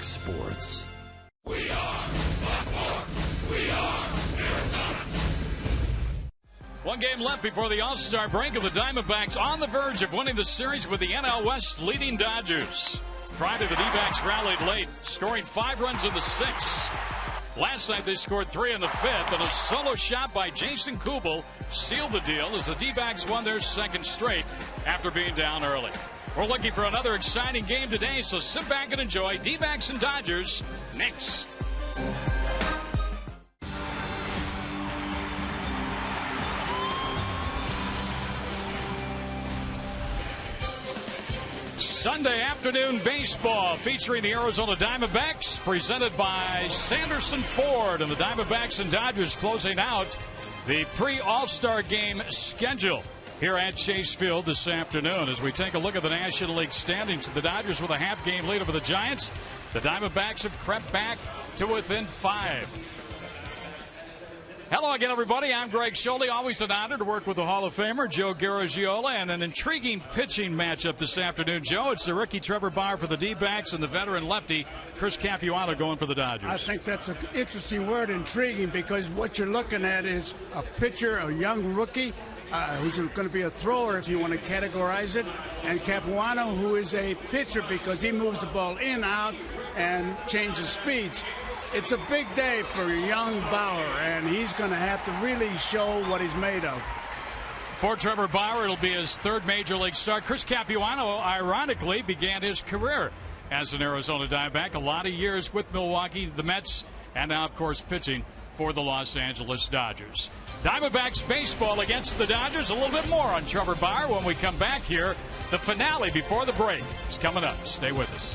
Sports. One game left before the All-Star break, of the Diamondbacks on the verge of winning the series with the NL West leading Dodgers. Friday, the D-backs rallied late, scoring 5 runs in the 6th. Last night, they scored 3 in the 5th, and a solo shot by Jason Kubel sealed the deal as the D-backs won their 2nd straight after being down early. We're looking for another exciting game today, so sit back and enjoy D-backs and Dodgers next. Sunday afternoon baseball featuring the Arizona Diamondbacks, presented by Sanderson Ford, and the Diamondbacks and Dodgers closing out the pre-All-Star game schedule here at Chase Field this afternoon. As we take a look at the National League standings, the Dodgers with a half-game lead over the Giants. The Diamondbacks have crept back to within 5. Hello again, everybody. I'm Greg Schulte. Always an honor to work with the Hall of Famer, Joe Garagiola, and an intriguing pitching matchup this afternoon. Joe, it's the rookie Trevor Bauer for the D-backs and the veteran lefty Chris Capuano going for the Dodgers. I think that's an interesting word, intriguing, because what you're looking at is a pitcher, a young rookie, who's going to be a thrower if you want to categorize it, and Capuano, who is a pitcher because he moves the ball in, out, and changes speeds. It's a big day for young Bauer, and he's going to have to really show what he's made of. For Trevor Bauer, it'll be his 3rd major league start. Chris Capuano, ironically, began his career as an Arizona Diamondback. A lot of years with Milwaukee, the Mets, and now, of course, pitching for the Los Angeles Dodgers. Diamondbacks baseball against the Dodgers. A little bit more on Trevor Bauer when we come back here. The finale before the break is coming up. Stay with us.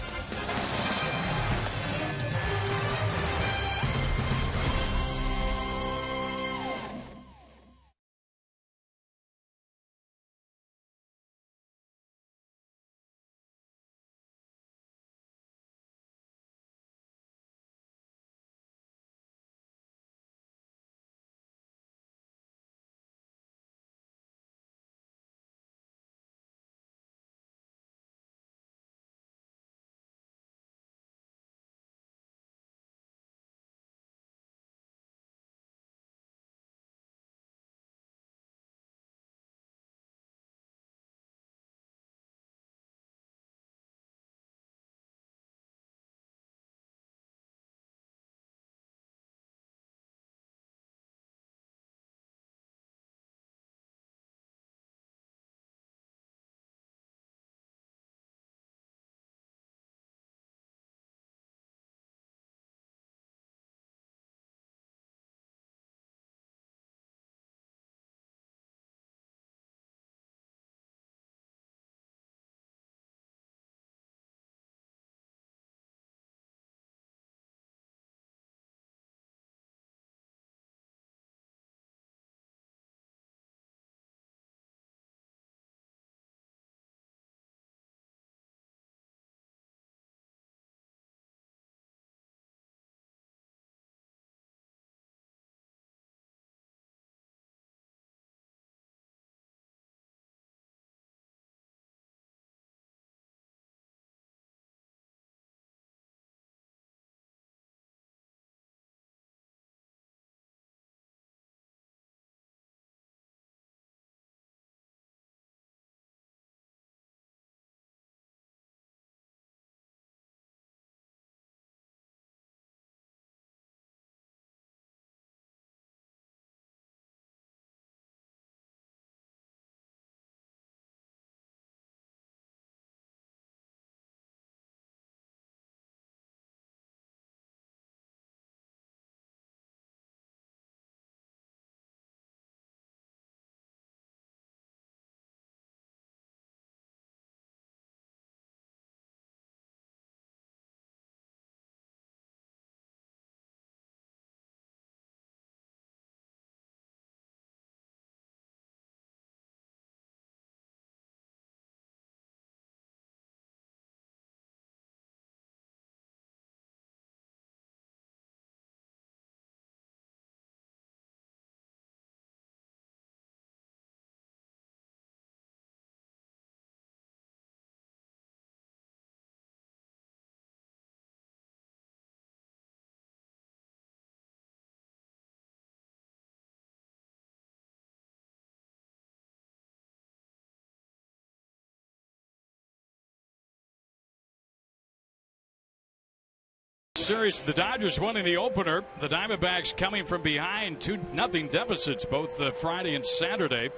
series. The Dodgers winning the opener. The Diamondbacks coming from behind 2-0 deficits both Friday and Saturday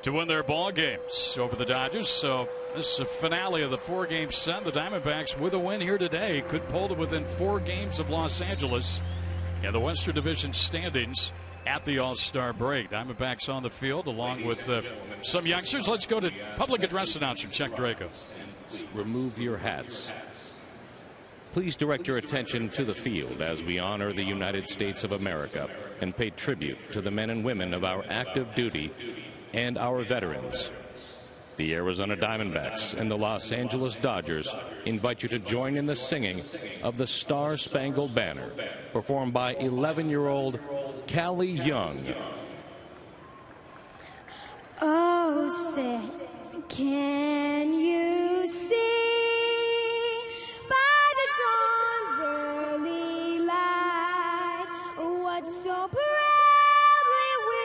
to win their ball games over the Dodgers. So this is a finale of the 4-game set. The Diamondbacks with a win here today could pull to within 4 games of Los Angeles in the Western Division standings at the All-Star break. Diamondbacks on the field along with some youngsters. Let's go to public address announcer Chuck Draco. Remove your hats. Please direct your attention to the field as we honor the United States of America and pay tribute to the men and women of our active duty and our veterans. The Arizona Diamondbacks and the Los Angeles Dodgers invite you to join in the singing of the Star-Spangled Banner, performed by 11-year-old Callie Young. Oh, say, can you see by the dawn's early light what so proudly we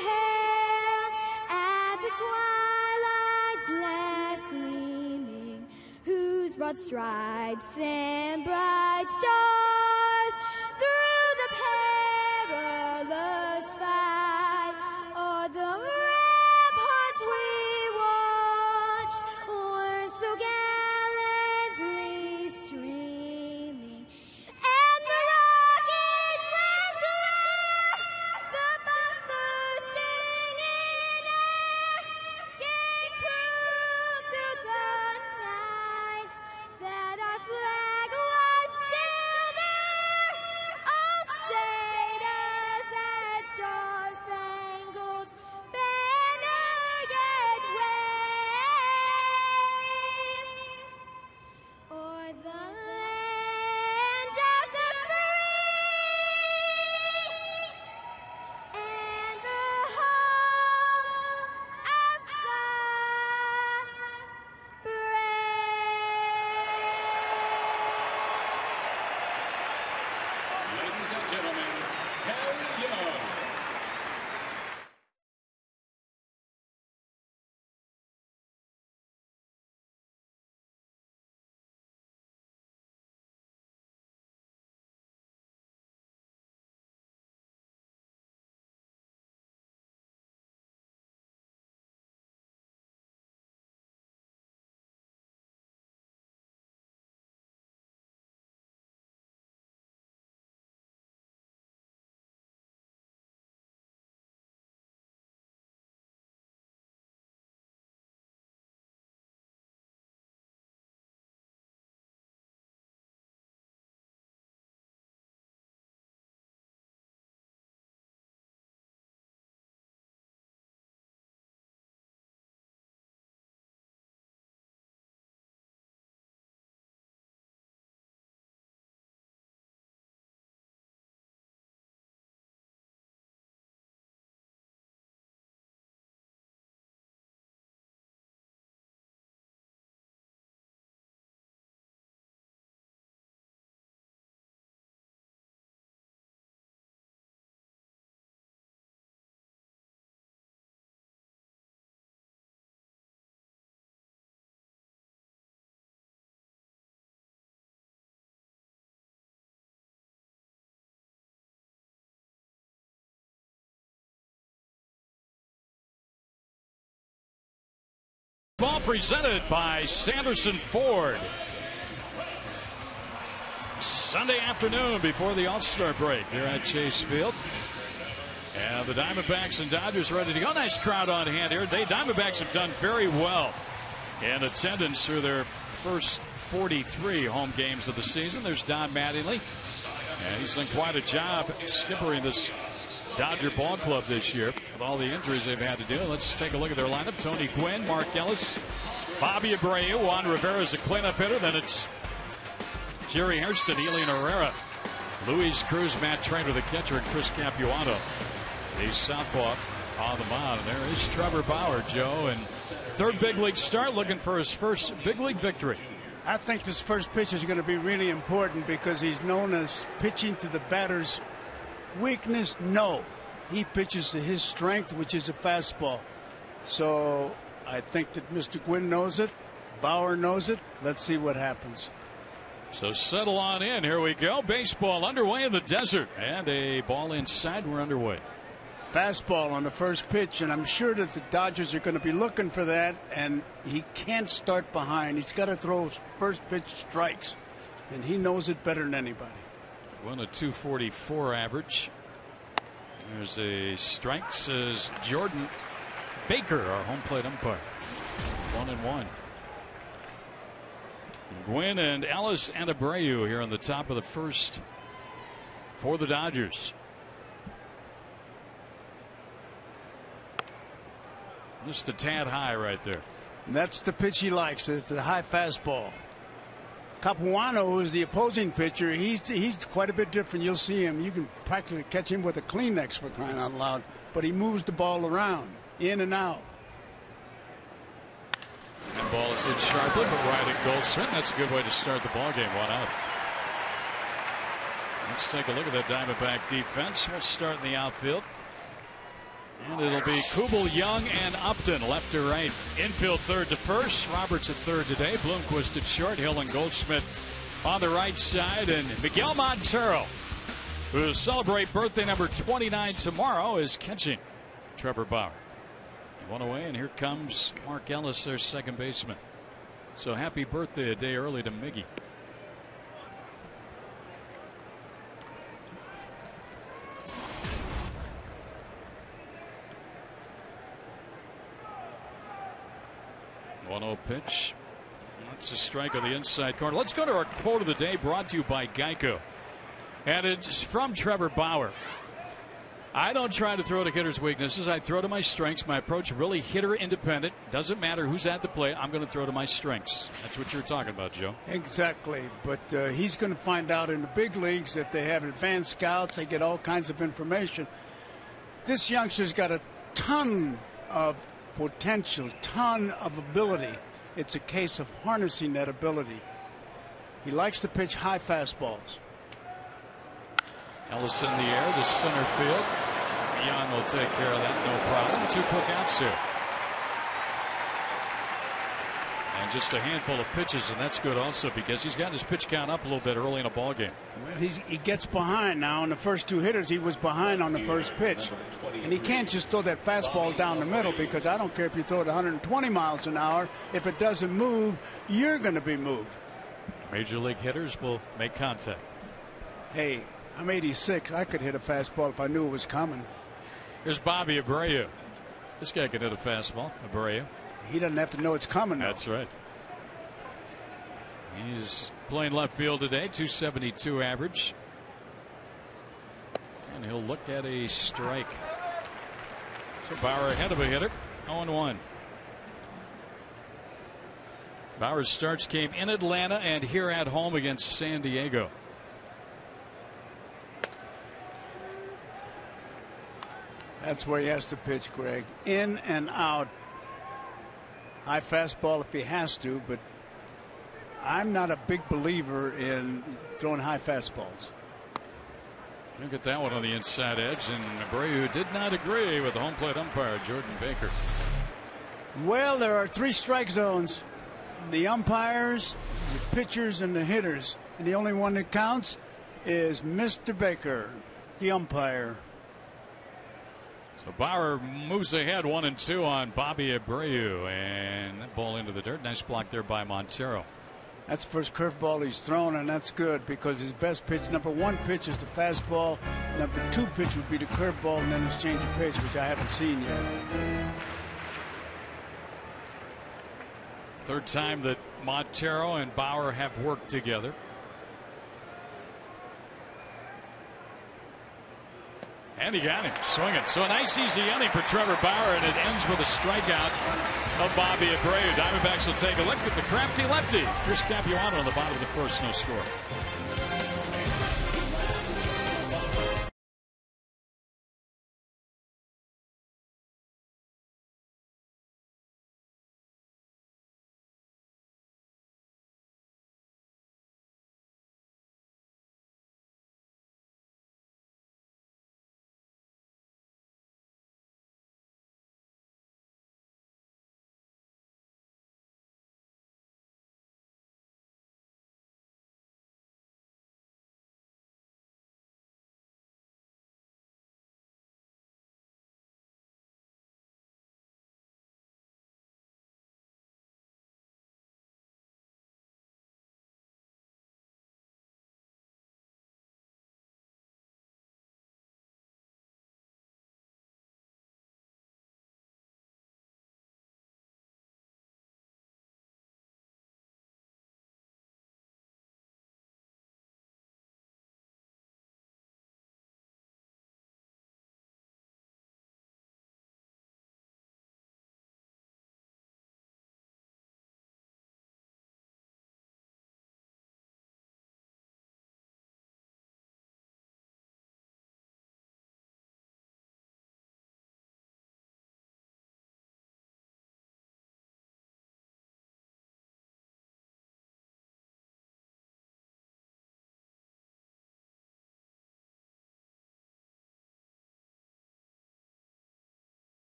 hailed at the twilight's last gleaming, whose broad stripes and bright stars through the perilous fight o'er the ramparts we watched were so gallantly streaming, and the rockets rang clear, the bombs bursting in air gave proof through the night that our flag was still there. Oh, say does that star-spangled banner yet wave o'er the land of the free and the home of the brave. Ladies and gentlemen, Callie Young. Ball presented by Sanderson Ford. Sunday afternoon before the All-Star break here at Chase Field. And the Diamondbacks and Dodgers ready to go. Nice crowd on hand here. The Diamondbacks have done very well in attendance through their first 43 home games of the season. There's Don Mattingly. And he's done quite a job skippering this Dodger ball club this year with all the injuries they've had to do. Let's take a look at their lineup. Tony Gwynn, Mark Ellis, Bobby Abreu, Juan Rivera is a cleanup hitter. Then it's Jerry Hairston, Elian Herrera, Luis Cruz, Matt Trainer, the catcher, and Chris Capuano, the southpaw, on the mound. And there is Trevor Bauer, Joe, and third big league start, looking for his first big league victory. I think this first pitch is going to be really important because he's known as pitching to the batter's weakness. No, he pitches to his strength, which is a fastball. So I think that Mr. Gwynn knows it. Bauer knows it. Let's see what happens. So settle on in. Here we go. Baseball underway in the desert. And a ball inside. We're underway. Fastball on the first pitch, and I'm sure that the Dodgers are going to be looking for that, and he can't start behind. He's got to throw first pitch strikes, and he knows it better than anybody. 244 average. There's a strike, says Jordan Baker, our home plate umpire. 1-1. Gwynn and Ellis and Abreu here on the top of the first for the Dodgers. Just a tad high right there. And that's the pitch he likes. It's the high fastball. Capuano, who is the opposing pitcher, he's quite a bit different. You'll see him. You can practically catch him with a Kleenex, for crying out loud. But he moves the ball around, in and out. That ball is hit sharply, but right at Goldschmidt. That's a good way to start the ball game. 1 out. Let's take a look at that Diamondback defense. We'll start in the outfield. And it'll be Kubel, Young, and Upton left to right. Infield third to first. Roberts at third today. Bloomquist at short. Hill and Goldschmidt on the right side. And Miguel Montero, who will celebrate birthday number 29 tomorrow, is catching Trevor Bauer. One away, and here comes Mark Ellis, their second baseman. So happy birthday a day early to Miggy. One-0 pitch. That's a strike on the inside corner. Let's go to our quote of the day, brought to you by Geico. And it's from Trevor Bauer. I don't try to throw to hitters' weaknesses. I throw to my strengths. My approach really hitter independent. Doesn't matter who's at the plate. I'm going to throw to my strengths. That's what you're talking about, Joe. Exactly. But he's going to find out in the big leagues if they have advanced scouts. They get all kinds of information. This youngster's got a ton of potential, ton of ability. It's a case of harnessing that ability. He likes to pitch high fastballs. Ellis in the air to center field. Young will take care of that, no problem. 2 quick outs here. And just a handful of pitches, and that's good also because he's got his pitch count up a little bit early in a ball game. Well, he gets behind now. On the first 2 hitters, he was behind on the first pitch. And he can't just throw that fastball down the middle, because I don't care if you throw it 120 miles an hour. If it doesn't move, you're going to be moved. Major league hitters will make contact. Hey, I'm 86. I could hit a fastball if I knew it was coming. Here's Bobby Abreu. This guy can hit a fastball. Abreu. He doesn't have to know it's coming, though. That's right. He's playing left field today, 272 average. And he'll look at a strike. So Bauer ahead of a hitter, 0-1. Bauer's starts came in Atlanta and here at home against San Diego. That's where he has to pitch, Greg. In and out. High fastball if he has to, but I'm not a big believer in throwing high fastballs. Look at that one on the inside edge, and Abreu did not agree with the home plate umpire, Jordan Baker. Well, there are 3 strike zones. The umpires, the pitchers, and the hitters. And the only one that counts is Mr. Baker, the umpire. So Bauer moves ahead 1-2 on Bobby Abreu, and that ball into the dirt. Nice block there by Montero. That's the first curveball he's thrown, and that's good because his best pitch, number 1 pitch is the fastball. Number 2 pitch would be the curveball, and then his change of pace, which I haven't seen yet. Third time that Montero and Bauer have worked together. And he got him swinging. So a nice easy inning for Trevor Bauer, and it ends with a strikeout of Bobby Abreu. Diamondbacks will take a look at the crafty lefty. Chris Capuano on the bottom of the first, no score.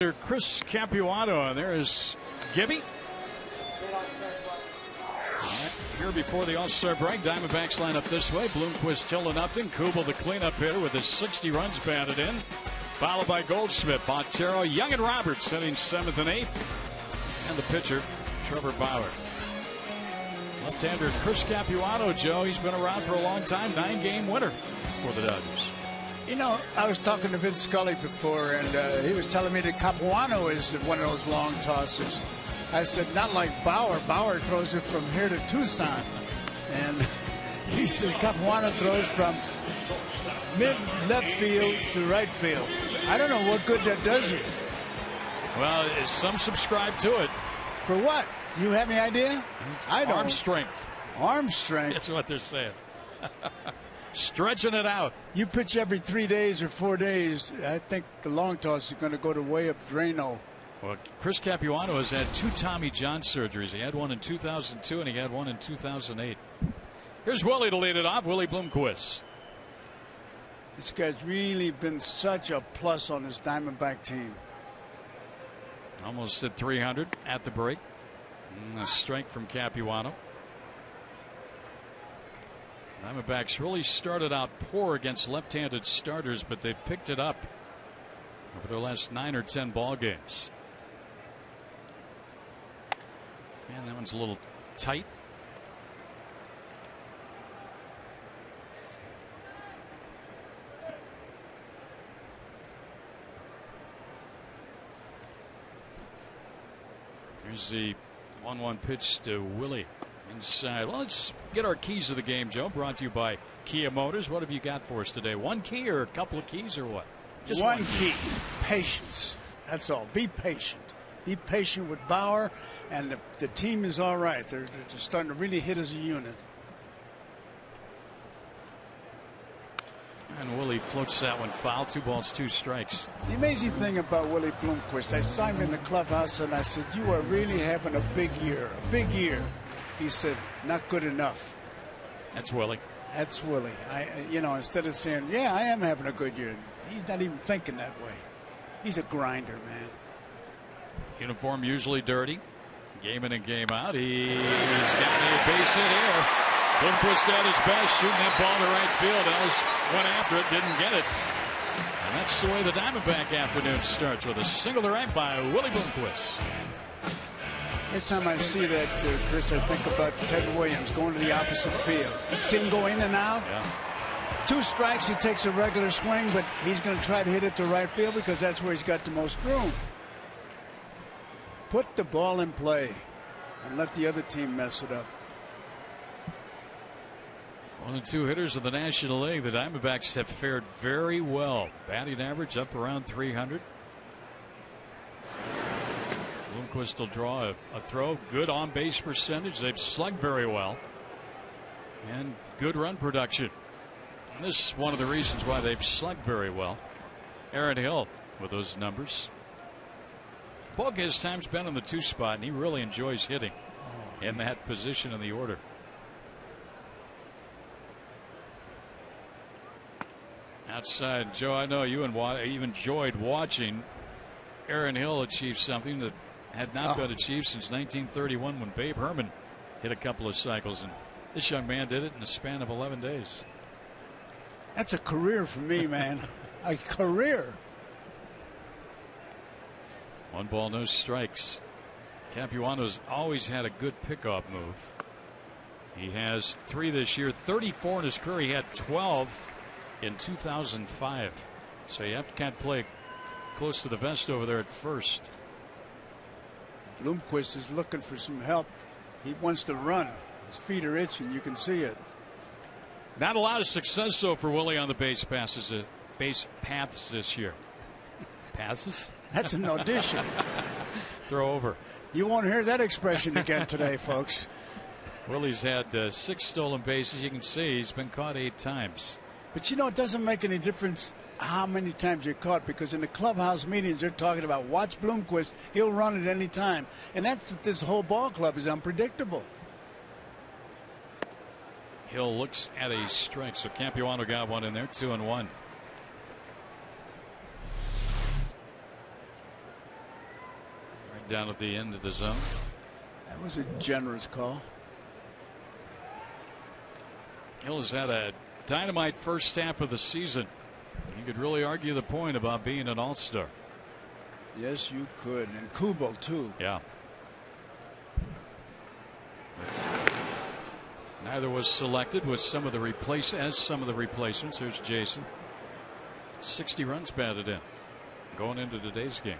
Chris Capuano, and there is Gibby. Here before the All-Star break, Diamondbacks line up this way. Bloomquist, Tilden Upton, Kubel, the cleanup hitter with his 60 runs batted in, followed by Goldschmidt, Montero, Young, and Roberts hitting 7th and 8th, and the pitcher Trevor Bauer. Left-hander Chris Capuano, Joe, he's been around for a long time, 9-game winner for the Dodgers. You know, I was talking to Vince Scully before, and he was telling me that Capuano is one of those long tossers. I said, not like Bauer. Bauer throws it from here to Tucson. And he said Capuano throws from mid-left field to right field. I don't know what good that does you. Well, some subscribe to it. For what? Do you have any idea? I don't. Arm strength. Arm strength? That's what they're saying. Stretching it out. You pitch every 3 days or 4 days. I think the long toss is going to go the way of Drano. Well, Chris Capuano has had 2 Tommy John surgeries. He had one in 2002 and he had one in 2008. Here's Willie to lead it off. Willie Bloomquist. This guy's really been such a plus on this Diamondback team. Almost hit 300 at the break. A strike from Capuano. Diamondbacks really started out poor against left-handed starters, but they picked it up over their last 9 or 10 ball games. And that one's a little tight. Here's the 1-1 pitch to Willie. Inside. Well, let's get our keys of the game, Joe. Brought to you by Kia Motors. What have you got for us today? One key or a couple of keys or what? Just one key. Patience. That's all. Be patient. Be patient with Bauer, and the team is all right. They're starting to really hit as a unit. And Willie floats that one foul. 2 balls, 2 strikes. The amazing thing about Willie Bloomquist, I saw him in the clubhouse and I said, you are really having a big year. A big year. He said, not good enough. That's Willie. That's Willie. Instead of saying, yeah, I am having a good year, he's not even thinking that way. He's a grinder, man. Uniform usually dirty. Game in and game out. He's got a base hit here. Bloomquist at his best, shooting that ball to right field. Ellis went after it, didn't get it. And that's the way the Diamondback afternoon starts, with a single to right by Willie Bloomquist. Every time I see that, Chris, I think about Ted Williams going to the opposite field. See him go in and out. Yeah. 2 strikes, he takes a regular swing, but he's going to try to hit it to right field because that's where he's got the most room. Put the ball in play and let the other team mess it up. 1 and 2 hitters of the National League. The Diamondbacks have fared very well. Batting average up around 300. Bloomquist will draw a throw. Good on base percentage. They've slugged very well. And good run production. And this is one of the reasons why they've slugged very well. Aaron Hill with those numbers. Bogue has times been in the 2 spot, and he really enjoys hitting in that position in the order. Outside, Joe, I know you enjoyed watching Aaron Hill achieve something that had not been achieved since 1931 when Babe Herman hit a couple of cycles, and this young man did it in the span of 11 days. That's a career for me, man. A career. 1 ball, no strikes. Capuano's always had a good pickoff move. He has 3 this year, 34 in his career. He had 12 in 2005. So you have to kind of play close to the vest over there at first. Bloomquist is looking for some help. He wants to run. His feet are itching. You can see it. Not a lot of success though for Willie on the base paths this year. Passes? That's an audition. Throw over. You won't hear that expression again today, folks. Willie's had 6 stolen bases. You can see he's been caught 8 times. But you know, it doesn't make any difference how many times you're caught, because in the clubhouse meetings they're talking about watch Bloomquist. He'll run at any time. And that's what this whole ball club is, unpredictable. Hill looks at a strike, so Capuano got one in there. 2-1. down at the end of the zone. That was a generous call. Hill has had a dynamite first half of the season. You could really argue the point about being an all-star. Yes, you could. And Kubel, too. Yeah. Neither was selected with some of the replacements. Here's Jason. 60 runs batted in going into today's game.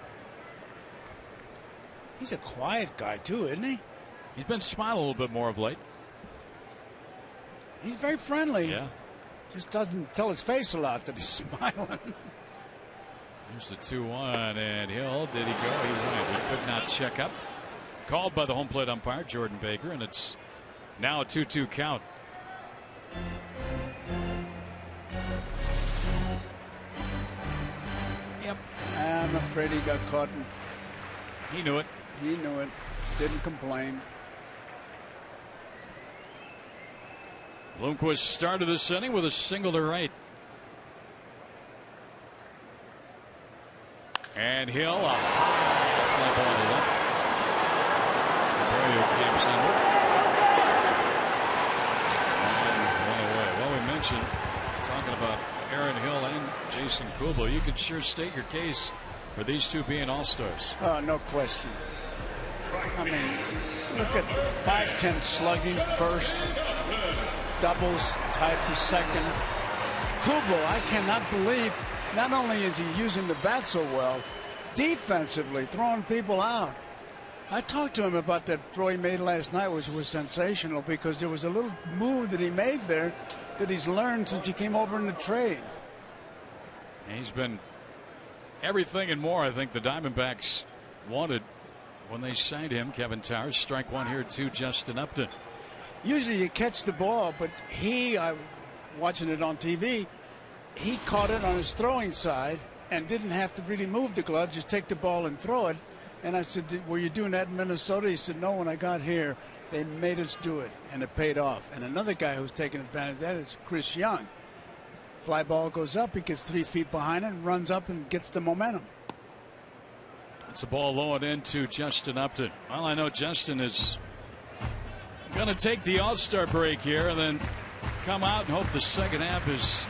He's a quiet guy, too, isn't he? He's been smiling a little bit more of late. He's very friendly. Yeah. Just doesn't tell his face a lot that he's smiling. Here's the 2-1, and Hill, did he go? He went. He could not check up. Called by the home plate umpire, Jordan Baker, and it's now a 2-2 count. Yep. I'm afraid he got caught. He knew it. He knew it. Didn't complain. Bloomquist started this inning with a single to right. And Hill, a high fly ball to left. Very game center. And one away. Well, we mentioned talking about Aaron Hill and Jason Kubel. You could sure state your case for these two being all-stars. Oh, no question. I mean, look at 5'10" slugging first, doubles tied for second. Kubel, I cannot believe, not only is he using the bat so well, defensively throwing people out. I talked to him about that throw he made last night, which was sensational because there was a little move that he made there that he's learned since he came over in the trade. And he's been everything and more I think the Diamondbacks wanted when they signed him. Kevin Towers, strike one here to Justin Upton. Usually you catch the ball, but I'm watching it on TV, he caught it on his throwing side and didn't have to really move the glove, just take the ball and throw it. And I said, were you doing that in Minnesota? He said, no, when I got here, they made us do it, and it paid off. And another guy who's taking advantage of that is Chris Young. Fly ball goes up, he gets 3 feet behind it and runs up and gets the momentum. It's a ball low and into Justin Upton. Well, I know Justin is going to take the All-Star break here and then come out and hope the second half is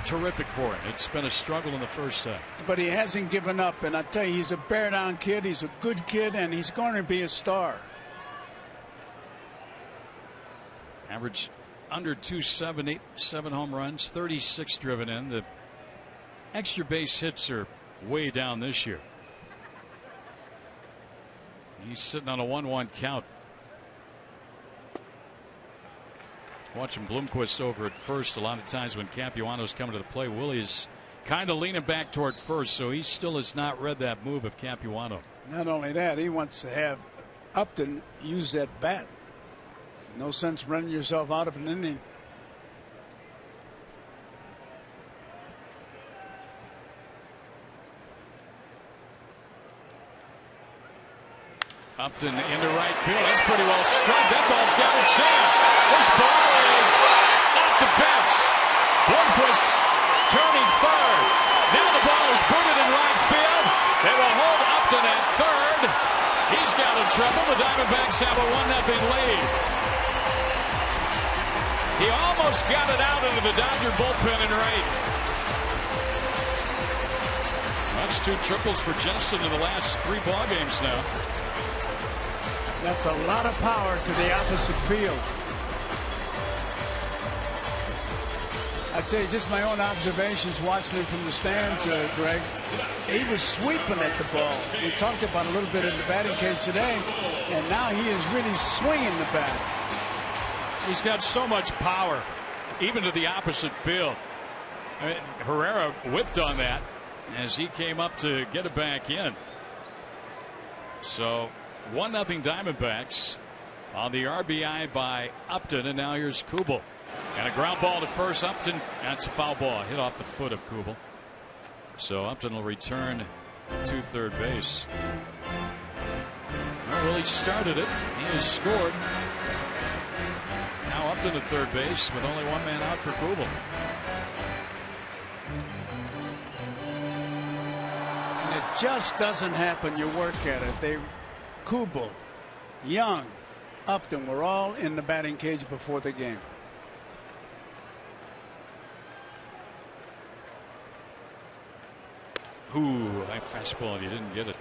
terrific for him. It's been a struggle in the first half. But he hasn't given up, and I tell you, he's a bear-down kid, he's a good kid, and he's going to be a star. Average under 278, 7 home runs, 36 driven in. The extra base hits are way down this year. He's sitting on a 1-1 count. Watching Bloomquist over at first. A lot of times when Capuano's coming to the plate, Willie is kind of leaning back toward first, so he still has not read that move of Capuano. Not only that, he wants to have Upton use that bat. No sense running yourself out of an inning. Upton into right field. That's pretty well struck. That ball's got a chance. This ball is off the fence. Bloomquist turning third. Now the ball is booted in right field. They will hold Upton at third. He's got in trouble. The Diamondbacks have a 1-0 lead. He almost got it out into the Dodger bullpen in right. That's 2 triples for Justin in the last 3 ball games now. That's a lot of power to the opposite field. I tell you, just my own observations watching him from the stands, Greg. He was sweeping at the ball. We talked about a little bit in the batting cage today, and now he is really swinging the bat. He's got so much power, even to the opposite field. Herrera whipped on that as he came up to get it back in. So 1-0 Diamondbacks on the RBI by Upton, and now here's Kubel. And a ground ball to first. Upton, that's a foul ball, hit off the foot of Kubel. So Upton will return to third base. Well, he started it. He has scored. Now Upton at third base with only 1 man out for Kubel. And just doesn't happen. You work at it. Kubel, Young, Upton were all in the batting cage before the game. Ooh, high fastball, and he didn't get it.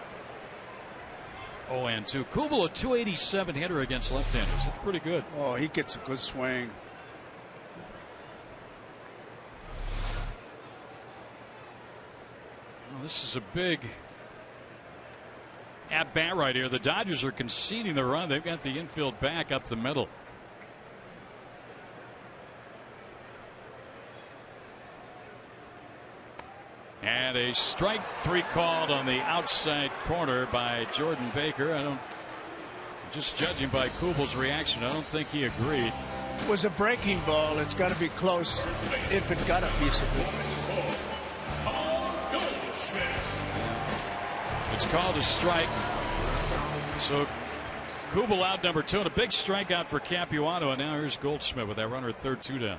0-2. Kubel, a 287 hitter against left-handers. That's pretty good. Oh, he gets a good swing. Well, this is a big at-bat right here. The Dodgers are conceding the run. They've got the infield back up the middle. And a strike 3 called on the outside corner by Jordan Baker. Just judging by Kubel's reaction, I don't think he agreed. It was a breaking ball. It's got to be close if it got a piece of it. It's called a strike. So Kubel out number 2, and a big strikeout for Capuano. And now here's Goldschmidt with that runner at third, 2 down.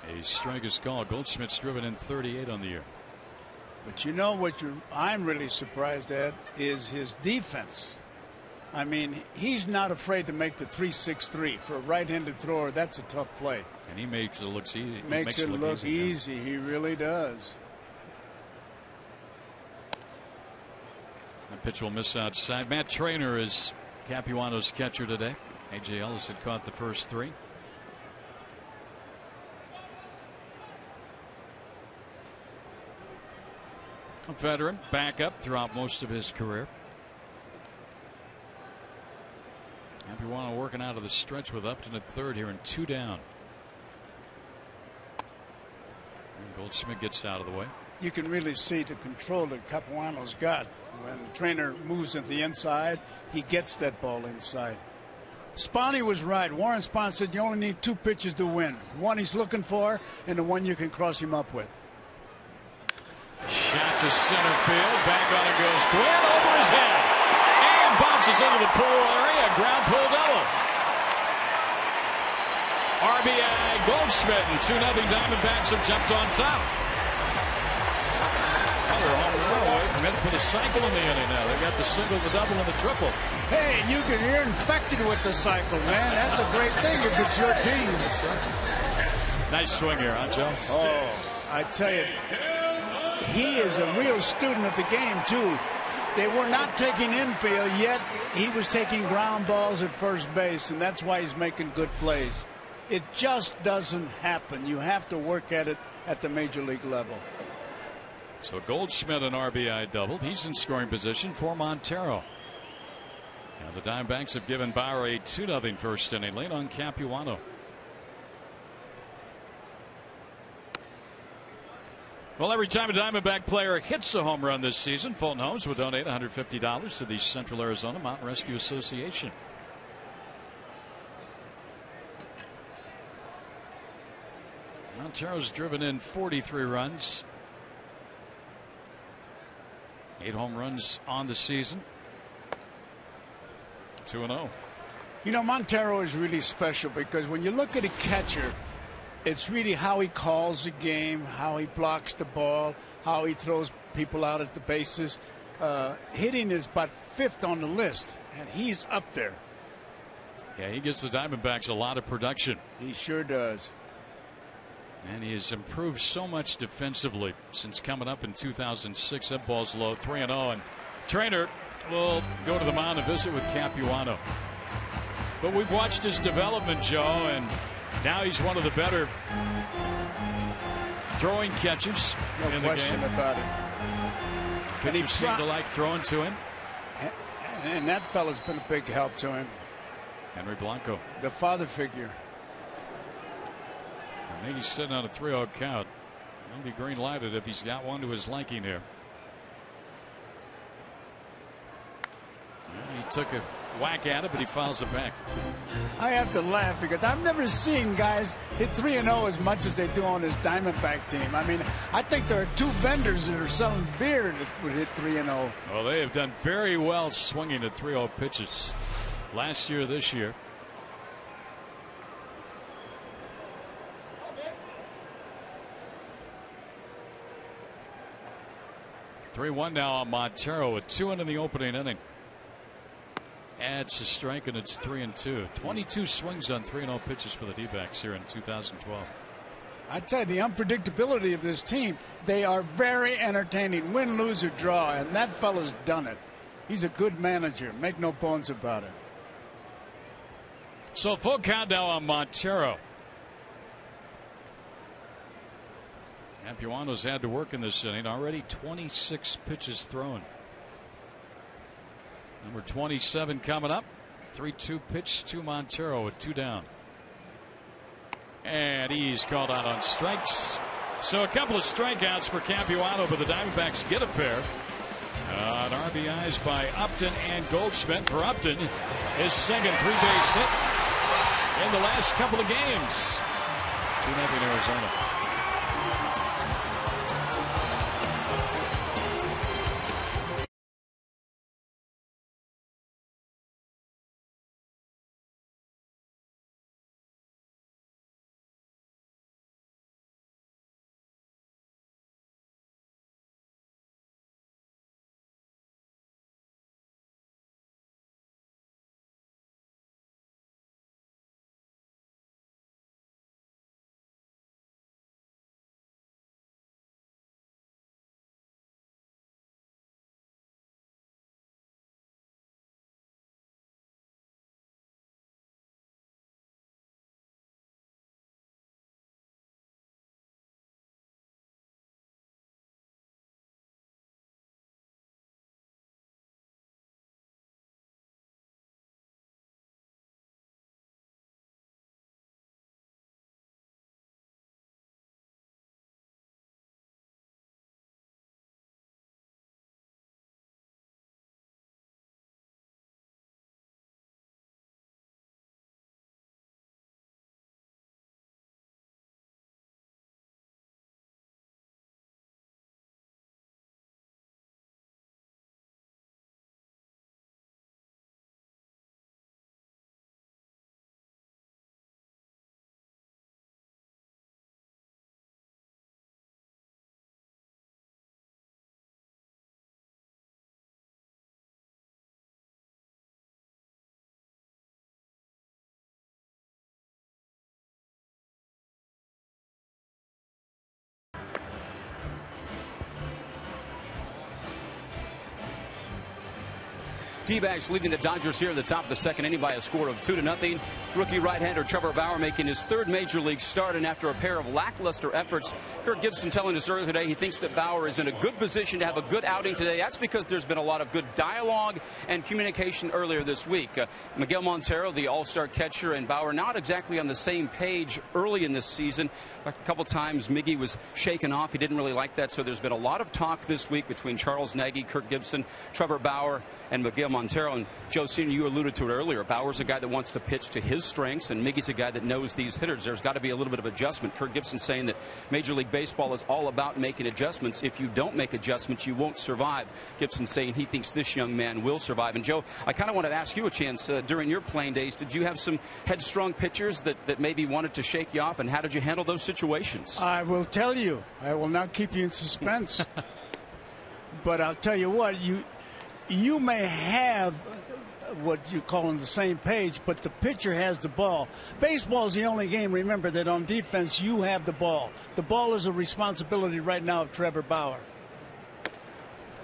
A strike is called. Goldschmidt's driven in 38 on the year. But you know what I'm really surprised at is his defense. I mean, he's not afraid to make the 3-6-3 for a right-handed thrower. That's a tough play. And he makes it look easy. Makes it look easy. He really does. The pitch will miss outside. Matt Trainer is Capuano's catcher today. A.J. Ellis had caught the first 3. A veteran, backup throughout most of his career. Capuano working out of the stretch with Upton at third here and 2 down. And Goldschmidt gets out of the way. You can really see the control that Capuano's got. When the trainer moves at the inside, he gets that ball inside. Spahn was right. Warren Spahn said you only need 2 pitches to win. One he's looking for and the one you can cross him up with. Shot to center field. Back on it goes Gwynn over his head. And bounces into the pool area. Ground pull double. RBI Goldschmidt, and 2-0 Diamondbacks have jumped on top. Another home run away from it for the cycle in the inning now. They've got the single, the double, and the triple. Hey, you're infected with the cycle, man. That's a great thing if it's your team. Nice swing here, huh, Joe? Oh, I tell you, he is a real student of the game, too. They were not taking infield, yet he was taking ground balls at first base, and that's why he's making good plays. It just doesn't happen. You have to work at it at the major league level. So Goldschmidt an RBI double. He's in scoring position for Montero. Now the Diamondbacks have given Bauer a 2-0 first inning lead on Capuano. Well, every time a Diamondback player hits a home run this season, Fulton Homes will donate $150 to the Central Arizona Mountain Rescue Association. Montero's driven in 43 runs. 8 home runs on the season. 2-0. You know, Montero is really special because when you look at a catcher, it's really how he calls the game, how he blocks the ball, how he throws people out at the bases. Hitting is about 5th on the list, and he's up there. Yeah, he gives the Diamondbacks a lot of production. He sure does. And he has improved so much defensively since coming up in 2006. That ball's low, 3-0. And Trainer will go to the mound and visit with Capuano. But we've watched his development, Joe, and now he's one of the better throwing catchers in the game. No question about it. Pitchers seem to like throwing to him. And that fella's been a big help to him. Henry Blanco. The father figure. I think he's sitting on a 3-0 count. He'll be green lighted if he's got one to his liking here. Well, he took a whack at it, but he fouls it back. I have to laugh because I've never seen guys hit 3-0 as much as they do on this Diamondback team. I mean, I think there are 2 vendors that are selling beer that would hit 3-0. Well, they have done very well swinging at 3-0 pitches last year, this year. 3-1 now on Montero with 2 in the opening inning. Adds a strike, and it's 3-2. 22 swings on 3-0 pitches for the D-backs here in 2012. I tell you, the unpredictability of this team, they are very entertaining. Win, lose, or draw, and that fella's done it. He's a good manager. Make no bones about it. So full count now on Montero. Capuano's had to work in this inning. Already 26 pitches thrown. Number 27 coming up. 3-2 pitch to Montero with 2 down. And he's called out on strikes. So a couple of strikeouts for Capuano, but the Diamondbacks get a pair. On RBIs by Upton and Goldschmidt. For Upton, his second 3-base hit in the last couple of games. 2-0 Arizona. D-backs leading the Dodgers here in the top of the second inning by a score of 2-0. Rookie right-hander Trevor Bauer making his third major league start, and after a pair of lackluster efforts, Kirk Gibson telling us earlier today he thinks that Bauer is in a good position to have a good outing today. That's because there's been a lot of good dialogue and communication earlier this week. Miguel Montero, the all-star catcher, and Bauer not exactly on the same page early in this season. A couple times Miggy was shaken off. He didn't really like that, so there's been a lot of talk this week between Charles Nagy, Kirk Gibson, Trevor Bauer, and Miguel Montero. And Joe Senior, you alluded to it earlier. Bauer's a guy that wants to pitch to his strengths, and Miggy's a guy that knows these hitters. There's got to be a little bit of adjustment. Kirk Gibson saying that Major League Baseball is all about making adjustments. If you don't make adjustments, you won't survive. Gibson saying he thinks this young man will survive. And Joe, I kind of want to ask you a chance. During your playing days, did you have some headstrong pitchers that maybe wanted to shake you off, and how did you handle those situations? I will tell you. I will not keep you in suspense. But I'll tell you what, you may have what you call on the same page, but the pitcher has the ball. Baseball is the only game, remember, that on defense you have the ball. The ball is a responsibility right now of Trevor Bauer.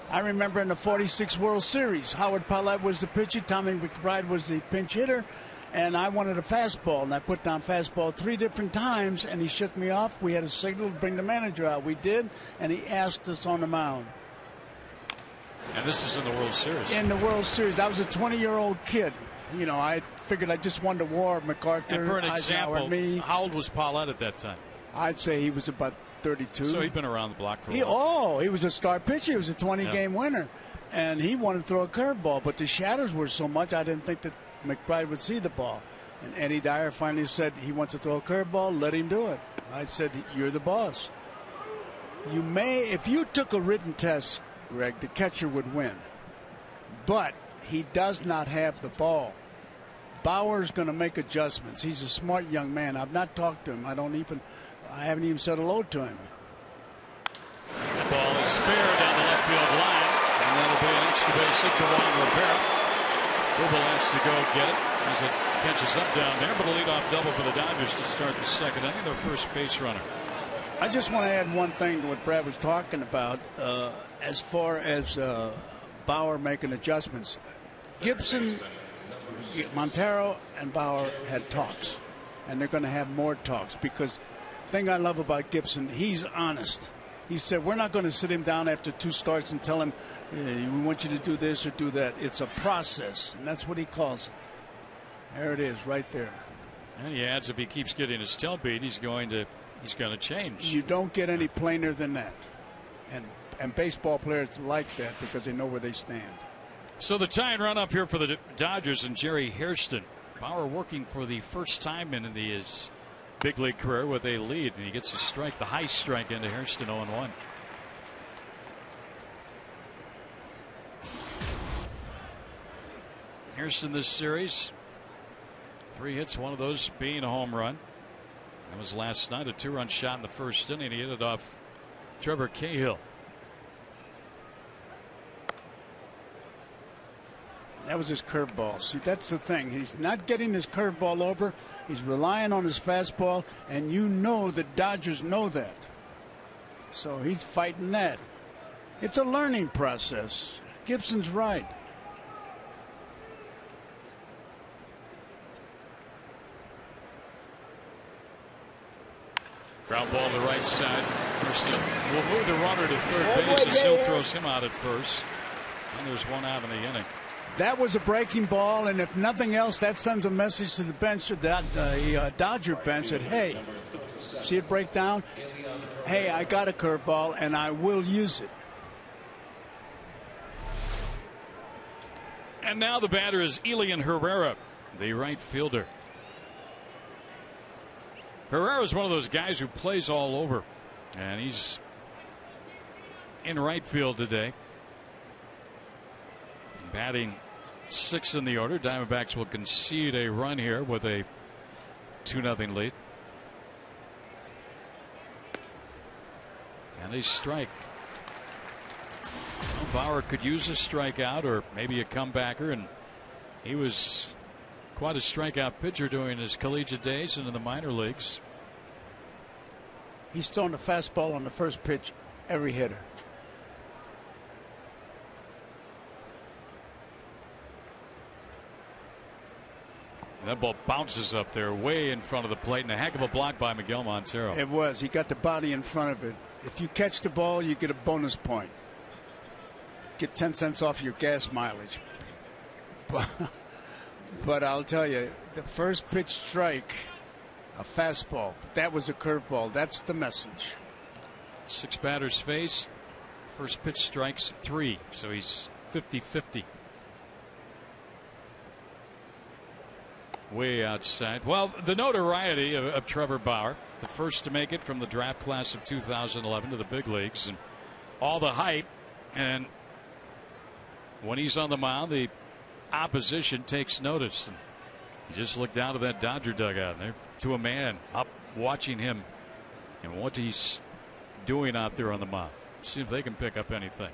I remember in the '46 World Series, Howard Paulette was the pitcher, Tommy McBride was the pinch hitter, and I wanted a fastball, and I put down fastball 3 different times, and he shook me off. We had a signal to bring the manager out. We did, and he asked us on the mound. And this is in the World Series. In the World Series. I was a 20-year-old kid. You know, I figured I just wanted to war MacArthur, and for an Eisenhower, example, me. how old was Paulette at that time? I'd say he was about 32. So he'd been around the block for a while. He was a star pitcher. He was a 20-game winner. And he wanted to throw a curveball, but the shadows were so much I didn't think that McBride would see the ball. And Eddie Dyer finally said he wants to throw a curveball, let him do it. I said, you're the boss. You may, if you took a written test, Greg, the catcher would win. But he does not have the ball. Bauer's going to make adjustments. He's a smart young man. I've not talked to him. I haven't even said hello to him. The ball is fair down the left field line. it to Juan Rivera. Bubel has to go get it as it catches up down there, but a leadoff double for the Dodgers to start the second inning. Their first base runner. I just want to add one thing to what Brad was talking about as far as Bauer making adjustments. Gibson, Montero, and Bauer had talks, and they're going to have more talks because the thing I love about Gibson, he's honest. He said, we're not going to sit him down after 2 starts and tell him, we want you to do this or do that. It's a process, and that's what he calls it. There it is, right there. And he adds if he keeps getting his tail beat, he's going to change. You don't get any plainer than that. And baseball players like that because they know where they stand. So the tie and run up here for the Dodgers and Jerry Hairston. Bauer working for the first time in his big league career with a lead, and he gets a strike, the high strike into Hairston, 0-1. Hairston this series, 3 hits, one of those being a home run. That was last night, a 2-run shot in the first inning. He hit it off Trevor Cahill. That was his curveball. See, that's the thing. He's not getting his curveball over. He's relying on his fastball, and you know the Dodgers know that. So he's fighting that. It's a learning process. Gibson's right. Ground ball to the right side. Hairston will move the runner to third base as Hill throws him out at first. And there's 1 out in the inning. That was a breaking ball, and if nothing else, that sends a message to the bench, the Dodger bench, that, hey, see it break down? Hey, I got a curveball, and I will use it. And now the batter is Elian Herrera, the right fielder. Herrera is one of those guys who plays all over, and he's in right field today. Batting 6th in the order. Diamondbacks will concede a run here with a 2-0 lead. And a strike. Well, Bauer could use a strikeout or maybe a comebacker, and he was quite a strikeout pitcher during his collegiate days and in the minor leagues. He's throwing a fastball on the first pitch every hitter. That ball bounces up there way in front of the plate, and a heck of a block by Miguel Montero. It was. He got the body in front of it. If you catch the ball, you get a bonus point. Get 10 cents off your gas mileage. But I'll tell you, the first pitch strike, a fastball. That was a curveball. That's the message. 6 batters faced. First pitch strikes 3, so he's 50-50. Way outside. Well, the notoriety of Trevor Bauer, the first to make it from the draft class of 2011 to the big leagues, and all the hype. And when he's on the mound, the opposition takes notice. And you just look down to that Dodger dugout, and they're to a man up watching him and what he's doing out there on the mound. See if they can pick up anything.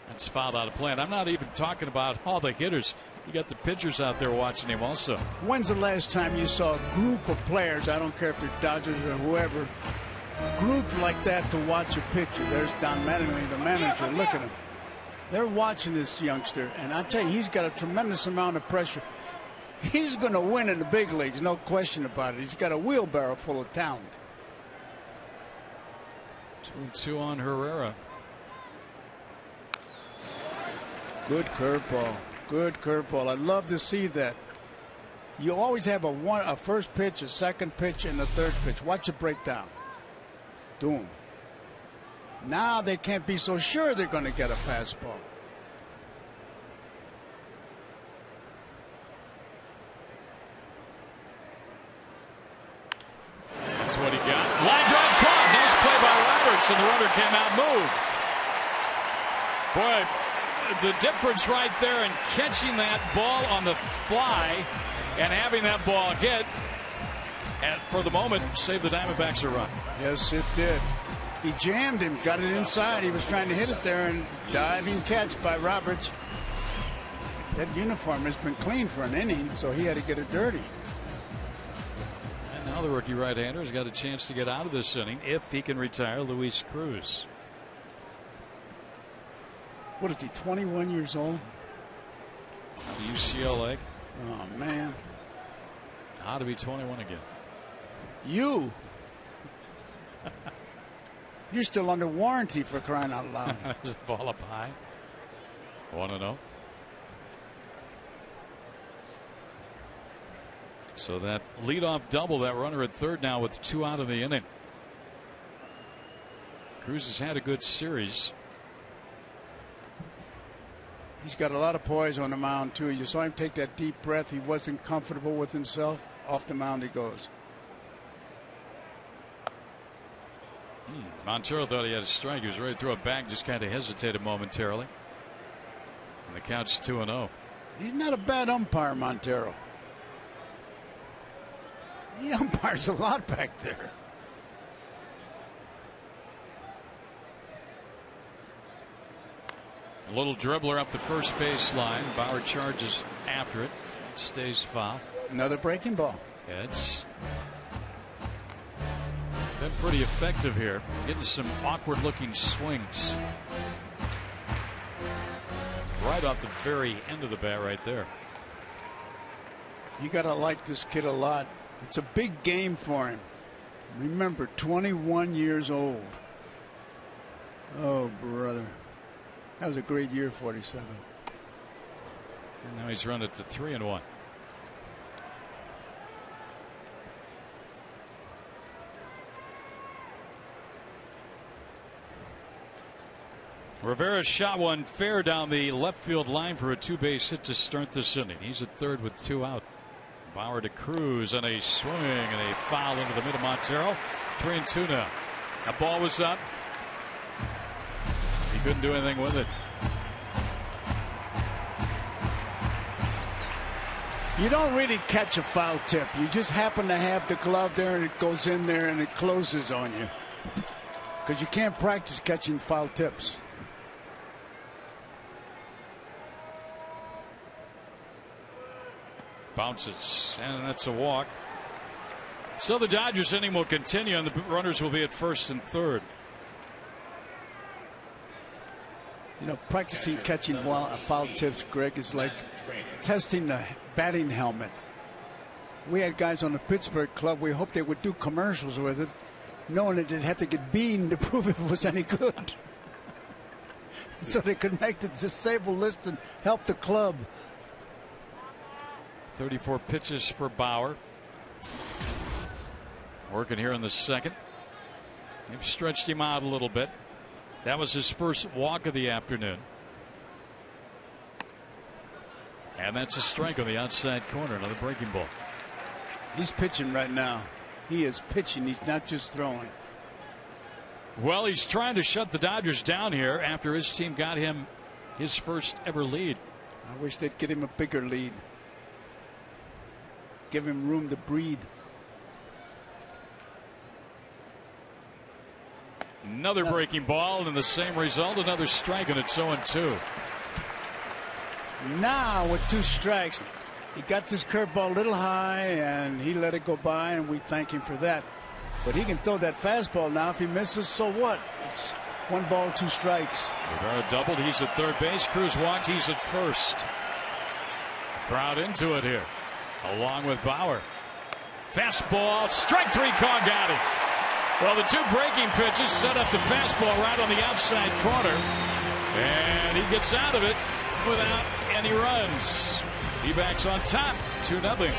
That's fouled out of play. And I'm not even talking about all the hitters. You got the pitchers out there watching him also. When's the last time you saw a group of players, I don't care if they're Dodgers or whoever, grouped like that to watch a pitcher? There's Don Mattingly, the manager. Look at him. They're watching this youngster, and I tell you, he's got a tremendous amount of pressure. He's going to win in the big leagues, no question about it. He's got a wheelbarrow full of talent. 2-2 on Herrera. Good curveball. Good curveball. I'd love to see that. You always have a first pitch, a second pitch, and a third pitch. Watch it break down. Doom. Now they can't be so sure they're going to get a fastball. That's what he got. Line drive caught. Nice play by Roberts, and the runner came out moved. Boy, the difference right there in catching that ball on the fly and having that ball hit, and for the moment, save the Diamondbacks a run. Yes, it did. He jammed him, got it inside. He was trying to hit it there, and diving catch by Roberts. That uniform has been clean for an inning, so he had to get it dirty. And now the rookie right-hander has got a chance to get out of this inning if he can retire Luis Cruz. What is he, 21 years old? UCLA. Oh, man. Ought to be 21 again. You. You're still under warranty, for crying out loud. There's a ball up high. 1-0. So that leadoff double, that runner at third now with 2 out of the inning. Cruz has had a good series. He's got a lot of poise on the mound, too. You saw him take that deep breath. He wasn't comfortable with himself. Off the mound he goes. Montero thought he had a strike. He was ready to throw it back, just kind of hesitated momentarily. And the count's 2-0. He's not a bad umpire, Montero. He umpires a lot back there. A little dribbler up the first base line. Bauer charges after it. It stays foul. Another breaking ball. It's been pretty effective here. Getting some awkward looking swings. Right off the very end of the bat right there. You got to like this kid a lot. It's a big game for him. Remember, 21 years old. Oh, brother. That was a great year, 47. And now he's run it to 3-1. Rivera shot one fair down the left field line for a 2-base hit to start this inning. He's at third with 2 out. Bauer to Cruz and a swing and a foul into the mid of Montero. 3-2 now. That ball was up. He couldn't do anything with it. You don't really catch a foul tip. You just happen to have the glove there and it goes in there and it closes on you. Because you can't practice catching foul tips. Bounces, and that's a walk. So the Dodgers inning will continue, and the runners will be at first and third. You know, practicing catching foul tips, Greg, is like testing the batting helmet. We had guys on the Pittsburgh club. We hoped they would do commercials with it, knowing that they'd have to get beaten to prove if it was any good. So they could make the disabled list and help the club. 34 pitches for Bauer. Working here in the second. They've stretched him out a little bit. That was his first walk of the afternoon. And that's a strike on the outside corner. Another breaking ball. He's pitching right now. He is pitching. He's not just throwing. Well, he's trying to shut the Dodgers down here after his team got him his first ever lead. I wish they'd get him a bigger lead. Give him room to breathe. Another breaking ball and the same result. Another strike, and it's 0-2. Now with 2 strikes, he got this curveball a little high and he let it go by, and we thank him for that. But he can throw that fastball now. If he misses, so what? It's 1 ball, 2 strikes. Rivera doubled. He's at third base. Cruz walked. He's at first. Crowd into it here, along with Bauer. Fastball, strike 3 call, got him. Well, the 2 breaking pitches set up the fastball right on the outside corner, and he gets out of it without any runs. D-backs on top, 2-0.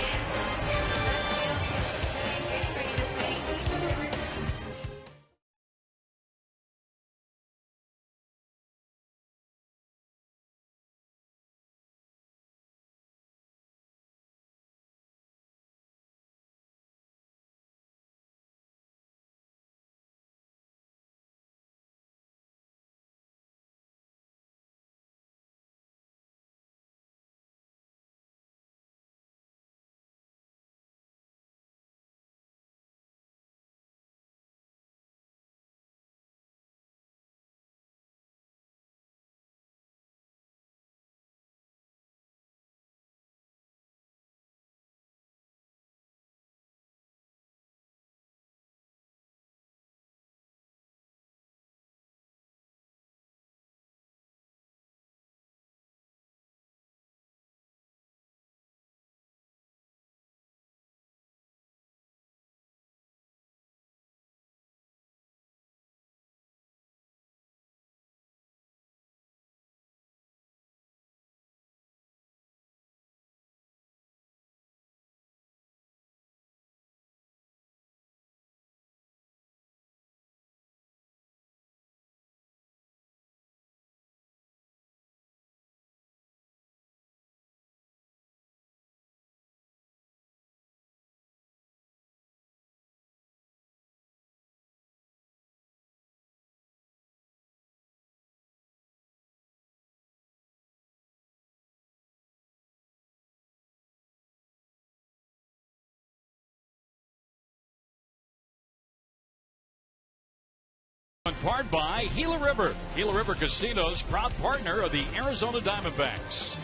in part by Gila River. Gila River Casinos, proud partner of the Arizona Diamondbacks.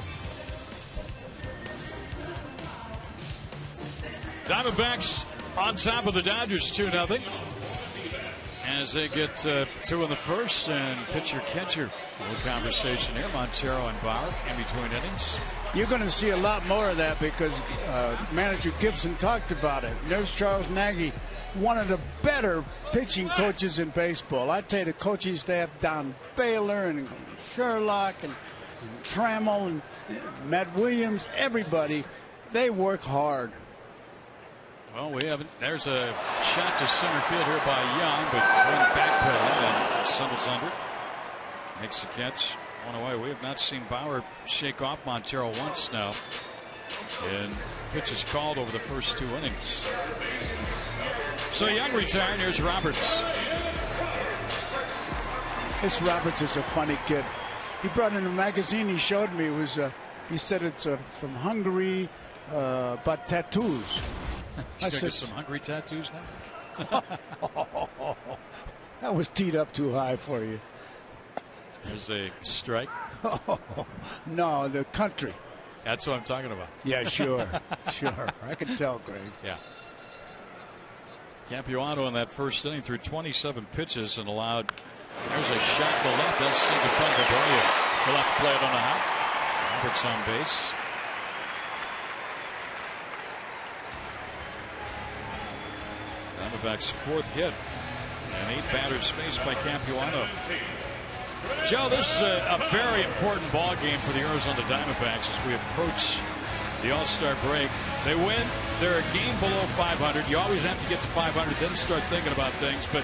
Diamondbacks on top of the Dodgers 2-0. As they get 2 in the first, and pitcher-catcher. A little conversation here, Montero and Bauer in between innings. You're going to see a lot more of that because manager Gibson talked about it. There's Charles Nagy, one of the better pitching coaches in baseball. I tell you, the coaching staff, Don Baylor and Sherlock and Trammell and Matt Williams, everybody, they work hard. Well, we haven't. There's a shot to center field here by Young, but one backpedal and settles under. Makes the catch. One away. We have not seen Bauer shake off Montero once now. And pitches called over the first 2 innings. So Young retired. Here's Roberts. This Roberts is a funny kid. He brought in a magazine he showed me. It was he said it's from Hungary, about tattoos. I said, some hungry tattoos now. That was teed up too high for you. There's a strike. No, the country. That's what I'm talking about. Yeah, sure. Sure. I can tell, Greg. Yeah. Capuano in that first inning threw 27 pitches and allowed. There's a shot to left. That's sent to front of the left play it on the hop. Roberts on base. Diamondbacks' 4th hit, and 8 batters faced by Capuano. Joe, this is a very important ball game for the Arizona Diamondbacks as we approach the All-Star break. They win. They're a game below 500. You always have to get to 500, then start thinking about things. But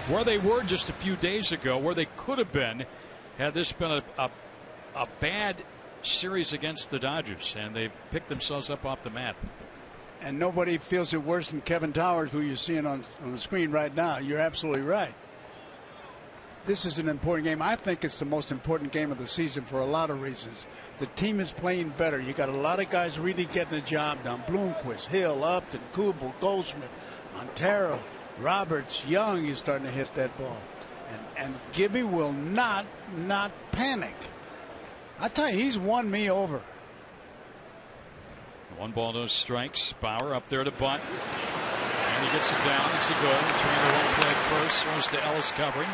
where they were just a few days ago, where they could have been, had this been a bad series against the Dodgers, and they've picked themselves up off the mat. And nobody feels it worse than Kevin Towers, who you're seeing on the screen right now. You're absolutely right. This is an important game. I think it's the most important game of the season for a lot of reasons. The team is playing better. You got a lot of guys really getting the job done. Bloomquist, Hill, Upton, Kubel, Goldschmidt, Montero, Roberts, Young is starting to hit that ball. And Gibby will not panic. I tell you, he's won me over. 1 ball, no strikes. Bauer up there to bunt. And he gets it down. It's a good. Trainer won't play it first. Throws to Ellis covering.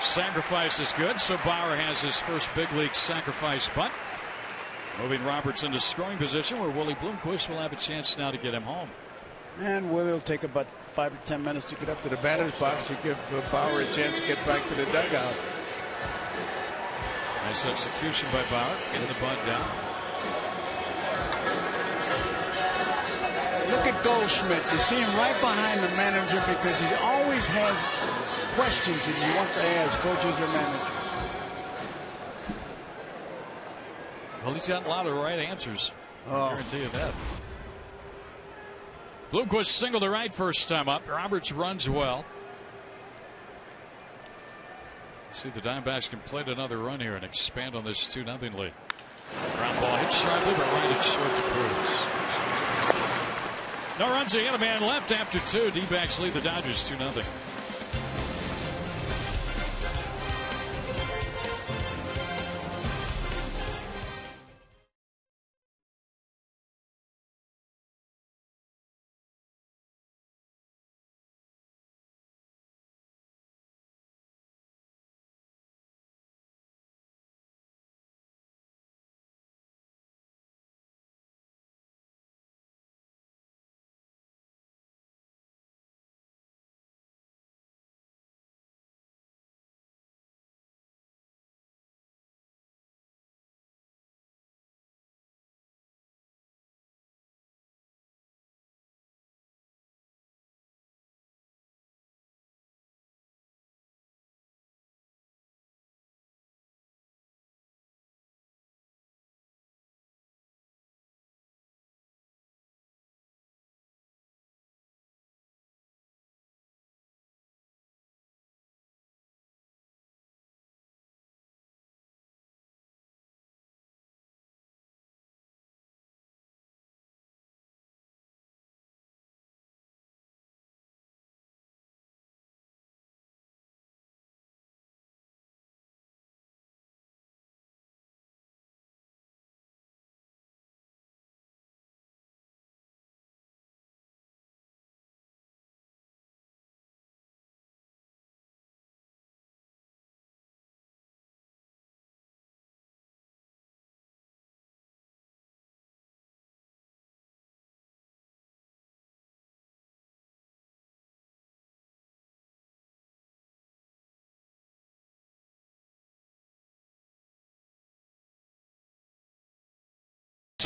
Sacrifice is good. So Bauer has his first big league sacrifice bunt. Moving Roberts into scoring position where Willie Bloomquist will have a chance now to get him home. And Willie will take about 5 or 10 minutes to get up to the batter's box to give Bauer a chance to get back to the dugout. Nice execution by Bauer. Getting the bunt down. Look at Goldschmidt. You see him right behind the manager because he always has questions that he wants to ask coaches or managers. Well, he's got a lot of right answers. I guarantee you that. Bloomquist single to right first time up. Roberts runs well. See if the Diamondbacks can play another run here and expand on this 2-0 lead. Ground ball hit sharply, but right at short to Cruz. No runs, he had a man left after 2. D-backs lead the Dodgers 2-0.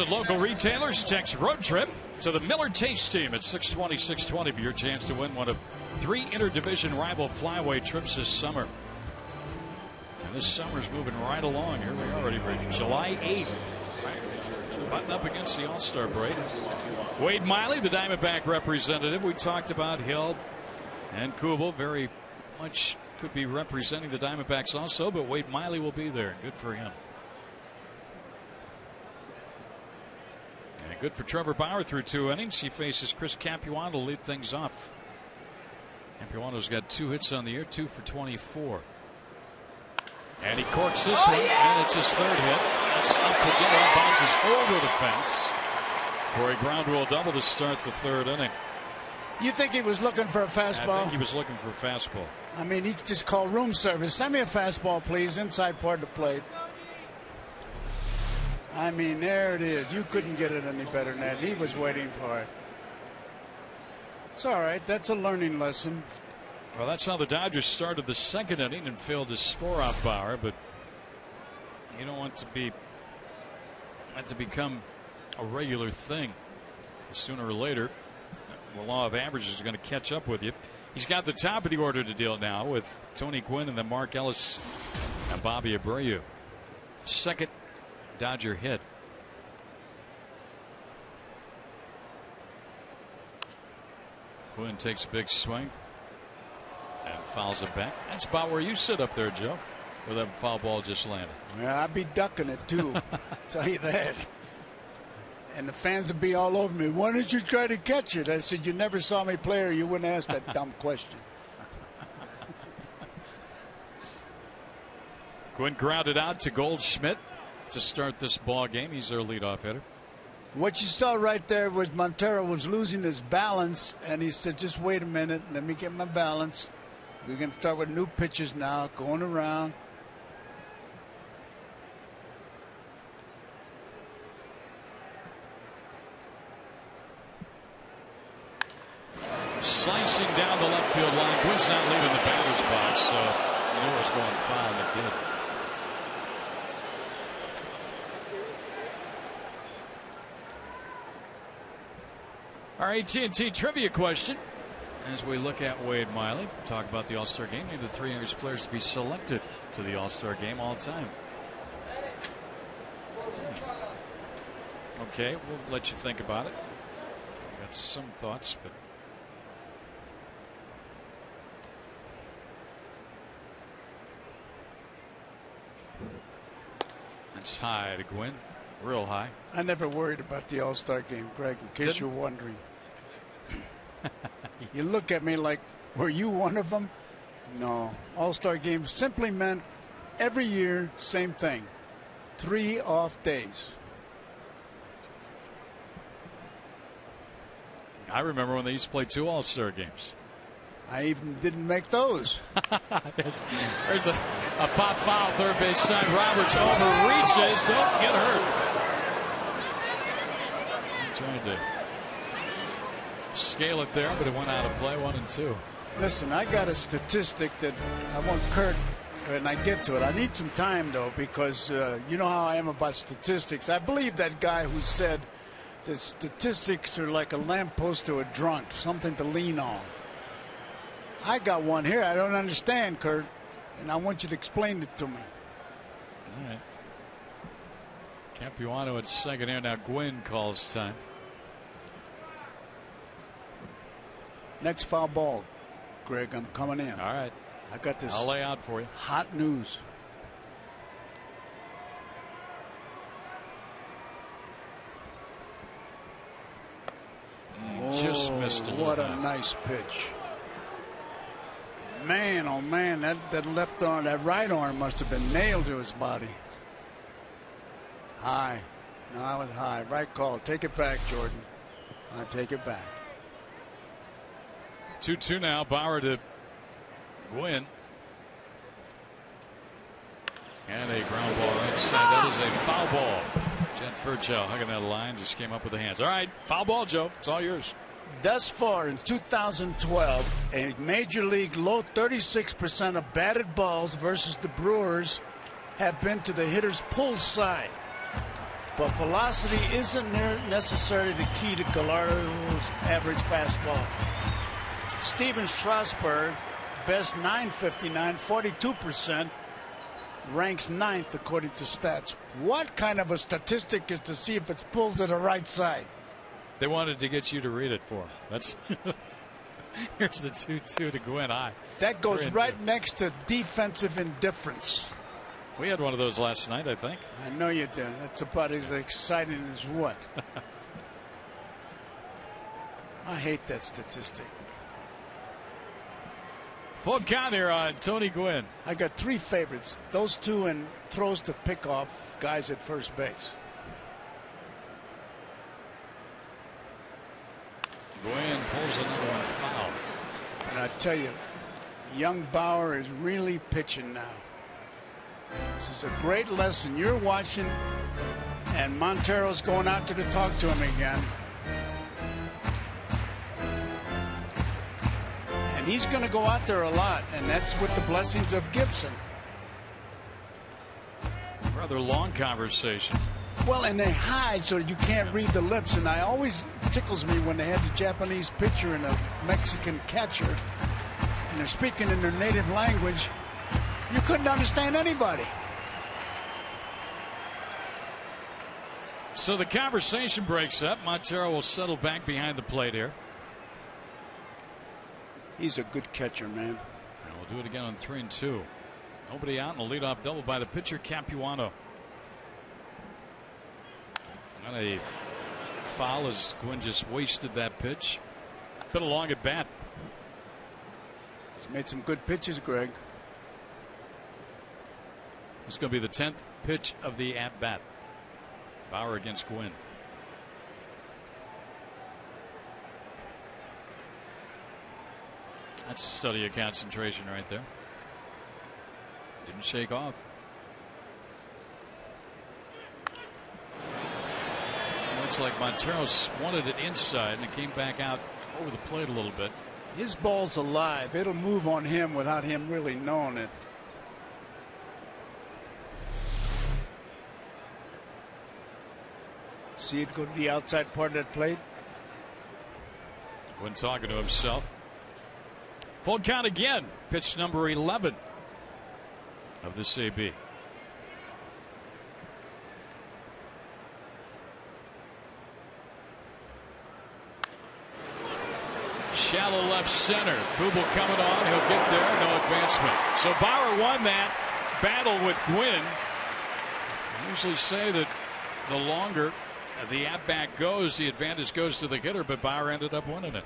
At local retailers, text road trip to the Miller Taste Team at 620-620 for your chance to win one of 3 interdivision rival flyweight trips this summer. And this summer's moving right along. Here we are already ready. July 8th. Button up against the All-Star break. Wade Miley, the Diamondback representative. We talked about Hill and Kubel. Very much could be representing the Diamondbacks also, but Wade Miley will be there. Good for him. And good for Trevor Bauer through 2 innings. He faces Chris Capuano to lead things off. Capuano's got 2 hits on the year, 2 for 24. And he corks this one, and it's his 3rd hit. That's up to get, bounces over the fence for a ground rule double to start the 3rd inning. You think he was looking for a fastball? I think he was looking for a fastball. I mean, he just called room service. Send me a fastball, please, inside part of the plate. I mean, there it is. You couldn't get it any better than that. He was waiting for it. It's all right. That's a learning lesson. Well, that's how the Dodgers started the 2nd inning and failed to score off Bauer, but you don't want to become a regular thing. Sooner or later, the law of averages is going to catch up with you. He's got the top of the order to deal now with Tony Gwynn and then Mark Ellis and Bobby Abreu. 2nd Dodger hit. Gwynn takes a big swing and fouls it back. That's about where you sit up there, Joe, where that foul ball just landed. Yeah, I'd be ducking it too. Tell you that. And the fans would be all over me. Why didn't you try to catch it? I said, you never saw me play, or you wouldn't ask that dumb question. Gwynn grounded out to Goldschmidt to start this ball game. He's their leadoff hitter. What you saw right there was Montero was losing his balance, and he said, just wait a minute, let me get my balance. We're going to start with new pitches now, going around. Slicing down the left field line. Gwynn's not leaving the batter's box, so you know it's going foul, and it did. Our AT&T trivia question as we look at Wade Miley. Talk about the All-Star game. Maybe the 3 English players to be selected to the All-Star game all time. Okay, we'll let you think about it. Got some thoughts, but it's high to Gwynn. Real high. I never worried about the All-Star game, Greg, in case you're wondering. You look at me like, were you one of them? No. All-Star game simply meant every year, same thing. 3 off days. I remember when they used to play 2 All-Star games. I even didn't make those. There's a pop foul, third base side. Roberts overreaches. Don't get hurt. Trying to scale it there, but it went out of play. 1 and 2. Listen, I got a statistic that I want Kurt, and I get to it. I need some time, though, because you know how I am about statistics. I believe that guy who said the statistics are like a lamppost to a drunk, something to lean on. I got one here I don't understand, Kurt, and I want you to explain it to me. All right. Capuano at 2nd here. Now Gwynn calls time. Next foul ball, Greg, I'm coming in. All right. I got this. I'll lay out for you. Hot news. Just missed a little. What a nice pitch. Man, oh man, that left arm, that right arm must have been nailed to his body. High. No, I was high. Right call. Take it back, Jordan. I take it back. 2-2 now. Bauer to Gwynn. And a ground ball right side. That is a foul ball. Jen Furchow hugging that line. Just came up with the hands. All right. Foul ball, Joe. It's all yours. Thus far in 2012, a major league low 36% of batted balls versus the Brewers have been to the hitter's pull side. but velocity isn't necessarily the key to Gallardo's average fastball. Steven Strasburg, best 959, 42%, ranks 9th according to stats. What kind of a statistic is to see if it's pulled to the right side? They wanted to get you to read it for them. That's here's the 2-2 to Gwynn. That goes right next to defensive indifference. We had one of those last night, I think. I know you did. That's about as exciting as what? I hate that statistic. Full count here on Tony Gwynn. I got 3 favorites. Those 2 and throws to pick off guys at first base. Gwynn pulls another one foul. And I tell you, young Bauer is really pitching now. This is a great lesson. You're watching, and Montero's going out there to talk to him again. And he's going to go out there a lot, and that's with the blessings of Gibson. Rather long conversation. Well, and they hide so you can't read the lips, and I always tickles me when they have the Japanese pitcher and a Mexican catcher, and they're speaking in their native language. You couldn't understand anybody. So the conversation breaks up. Montero will settle back behind the plate here. He's a good catcher, man. And we'll do it again on 3-2. Nobody out, and a leadoff double by the pitcher, Capuano. Not a foul as Gwynn just wasted that pitch. Been a long at bat. He's made some good pitches, Greg. It's going to be the 10th pitch of the at bat. Bauer against Gwynn. That's a study of concentration right there. Didn't shake off. Looks like Montero wanted it inside and it came back out over the plate a little bit. His ball's alive. It'll move on him without him really knowing it. See it go to the outside part of that plate? When talking to himself. Full count again. Pitch number 11 of this AB. Shallow left center. Kubel coming on. He'll get there. No advancement. So Bauer won that battle with Gwynn. I usually say that the longer the at-bat goes, the advantage goes to the hitter, but Bauer ended up winning it.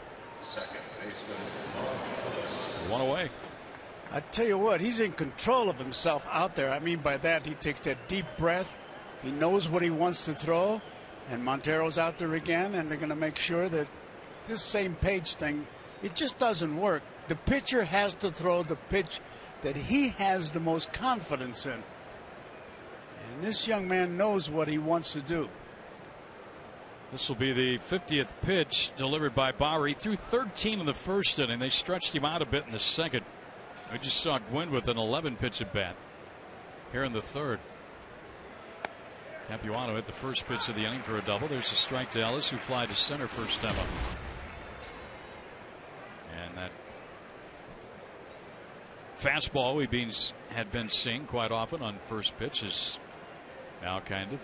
One away. I tell you what, he's in control of himself out there. I mean by that, he takes that deep breath. He knows what he wants to throw, and Montero's out there again, and they're going to make sure that this same page thing, it just doesn't work. The pitcher has to throw the pitch that he has the most confidence in. And this young man knows what he wants to do. This will be the 50th pitch delivered by Bauer. He threw 13 in the first inning. They stretched him out a bit in the second. We just saw Gwynn with an 11 pitch at bat here in the third. Capuano hit the first pitch of the inning for a double. There's a strike to Ellis, who fly to center first time up. And that fastball we had been seeing quite often on first pitch is now kind of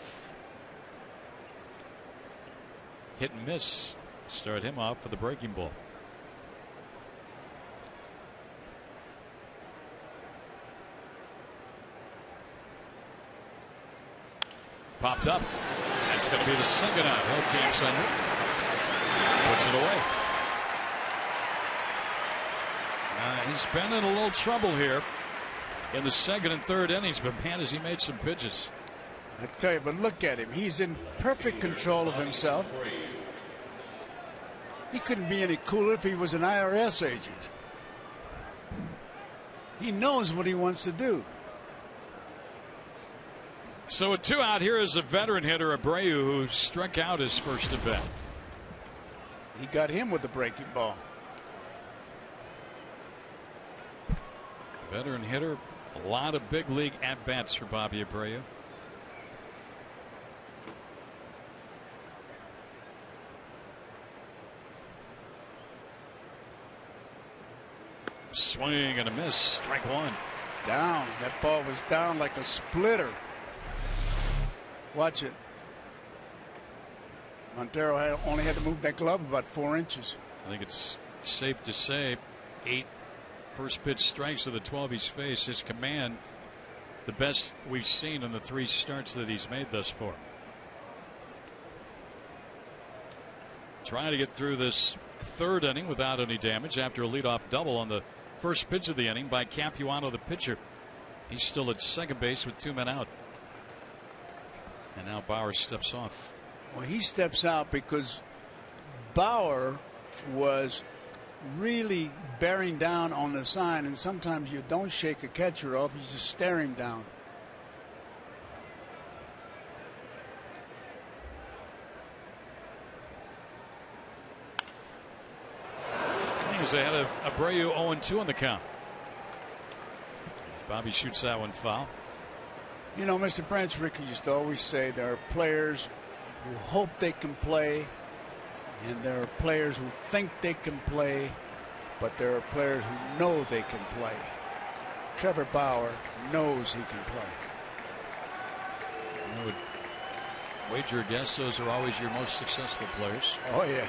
hit and miss. Start him off for the breaking ball. Popped up. That's going to be the second out. Hellcamp's under. Puts it away. He's been in a little trouble here in the second and third innings, but man, has he made some pitches. I tell you, but look at him. He's in perfect control of himself. He couldn't be any cooler if he was an IRS agent. He knows what he wants to do. So with 2 out, here is a veteran hitter, Abreu, who struck out his first at bat. He got him with the breaking ball. Veteran hitter, a lot of big league at bats for Bobby Abreu. Swing and a miss. Strike one. Down. That ball was down like a splitter. Watch it. Montero only had to move that glove about 4 inches. I think it's safe to say 8 first pitch strikes of the 12 he's faced. His command, the best we've seen in the 3 starts that he's made thus far. Trying to get through this 3rd inning without any damage after a leadoff double on the first pitch of the inning by Capuano, the pitcher. He's still at second base with 2 men out. And now Bauer steps off. Well, he steps out because Bauer was really bearing down on the sign, and sometimes you don't shake a catcher off, you just stare him down. He's ahead of Abreu, 0-2 on the count. As Bobby shoots that one foul. You know, Mr. Branch Rickey used to always say there are players who hope they can play, and there are players who think they can play, but there are players who know they can play. Trevor Bauer knows he can play. I would wager a guess those are always your most successful players. Oh, yeah.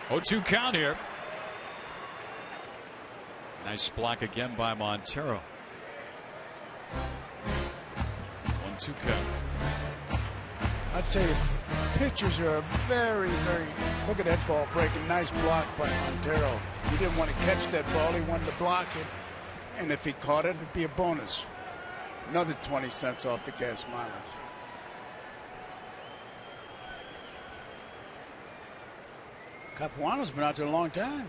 0-2 count here. Nice block again by Montero. 1-2 count. I tell you, pitchers are very, very. Look at that ball breaking. Nice block by Montero. He didn't want to catch that ball. He wanted to block it. And if he caught it, it'd be a bonus. Another 20 cents off the gas mileage. Capuano's been out there a long time.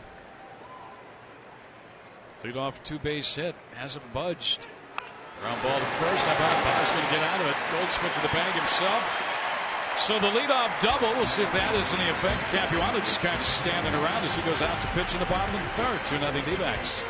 Lead off 2-base hit. Hasn't budged. Ground ball to first. How about Bauer's going to get out of it? Goldschmidt to the bag himself. So the leadoff double. We'll see if that has any effect. Capuano just kind of standing around as he goes out to pitch in the bottom of the 3rd. 2-0 D-backs.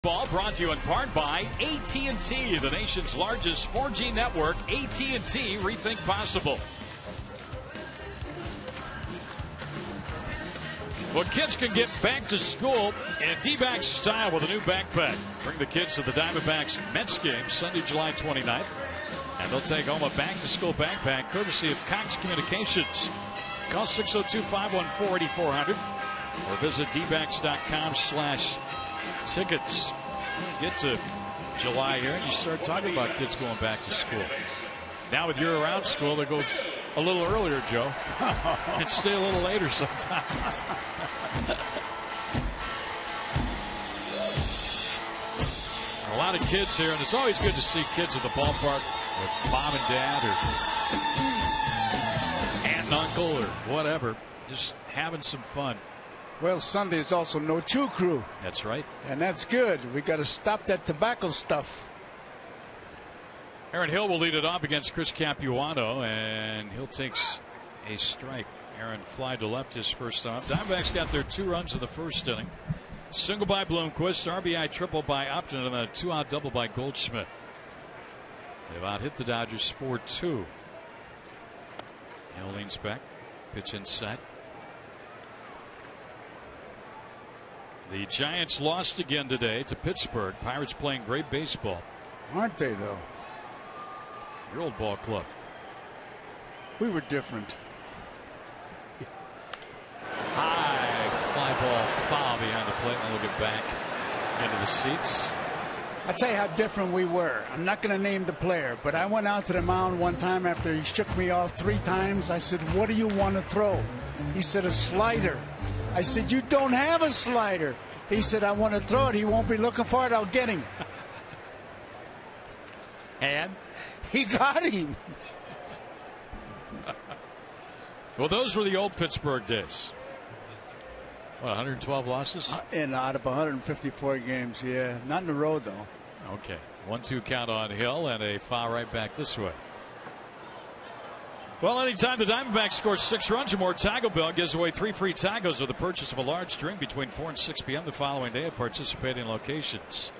Ball brought to you in part by AT&T, the nation's largest 4G network. AT&T, rethink possible. Well, kids can get back to school in D-backs style with a new backpack. Bring the kids to the Diamondbacks Mets game Sunday, July 29th. And they'll take home a back-to-school backpack courtesy of Cox Communications. Call 602-514-8400 or visit dbacks.com/tickets. Get to July here and you start talking about kids going back to school. Now with year-round school, they go a little earlier, Joe, and stay a little later sometimes. A lot of kids here, and it's always good to see kids at the ballpark with mom and dad or aunt and uncle or whatever, just having some fun. Well, Sunday is also no chew crew. That's right. And that's good. We got to stop that tobacco stuff. Aaron Hill will lead it off against Chris Capuano, and Hill takes a strike. Aaron fly to left his first time. Diamondbacks got their 2 runs in the first inning. Single by Bloomquist, RBI triple by Upton, and then a 2-out double by Goldschmidt. They've out-hit the Dodgers 4-2. Hill leans back, pitch inside. The Giants lost again today to Pittsburgh. Pirates playing great baseball. Aren't they, though? Your old ball club. We were different. High fly ball foul behind the plate, and we'll get back into the seats. I'll tell you how different we were. I'm not going to name the player, but I went out to the mound one time after he shook me off 3 times. I said, "What do you want to throw?" He said, "A slider." I said, "You don't have a slider." He said, "I want to throw it. He won't be looking for it. I'll get him." And he got him. Well, those were the old Pittsburgh days. What, 112 losses? And out of 154 games, yeah. Not in a row, though. Okay. 1-2 count on Hill, and a foul right back this way. Well, anytime the Diamondbacks score 6 runs or more, Taco Bell gives away 3 free tacos with the purchase of a large drink between 4 and 6 p.m. the following day at participating locations.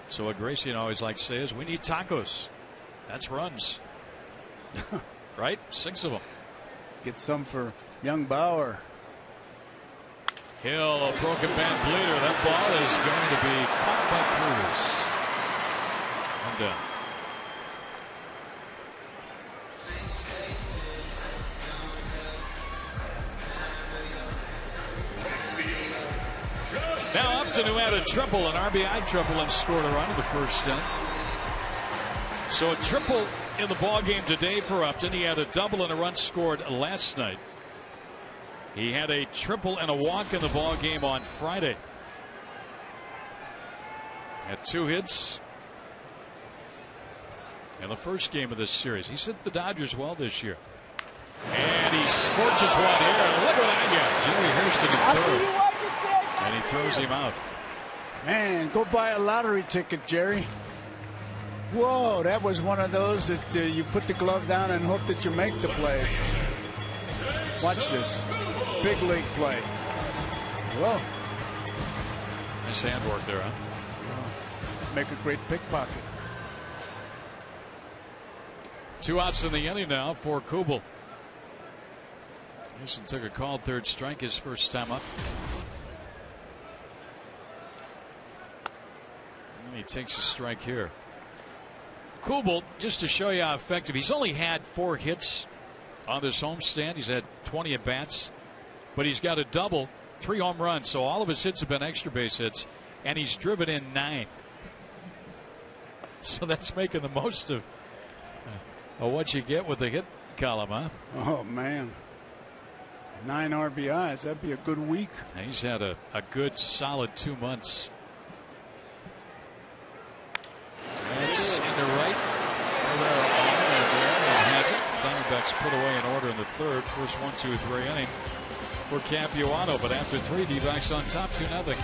So what Gracie always likes to say is, we need tacos. That's runs. Right? 6 of them. Get some for young Bauer. Hill, a broken band bleeder. That ball is going to be caught by Cruz. 1 down. Now Upton, who had a triple, an RBI triple, and scored a run in the first inning. So a triple in the ball game today for Upton. He had a double and a run scored last night. He had a triple and a walk in the ball game on Friday. Had 2 hits in the first game of this series. He's hit the Dodgers well this year. And he scorches one here. Look at that guy. Jerry Hairston in third. And he throws him out. Man, go buy a lottery ticket, Jerry. Whoa, that was one of those that you put the glove down and hope that you make the play. Watch this. Big league play. Whoa. Nice handwork there, huh? Make a great pickpocket. 2 outs in the inning now for Kubel. Mason took a called 3rd strike his first time up. And he takes a strike here. Kubel, just to show you how effective, he's only had 4 hits on this homestand. He's had 20 at bats, but he's got a double, 3 home runs. So all of his hits have been extra base hits, and he's driven in 9. So that's making the most of what you get with the hit column, huh? Oh, man. 9 RBIs. That'd be a good week. And he's had a good solid 2 months. That's into right. Has it. Diamondbacks put away an order in the 3rd. First 1-2-3 inning for Capuano, but after 3, D-backs on top 2-0.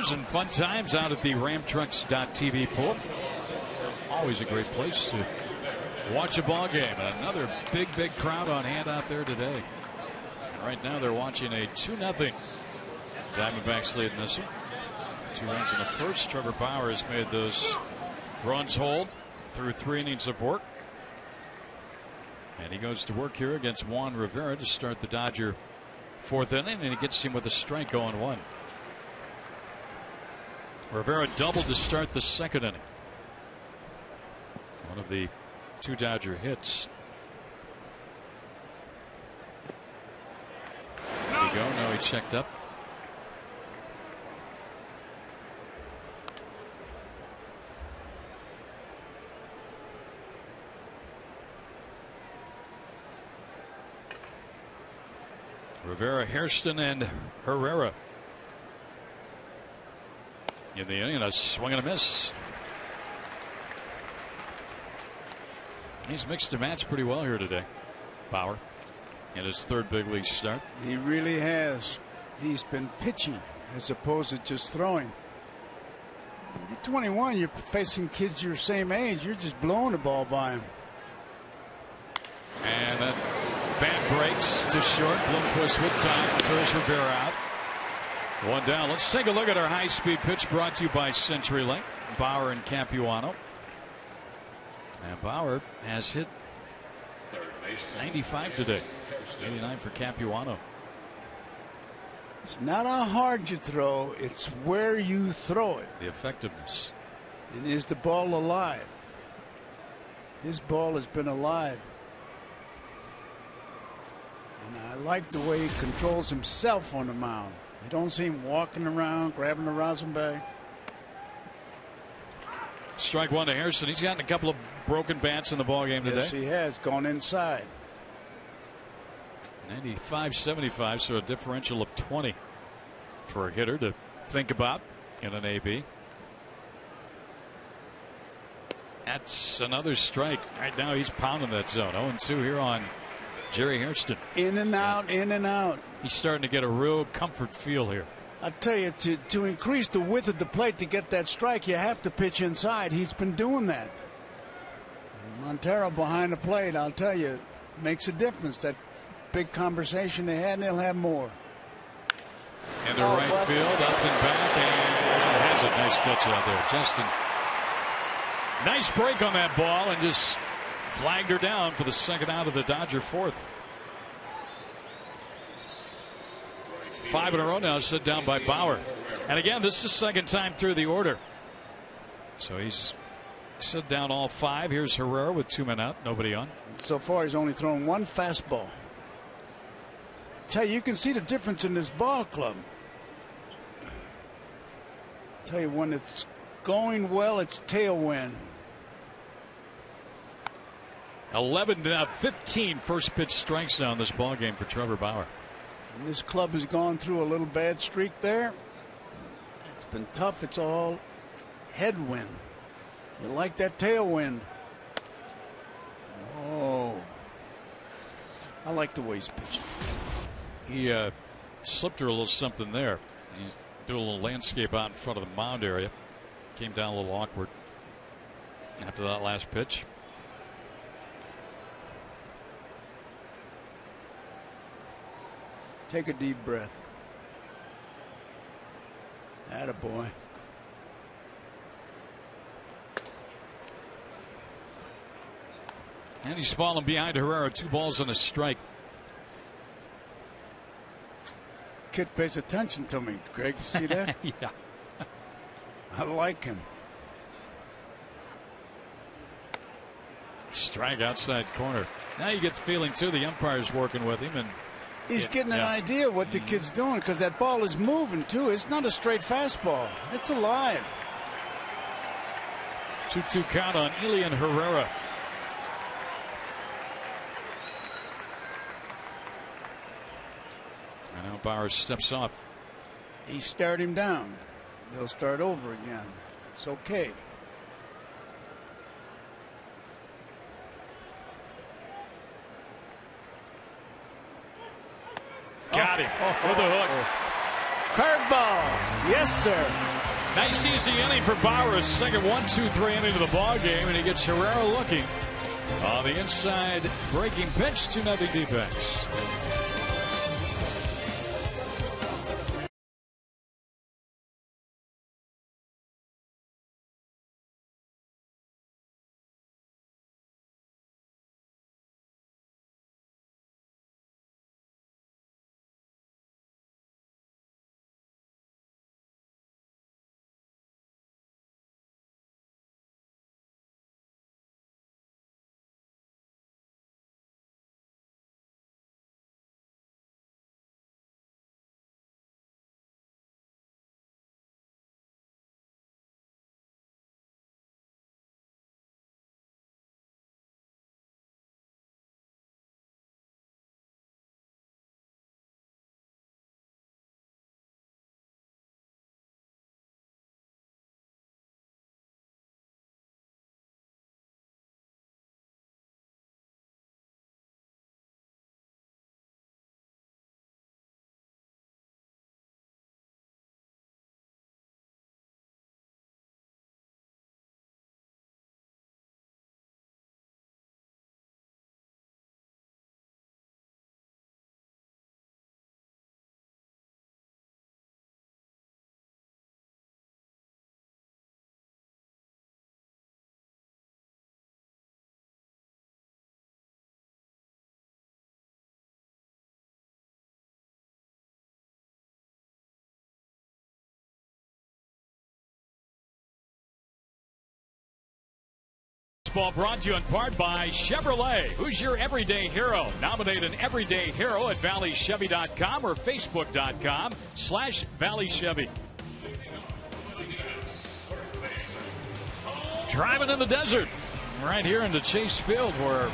games and fun times out at the Ramtrucks.tv pool. Always a great place to watch a ball game. Another big crowd on hand out there today. And right now they're watching a 2-0 Diamondbacks lead in this one. 2 runs in the first. Trevor Bauer has made those runs hold through 3 innings of work. And he goes to work here against Juan Rivera to start the Dodger 4th inning, and he gets him with a strike 0-1. Rivera doubled to start the 2nd inning. One of the 2 Dodger hits. There you go. Now he checked up. Rivera, Hairston, and Herrera in the inning. A swing and a miss. He's mixed and matched pretty well here today, Bauer, in his 3rd big league start. He really has. He's been pitching as opposed to just throwing. You're 21. You're facing kids your same age. You're just blowing the ball by him. And that bat breaks to short. Bloomquist with time throws Rivera out. 1 down. Let's take a look at our high-speed pitch brought to you by CenturyLink. Bauer and Capuano. And Bauer has hit 95 today. 89 for Capuano. It's not how hard you throw, it's where you throw it. The effectiveness. And is the ball alive? His ball has been alive. And I like the way he controls himself on the mound. You don't see him walking around, grabbing the rosin bag. Strike 1 to Hairston. He's gotten a couple of broken bats in the ball game today. Yes, he has gone inside. 95-75, so a differential of 20 for a hitter to think about in an AB. That's another strike. Right now he's pounding that zone. 0-2 here on Jerry Hairston. In and out, in and out. He's starting to get a real comfort feel here. I tell you, to increase the width of the plate to get that strike, you have to pitch inside. He's been doing that. Montero behind the plate, I'll tell you, makes a difference. That big conversation they had, and they'll have more. Into right field, up and back, and has a nice catch out there. Justin, nice break on that ball, and just flagged her down for the 2nd out of the Dodger 4th. 5 in a row now set down by Bauer. And again, this is the 2nd time through the order. So he's set down all 5. Here's Herrera with 2 men out, nobody on. So far, he's only thrown 1 fastball. Tell you can see the difference in this ball club. Tell you, when it's going well, it's tailwind. 11-15 first pitch strikes now in this ball game for Trevor Bauer. And this club has gone through a little bad streak there. It's been tough. It's all headwind. You like that tailwind. Oh, I like the way he's pitching. He slipped her a little something there. He did a little landscape out in front of the mound area. Came down a little awkward after that last pitch. Take a deep breath. Attaboy. And he's fallen behind Herrera. 2 balls and a strike. Kid pays attention to me, Greg. You see that? Yeah. I like him. Strike outside corner. Now you get the feeling, too, the umpire's working with him. And he's getting an idea of what the kid's doing, because that ball is moving, too. It's not a straight fastball. It's alive. 2-2 count on Elian Herrera. And now Bauer steps off. He stared him down. They'll start over again. It's okay. Got him with a hook. Curveball. Yes, sir. Nice easy inning for Bauer. A second 1-2-3 inning to the ball game, and he gets Herrera looking on the inside breaking pitch. 2-0 D-backs. Ball brought to you in part by Chevrolet. Who's your everyday hero? Nominate an everyday hero at valleychevy.com or facebook.com/valleychevy. Driving in the desert right here into Chase Field, where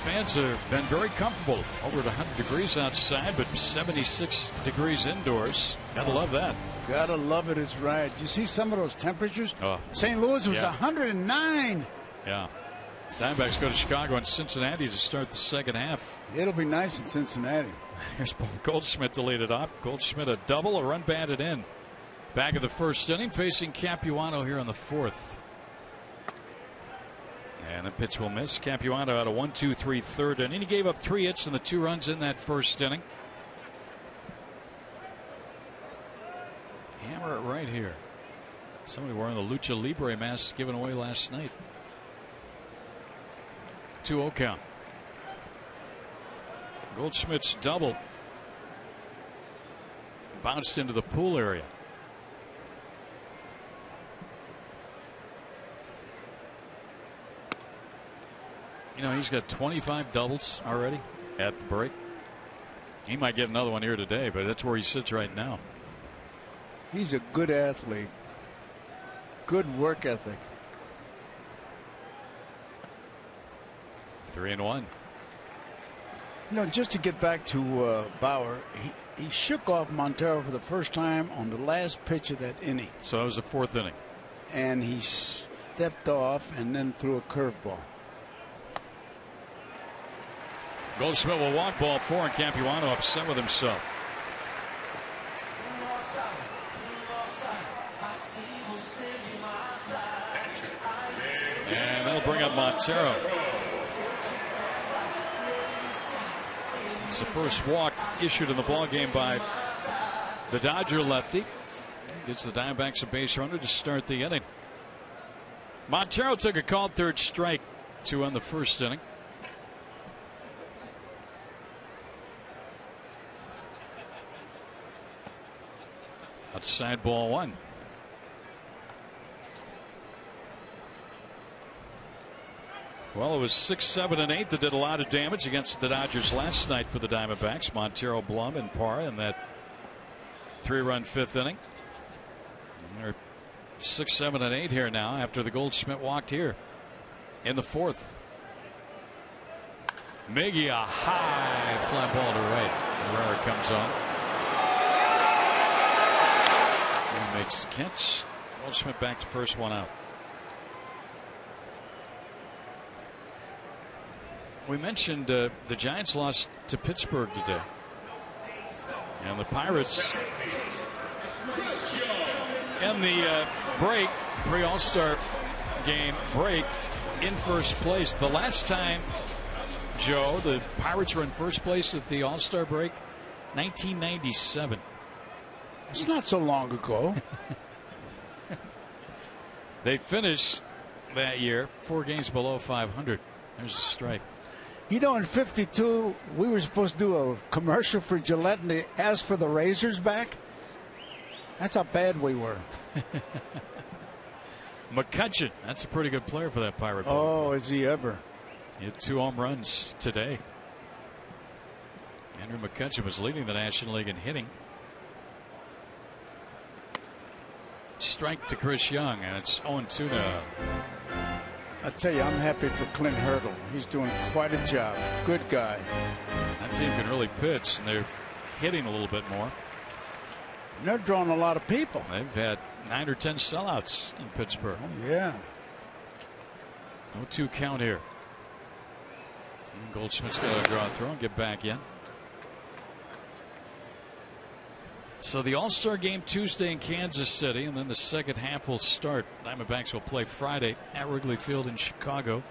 fans have been very comfortable. Over 100 degrees outside, but 76 degrees indoors. Gotta love that. Gotta love it. It's right. You see some of those temperatures? Oh. St. Louis was Yeah. 109. Yeah. Diamondbacks go to Chicago and Cincinnati to start the second half. It'll be nice in Cincinnati. Here's Goldschmidt to lead it off. Goldschmidt a double, a run batted in. Back of the first inning, facing Capuano here on the fourth. And the pitch will miss. Capuano out of 1-2-3 third inning. He gave up 3 hits and the 2 runs in that first inning. Hammer it right here. Somebody wearing the Lucha Libre mask given away last night. 2-0 count. Goldschmidt's double bounced into the pool area. You know, he's got 25 doubles already at the break. He might get another one here today, but that's where he sits right now. He's a good athlete. Good work ethic. 3-1. You know, just to get back to Bauer, he shook off Montero for the first time on the last pitch of that inning. So it was the fourth inning. And he stepped off and then threw a curveball. Goldschmidt will walk ball 4, and Capuano upset with himself. And that'll bring up Montero. It's the first walk issued in the ballgame by the Dodger lefty. Gets the Diamondbacks a base runner to start the inning. Montero took a called third strike to end the first inning. Outside ball 1. Well, it was 6, 7, and 8 that did a lot of damage against the Dodgers last night for the Diamondbacks. Montero, Blum, and Parra in that 3-run fifth inning. And they're 6, 7, and 8 here now after the Goldschmidt walked here in the fourth. Miggy, a high fly ball to right. Herrera comes on. He makes the catch. Goldschmidt back to first, 1 out. We mentioned the Giants lost to Pittsburgh today. And the Pirates in the break, pre-All-Star game break, in first place. The last time, Joe, the Pirates were in first place at the All-Star break, 1997. It's not so long ago. They finished that year 4 games below 500. There's a strike. You know, in '52, we were supposed to do a commercial for Gillette, and they asked for the razors back. That's how bad we were. McCutcheon, that's a pretty good player for that Pirate. Oh, is he ever? He had 2 home runs today. Andrew McCutcheon was leading the National League in hitting. Strike to Chris Young, and it's 0-2 now. I tell you, I'm happy for Clint Hurdle. He's doing quite a job. Good guy. That team can really pitch, and they're hitting a little bit more. And they're drawing a lot of people. They've had 9 or 10 sellouts in Pittsburgh. Oh, yeah. 0-2 count here. And Goldschmidt's got to draw a throw and get back in. So the All-Star game Tuesday in Kansas City, and then the second half will start. Diamondbacks will play Friday at Wrigley Field in Chicago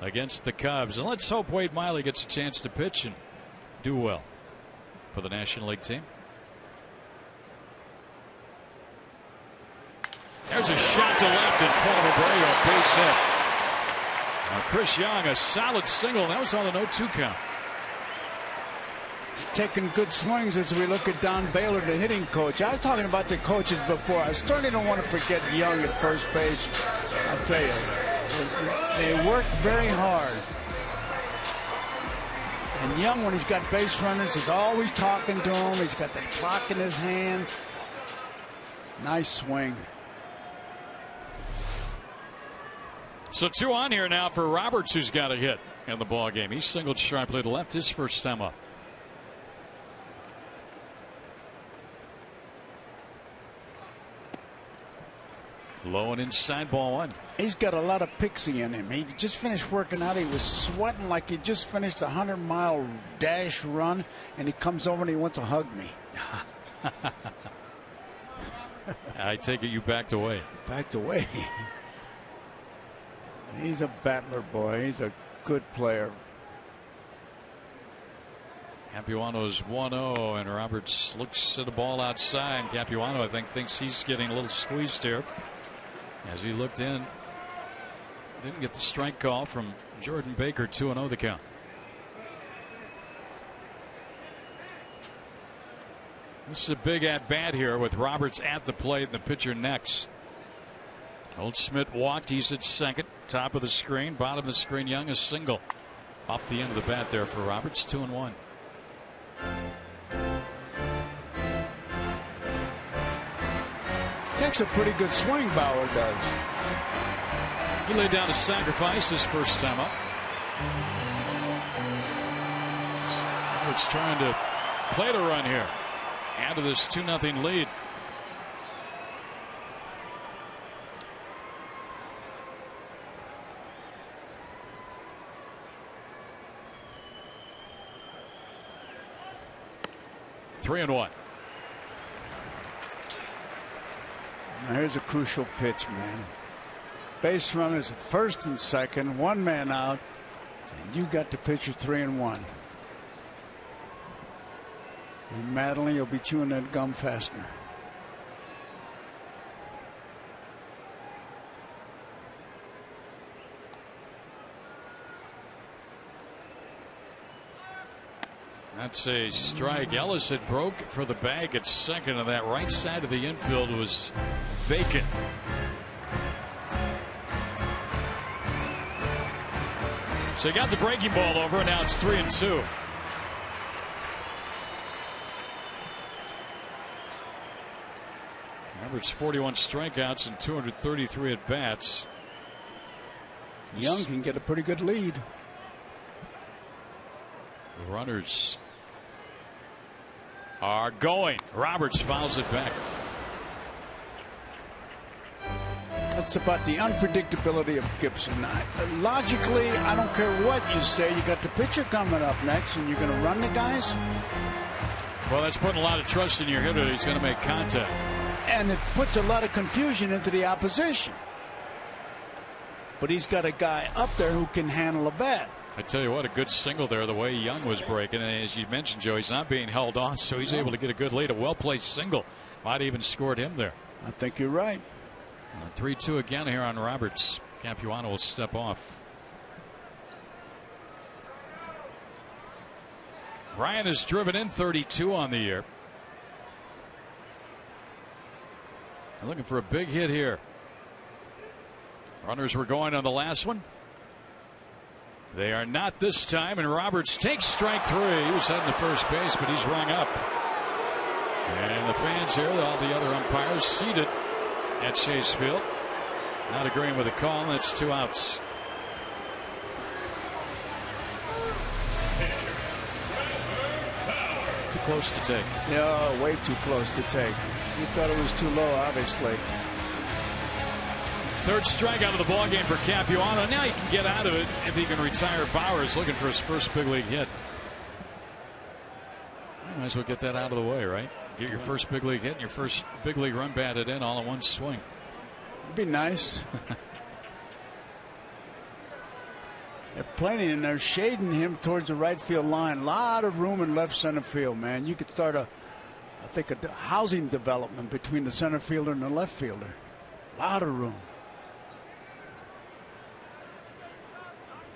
against the Cubs. And let's hope Wade Miley gets a chance to pitch and do well for the National League team. There's a shot to left in front of Abreu, base hit. Now Chris Young, a solid single. That was on an 0-2 count. Taking good swings as we look at Don Baylor, the hitting coach. I was talking about the coaches before. I certainly don't want to forget Young at first base. I'll tell you, they work very hard. And Young, when he's got base runners, is always talking to him. He's got the clock in his hand. Nice swing. So 2 on here now for Roberts, who's got a hit in the ball game. He singled sharply to left his first time up. Low and inside, ball 1. He's got a lot of pixie in him. He just finished working out. He was sweating like he just finished a 100-mile dash run, and he comes over and he wants to hug me. I take it you backed away. Backed away. He's a battler, boy. He's a good player. Capuano's 1-0, and Roberts looks at the ball outside. Capuano, I think, thinks he's getting a little squeezed here. As he looked in, didn't get the strike call from Jordan Baker. 2-0 the count. This is a big at-bat here with Roberts at the plate and the pitcher next. Goldschmidt walked. He's at second. Top of the screen. Bottom of the screen. Young, a single. Off the end of the bat there for Roberts. 2-1. Takes a pretty good swing, Bauer does. He laid down a sacrifice his first time up. Roberts trying to play the run here. Add to this 2-0 lead. Three and 1. Now here's a crucial pitch, man. Base runners at first and second, 1 man out, and you got the pitcher 3-1. And Madeline, you'll be chewing that gum faster. That's a strike. Ellis had broke for the bag at second, and that right side of the infield was vacant. So he got the breaking ball over, and now it's 3-2. Average 41 strikeouts and 233 at bats. Young can get a pretty good lead. The runners are going. Roberts fouls it back. That's about the unpredictability of Gibson. Logically, I don't care what you say. You got the pitcher coming up next, and you're going to run the guys? Well, that's putting a lot of trust in your hitter. He's going to make contact. And it puts a lot of confusion into the opposition. But he's got a guy up there who can handle a bat. I tell you what, a good single there, the way Young was breaking. And as you mentioned, Joe, he's not being held on, so he's able to get a good lead. A well-placed single. Might even scored him there. I think you're right. 3-2 again here on Roberts. Capuano will step off. Ryan has driven in 32 on the year. They're looking for a big hit here. Runners were going on the last one. They are not this time, and Roberts takes strike 3. He was heading to first base, but he's rung up. And the fans here, all the other umpires, seated at Chase Field, not agreeing with the call, and it's 2 outs. Too close to take. Yeah, way too close to take. He thought it was too low, obviously. 3rd strikeout of the ballgame for Capuano. Now he can get out of it if he can retire. Bauer is looking for his first big league hit. You might as well get that out of the way, right? Get your first big league hit and your first big league run batted in all in one swing. It'd be nice. They're plenty, and they're shading him towards the right field line. A lot of room in left center field, man. You could start a housing development between the center fielder and the left fielder. A lot of room.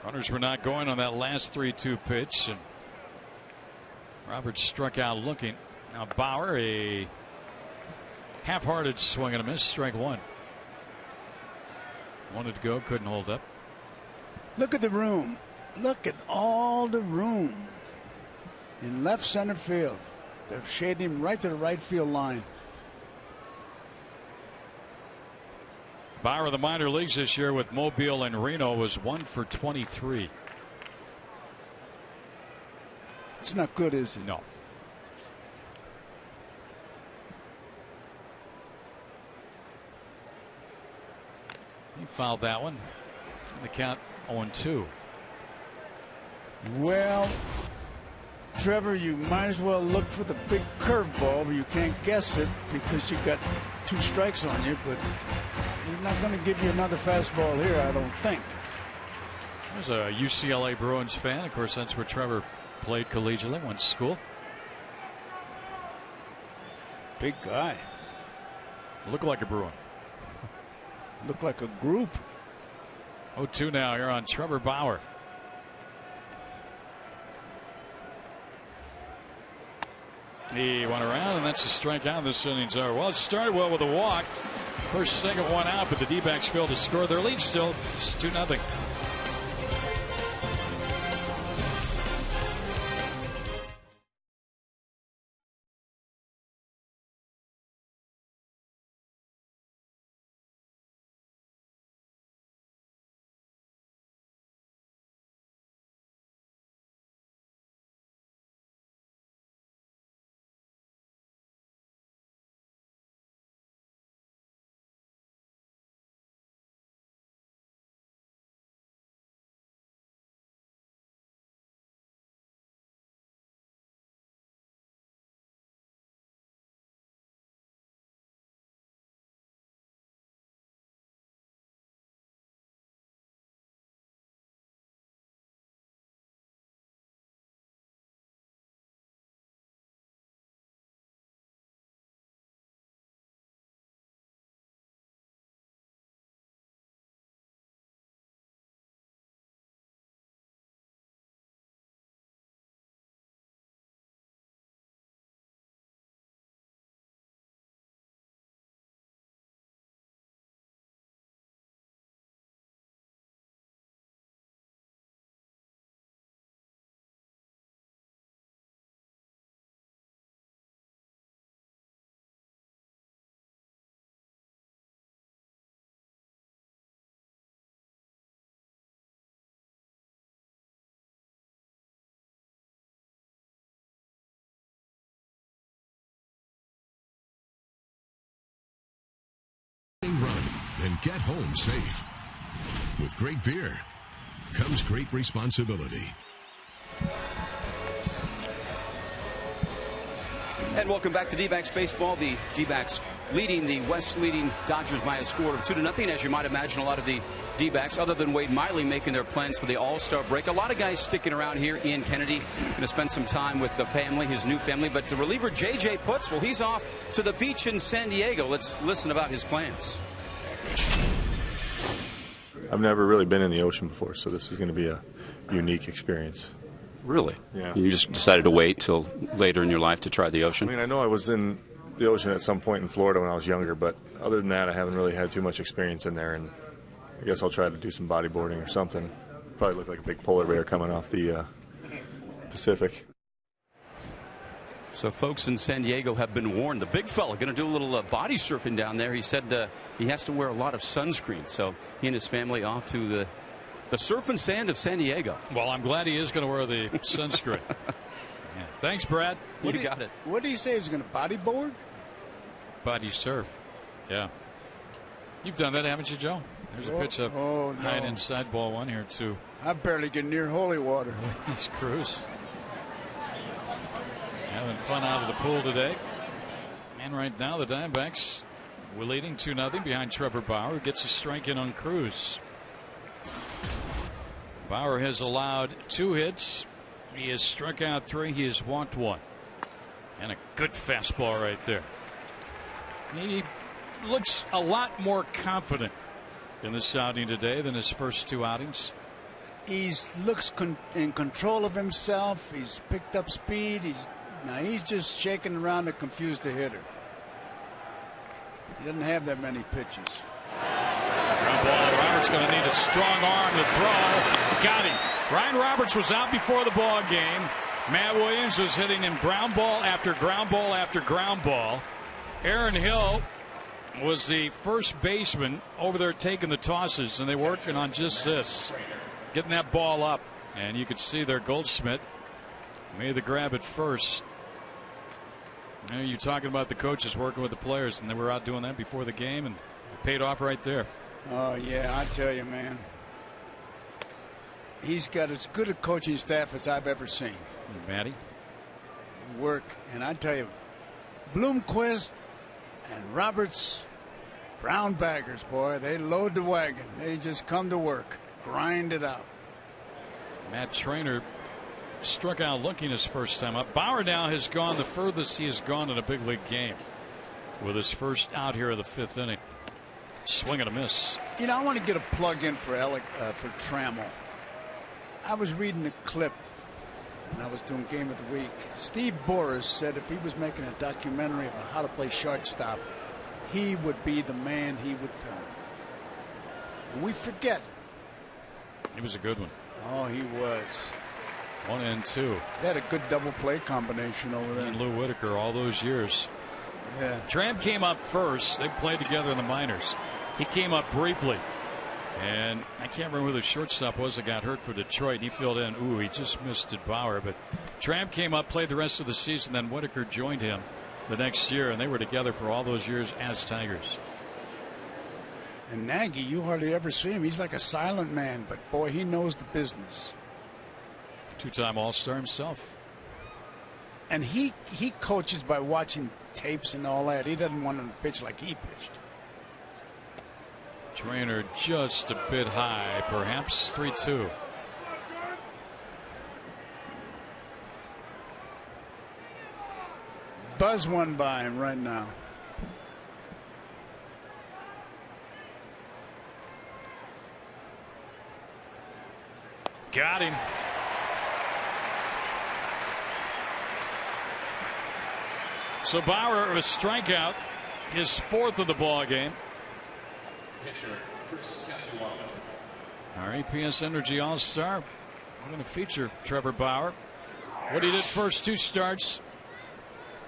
Runners were not going on that last 3-2 pitch, and Roberts struck out looking. Now Bauer, a half-hearted swing and a miss, strike 1. Wanted to go, couldn't hold up. Look at the room. Look at all the room in left center field. They're shading him right to the right field line. Bauer of the minor leagues this year with Mobile and Reno was 1 for 23. It's not good, is it? No. He fouled that one. The count 0-2. Well, Trevor, you might as well look for the big curveball, but you can't guess it because you got 2 strikes on you. But he's not going to give you another fastball here, I don't think. There's a UCLA Bruins fan. Of course, that's where Trevor played collegiately, went to school. Big guy. Looked like a Bruin. Looked like a group. 0-2 now here on Trevor Bauer. He went around, and that's a strikeout. This inning's over. Well, it started well with a walk. First single, 1 out, but the D-backs failed to score. Their lead still is 2-0. Run and get home safe. With great beer comes great responsibility. And welcome back to D-backs baseball. The D-backs leading the West leading Dodgers by a score of 2-0. As you might imagine, a lot of the D-backs, other than Wade Miley, making their plans for the All-Star break. A lot of guys sticking around here. Ian Kennedy going to spend some time with the family, his new family. But the reliever J.J. Putz, well, he's off to the beach in San Diego. Let's listen about his plans. I've never really been in the ocean before, so this is going to be a unique experience. Really? Yeah. You just decided to wait till later in your life to try the ocean? I mean, I know I was in the ocean at some point in Florida when I was younger, but other than that, I haven't really had too much experience in there, and I guess I'll try to do some bodyboarding or something. Probably look like a big polar bear coming off the Pacific. So folks in San Diego have been warned. The big fella going to do a little body surfing down there. He said he has to wear a lot of sunscreen. So he and his family off to the surf and sand of San Diego. Well, I'm glad he is going to wear the sunscreen. Yeah. Thanks, Brad. You got it. What did he say? He was going to bodyboard? Body surf. Yeah. You've done that, haven't you, Joe? There's a pitch up high and inside ball one here, too. I barely get near holy water. Nice cruise. Having fun out of the pool today. And right now the Diamondbacks were leading 2-0 behind Trevor Bauer, who gets a strike in on Cruz. Bauer has allowed 2 hits. He has struck out 3. He has walked 1. And a good fastball right there. He looks a lot more confident in this outing today than his first 2 outings. He looks in control of himself. He's picked up speed. He's just shaking around to confuse the hitter. He doesn't have that many pitches. Ground ball. Roberts going to need a strong arm to throw. Got him. Ryan Roberts was out before the ball game. Matt Williams was hitting him ground ball after ground ball after ground ball. Aaron Hill was the first baseman over there taking the tosses, and they were working on just this, getting that ball up. And you could see there Goldschmidt made the grab at first. You know, you're talking about the coaches working with the players, and they were out doing that before the game, and it paid off right there. Oh, yeah, I tell you, man. He's got as good a coaching staff as I've ever seen. Matty? Work, and I tell you, Bloomquist and Roberts, brown baggers, boy, they load the wagon. They just come to work, grind it out. Matt Trainer struck out looking his first time up. Bauer now has gone the furthest he has gone in a big league game with his first out here of the 5th inning. Swing and a miss. You know, I want to get a plug in for Trammell. I was reading a clip when I was doing Game of the Week. Steve Boras said if he was making a documentary about how to play shortstop, he would be the man he would film. And we forget. He was a good one. Oh, he was. 1 and 2. They had a good double play combination over there. And Lou Whitaker all those years. Yeah. Tramp came up first. They played together in the minors. He came up briefly. And I can't remember who the shortstop was that got hurt for Detroit. He filled in. Ooh, he just missed it, Bauer. But Tramp came up, played the rest of the season. Then Whitaker joined him the next year. And they were together for all those years as Tigers. And Nagy, you hardly ever see him. He's like a silent man. But, boy, he knows the business. 2-time All-Star himself. And he coaches by watching tapes and all that. He doesn't want him to pitch like he pitched. Trainer just a bit high, perhaps 3-2. Buzz one by him right now. Got him. So Bauer, a strikeout, his 4th of the ball game. Our APS Energy All-Star. We're going to feature Trevor Bauer. What he did first 2 starts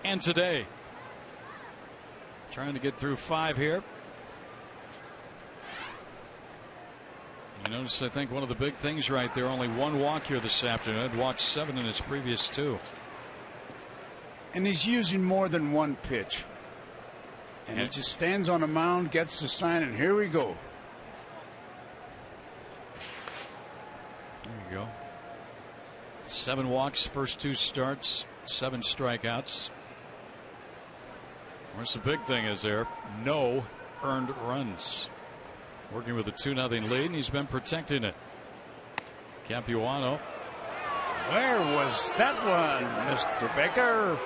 and today. Trying to get through 5 here. You notice, I think, one of the big things right there, only 1 walk here this afternoon. Had walked 7 in his previous 2. And he's using more than 1 pitch. And he just stands on a mound, gets the sign, and here we go. There you go. 7 walks, first 2 starts, 7 strikeouts. course, the big thing is there no earned runs. Working with a 2-0 lead, and he's been protecting it. Capuano. Where was that one, Mr. Baker?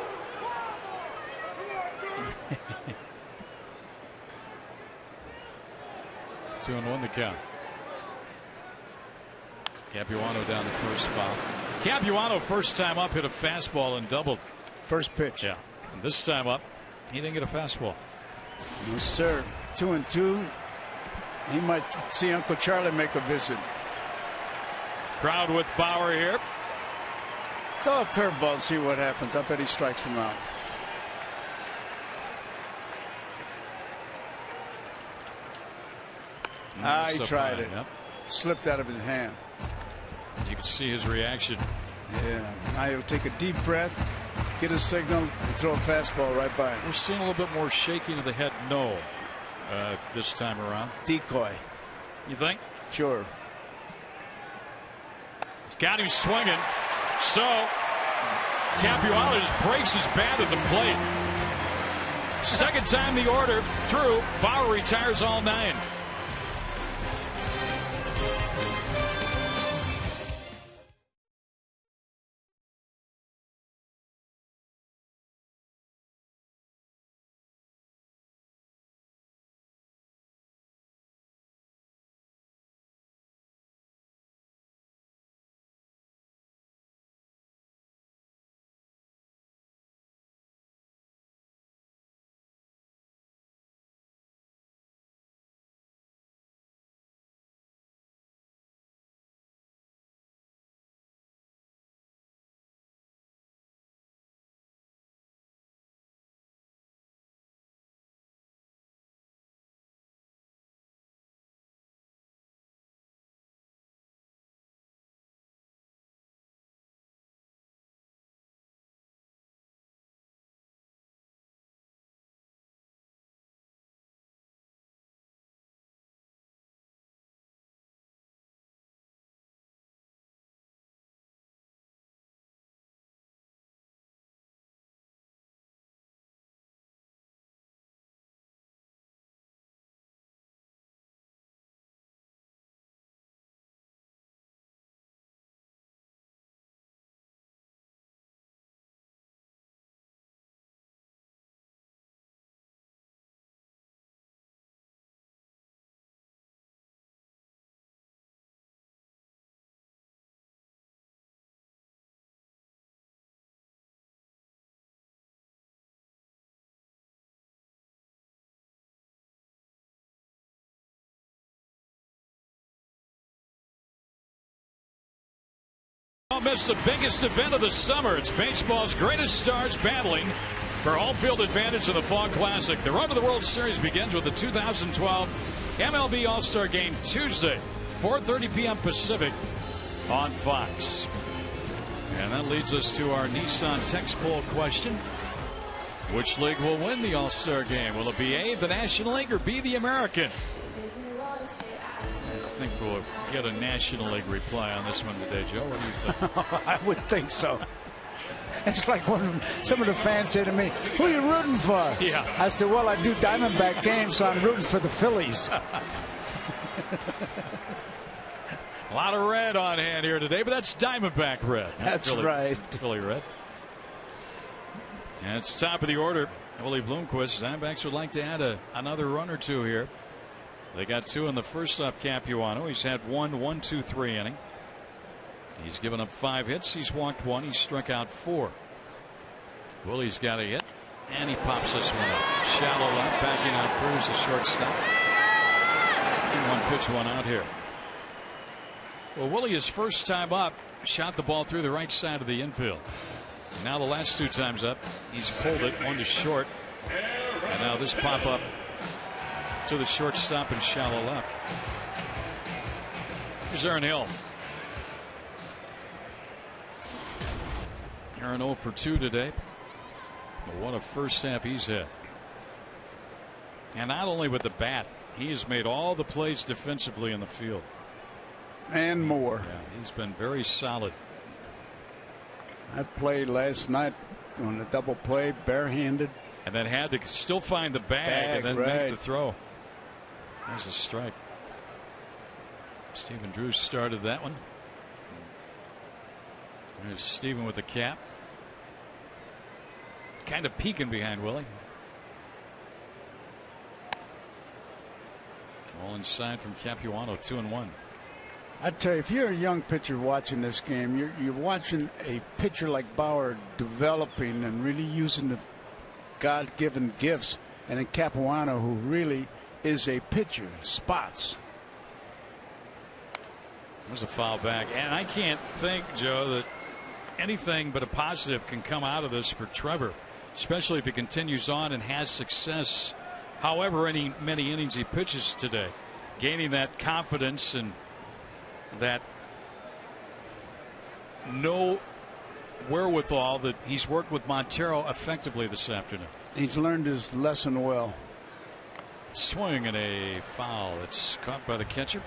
2-1 the count. Capuano down the first foul. Capuano first time up hit a fastball and doubled. First pitch. Yeah. And this time up, he didn't get a fastball. No, sir. 2-2. He might see Uncle Charlie make a visit. Crowd with Bauer here. Throw a curveball, see what happens. I bet he strikes him out. He tried it. Yep. Slipped out of his hand. You can see his reaction. Yeah. Now he'll take a deep breath, get a signal, and throw a fastball right by him. We're seeing a little bit more shaking of the head. No. This time around. Decoy. You think? Sure. Got him swinging. So Capuano just breaks his bat at the plate. Second time the order through. Bauer retires all 9. Don't miss the biggest event of the summer. It's baseball's greatest stars battling for home field advantage in the Fall Classic. The run to the World Series begins with the 2012 MLB All-Star Game Tuesday, 4:30 p.m. Pacific on Fox. And that leads us to our Nissan text poll question. Which league will win the All-Star Game? Will it be A, the National League, or B, the American? I think we'll get a National League reply on this one today, Joe. What do you think? I would think so. It's like some of the fans say to me, "Who are you rooting for?" Yeah. I said, "Well, I do Diamondback games, so I'm rooting for the Phillies." A lot of red on hand here today, but that's Diamondback red. That's right. Philly red. And it's top of the order. Willie Bloomquist. Diamondbacks would like to add another run or two here. They got 2 in the first off Capuano. He's had 1-1-2-3 inning. He's given up 5 hits. He's walked 1. He's struck out 4. Willie's got a hit, and he pops this one up. Shallow left, backing out Cruz, the shortstop. And 1 pitch, 1 out here. Well, Willie, his first time up, shot the ball through the right side of the infield. Now the last 2 times up, he's pulled it 1 to short. And now this pop up to the shortstop and shallow left. Here's Aaron Hill. Aaron 0 for 2 today. But what a first half he's had. And not only with the bat, he has made all the plays defensively in the field. And more. Yeah, he's been very solid. I played last night on a double play, barehanded. and then had to still find the bag and then make the throw. There's a strike. Stephen Drew started that one. There's Stephen with the cap. Kind of peeking behind Willie. All inside from Capuano, 2-1. I tell you, if you're a young pitcher watching this game, you're watching a pitcher like Bauer developing and really using the God-given gifts, and then Capuano, who really is a pitcher, spots. There's a foul back, and I can't think, Joe, that anything but a positive can come out of this for Trevor, especially if he continues on and has success. However many innings he pitches today, gaining that confidence and that no wherewithal that he's worked with Montero effectively this afternoon. He's learned his lesson well. Swing and a foul. It's caught by the catcher.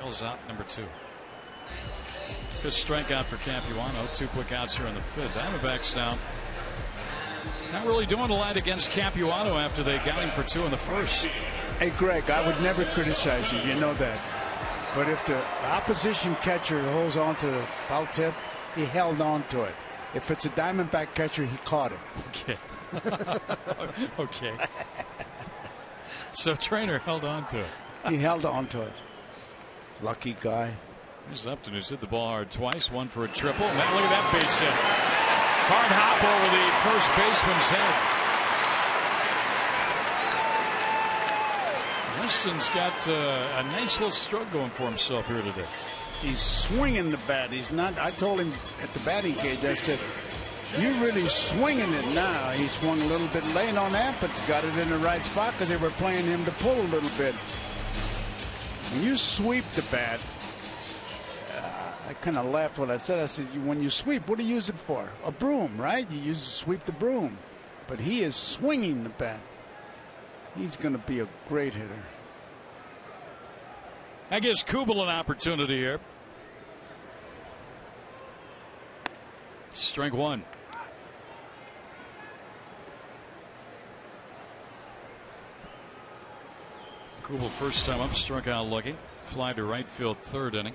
Hill's out, number 2. Good strikeout for Capuano. 2 quick outs here in the 5th. Diamondbacks now not really doing a lot against Capuano after they got him for 2 in the 1st. Hey, Greg, I would never criticize you. You know that. But if the opposition catcher holds on to the foul tip, he held on to it. If it's a Diamondback catcher, he caught it. Okay. Okay. So Trainer held on to it. He held on to it. Lucky guy. Here's Upton, who's hit the ball hard twice, 1 for a triple. And look at that base hit. Hard hop over the first baseman's head. Weston's got a nice little stroke going for himself here today. He's swinging the bat. He's not. I told him at the batting cage, I said, you're really swinging it now. He swung a little bit late on that, but got it in the right spot because they were playing him to pull a little bit. When you sweep the bat, I kind of laughed when I said, when you sweep, what do you use it for? A broom, right? You use sweep the broom. But he is swinging the bat. He's going to be a great hitter. That gives Kubel an opportunity here. Strike 1. Kubel first time up, struck out looking. Fly to right field, 3rd inning.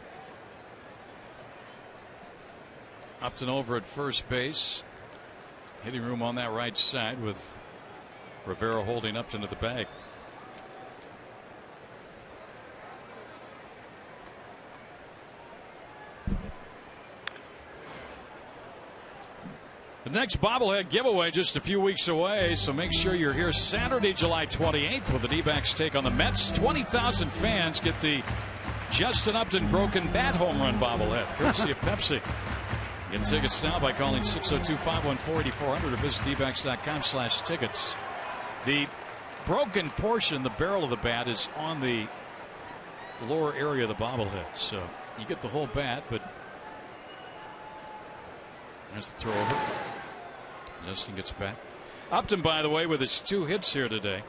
Upton over at first base. Hitting room on that right side with Rivera holding Upton at the bag. The next bobblehead giveaway just a few weeks away, so make sure you're here Saturday, July 28th, with the D-backs take on the Mets. 20,000 fans get the Justin Upton broken bat home run bobblehead, courtesy of Pepsi. Get tickets now by calling 602-514-8400 or visit dbacks.com/tickets. The broken portion, the barrel of the bat, is on the lower area of the bobblehead, so you get the whole bat, but there's the throw over. Justin gets back. Upton, by the way, with his 2 hits here today.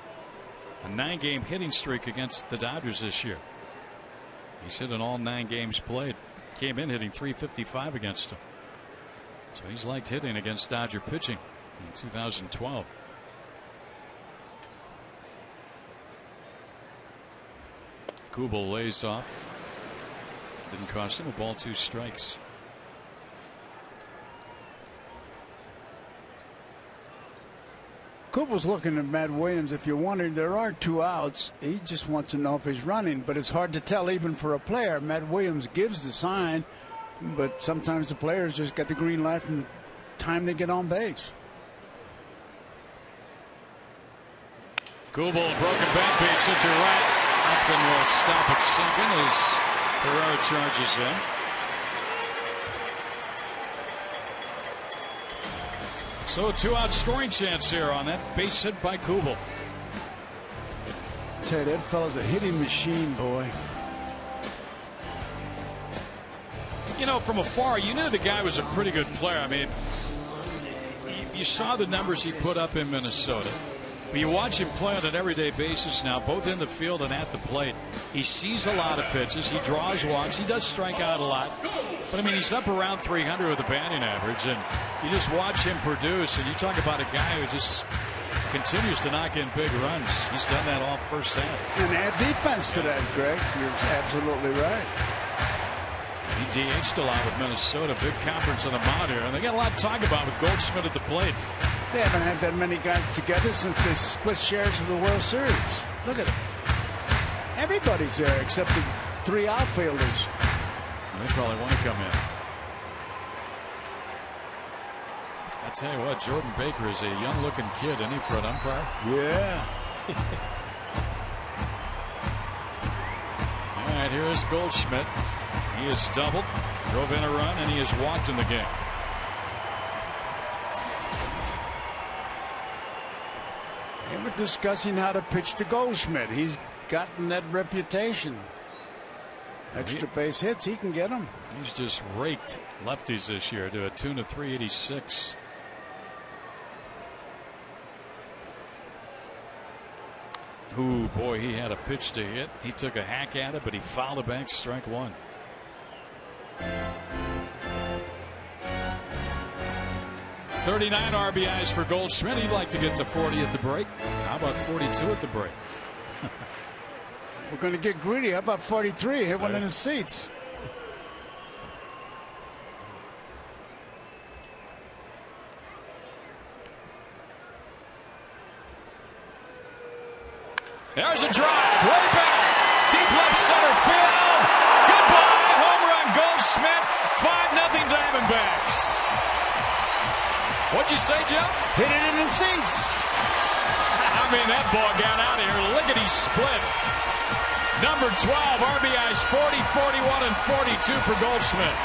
A 9-game hitting streak against the Dodgers this year. He's hit in all 9 games played. Came in hitting .355 against them. So he's liked hitting against Dodger pitching in 2012. Kubel lays off. Didn't cost him a ball, 2 strikes. Kubel's looking at Matt Williams. If you're wondering, there are 2 outs. He just wants to know if he's running, but it's hard to tell even for a player. Matt Williams gives the sign, but sometimes the players just get the green light from the time they get on base. Kubel, broken bat, beats it to right. Upton will stop at second as Herrera charges in. So a 2-out scoring chance here on that base hit by Kubel. I tell you, that fella's a hitting machine, boy. You know, from afar, you knew the guy was a pretty good player. I mean, you saw the numbers he put up in Minnesota. But you watch him play on an everyday basis now, both in the field and at the plate. He sees a lot of pitches. He draws walks. He does strike out a lot. But, I mean, he's up around 300 with the batting average. And you just watch him produce, and you talk about a guy who just continues to knock in big runs. He's done that all first half. And add defense to that, Greg. You're absolutely right. He DH'd a lot with Minnesota. Big conference on the mound here. And they got a lot to talk about with Goldschmidt at the plate. They haven't had that many guys together since they split shares of the World Series. Look at it. Everybody's there except the 3 outfielders. They probably want to come in. I tell you what, Jordan Baker is a young-looking kid, isn't he, for an umpire? Yeah. All right, here is Goldschmidt. He has doubled, drove in a run, and he has walked in the game. They were discussing how to pitch to Goldschmidt. He's gotten that reputation. Extra base hits, he can get them. He's just raked lefties this year to a tune of 386. Ooh, boy, he had a pitch to hit. He took a hack at it, but he fouled it back, strike one. $39 RBIs for Goldschmidt. He'd like to get to 40 at the break. How about 42 at the break? We're going to get greedy. How about 43? Hit one in the seats. There's a drive. Way back. Deep left center field. Goodbye. Home run Goldschmidt. 5-0 Diamondbacks. What'd you say, Joe? Hit it in the seats. I mean, that ball got out of here. Lickety split. Number 12, RBIs 40, 41, and 42 for Goldschmidt.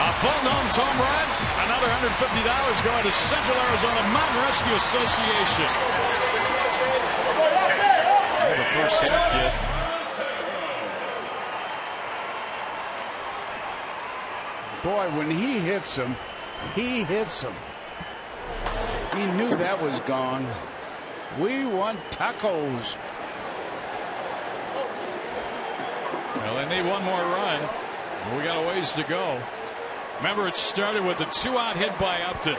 A Fulton home run. Another $150 going to Central Arizona Mountain Rescue Association. The first hit, kid. Boy, when he hits them, he hits them. He knew that was gone. We want tacos. Well, they need one more run. We got a ways to go. Remember, it started with a 2-out hit by Upton.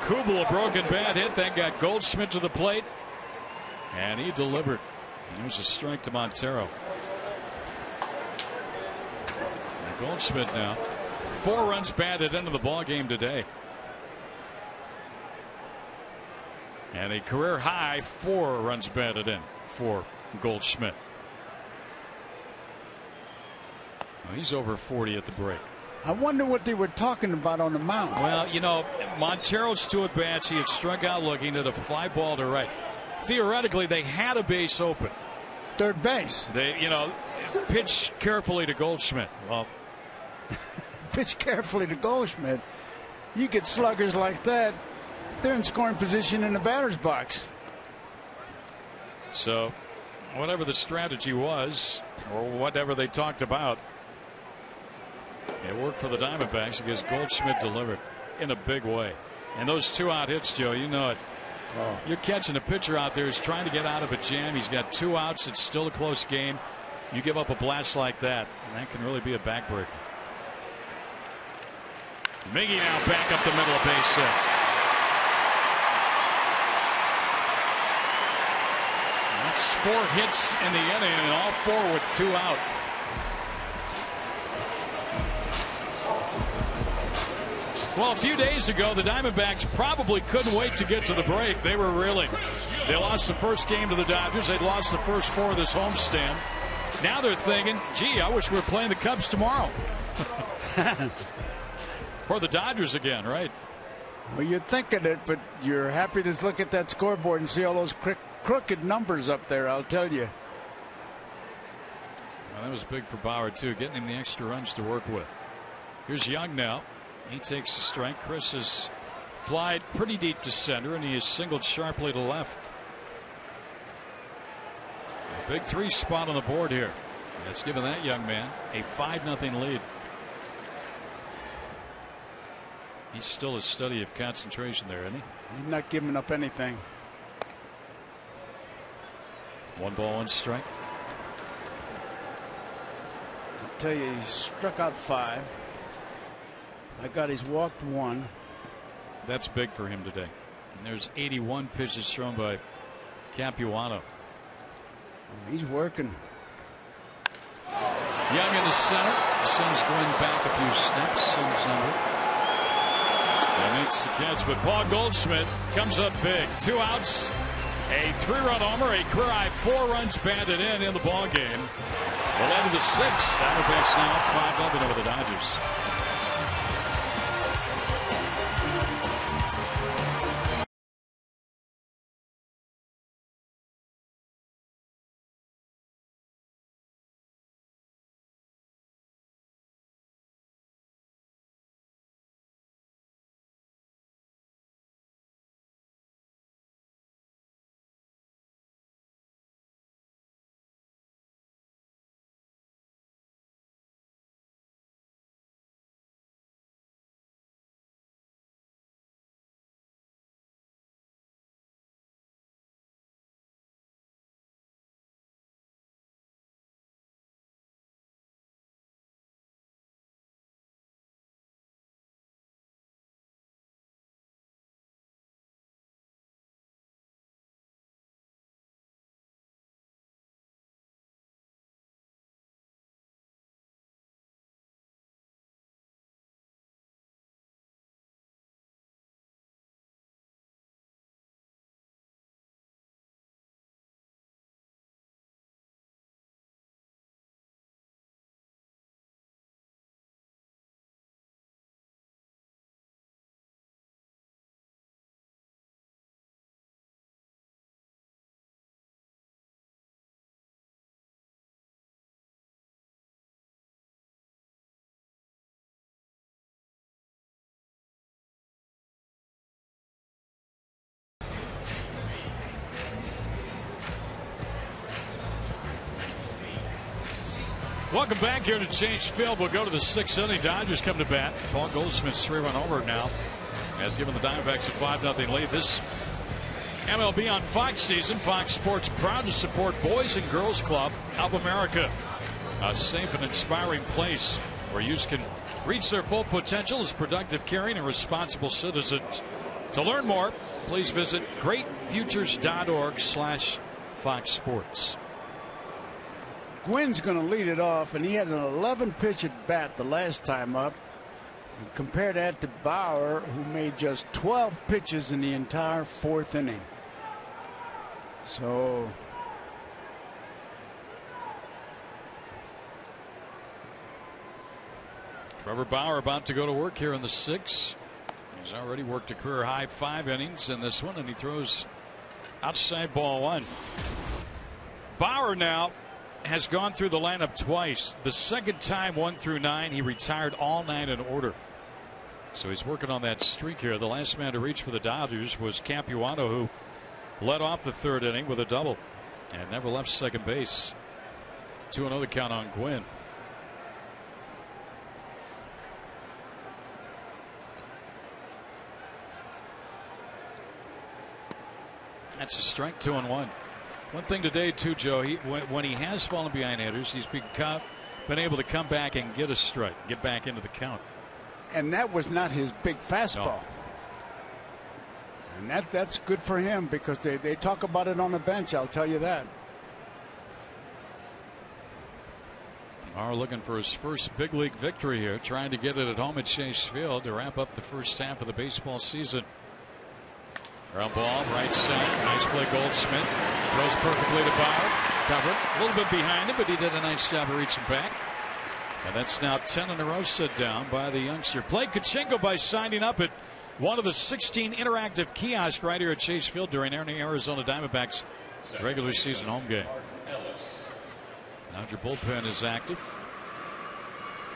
Kubel, a broken bat hit, then got Goldschmidt to the plate, and he delivered. There's a strike to Montero. And Goldschmidt now 4 runs batted into the ball game today, and a career high 4 runs batted in for Goldschmidt. Well, he's over 40 at the break. I wonder what they were talking about on the mound. Well, you know, Montero's 2 at bats. He had struck out looking at a fly ball to right. Theoretically, they had a base open. Third base. They, you know, pitch carefully to Goldschmidt. Well, pitch carefully to Goldschmidt. You get sluggers like that, they're in scoring position in the batter's box. So, whatever the strategy was, or whatever they talked about, it worked for the Diamondbacks because Goldschmidt delivered in a big way. And those 2-out hits, Joe, you know it. Oh. You're catching a pitcher out there who's trying to get out of a jam. He's got 2 outs. It's still a close game. You give up a blast like that, and that can really be a backbreaker. Miggy now back up the middle of base hit. That's 4 hits in the inning, and all 4 with 2 out. Well, a few days ago, the Diamondbacks probably couldn't wait to get to the break. They were reeling. They lost the first game to the Dodgers. They'd lost the first 4 of this homestand. Now they're thinking, gee, I wish we were playing the Cubs tomorrow. Or the Dodgers again, right? Well, you're thinking it, but you're happy to look at that scoreboard and see all those crooked numbers up there, I'll tell you. Well, that was big for Bauer, too, getting him the extra runs to work with. Here's Young now. He takes the strike. Chris has flied pretty deep to center, and he is singled sharply to left. A big 3 spot on the board here. That's given that young man a 5-0 lead. He's still a study of concentration there, isn't he? He's not giving up anything. 1 ball, 1 strike. I'll tell you, he struck out 5. I got he's walked one. That's big for him today. And there's 81 pitches thrown by Capuano. He's working. Young in the center. Sends Gwynn back a few steps. Sends under. And makes the catch. But Paul Goldschmidt comes up big. 2 outs. A 3-run homer. A career high 4 runs batted in the ball game. 11-6. Diamondbacks now 5-0 over the Dodgers. Welcome back here to Chase Field. We'll go to the 6th inning. Dodgers come to bat. Paul Goldschmidt's 3-run homer now has given the Diamondbacks a 5-0 lead. This MLB on Fox season. Fox Sports proud to support Boys and Girls Club of America, a safe and inspiring place where youth can reach their full potential as productive, caring, and responsible citizens. To learn more, please visit greatfutures.org/Fox Sports. Gwynn's going to lead it off, and he had an 11-pitch at bat the last time up. And compare that to Bauer, who made just 12 pitches in the entire 4th inning. So Trevor Bauer about to go to work here in the 6th. He's already worked a career high 5 innings in this one, and he throws outside ball 1. Bauer now has gone through the lineup twice. The second time, 1 through 9, he retired all 9 in order. So he's working on that streak here. The last man to reach for the Dodgers was Capuano, who led off the 3rd inning with a double and never left second base. 2-0 the count on Gwynn. That's a strike. 2-1. One thing today, too, Joe, when he has fallen behind hitters, he's been able to come back and get a strike, get back into the count. And that was not his big fastball. No. And that's good for him, because they talk about it on the bench, I'll tell you that. Bauer looking for his first big league victory here, trying to get it at home at Chase Field to wrap up the first half of the baseball season. Ground ball, right side. Nice play, Goldschmidt. Throws perfectly to Bauer. Covered. A little bit behind him, but he did a nice job of reaching back. And that's now 10 in a row set down by the youngster. Play Kachenko by signing up at one of the 16 interactive kiosks right here at Chase Field during any Arizona Diamondbacks regular season home game. Now your bullpen is active.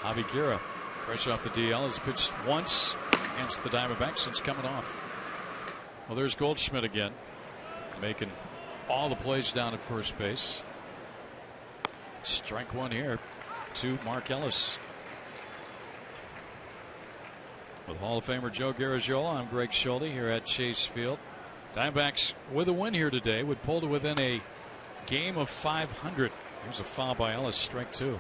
Javi Guerra, fresh off the DL, has pitched once against the Diamondbacks since coming off. Well, there's Goldschmidt again, making all the plays down at first base. Strike 1 here to Mark Ellis. With Hall of Famer Joe Garagiola, I'm Greg Schulte here at Chase Field. Diamondbacks with a win here today would pull to within a game of 500. Here's a foul by Ellis, strike 2.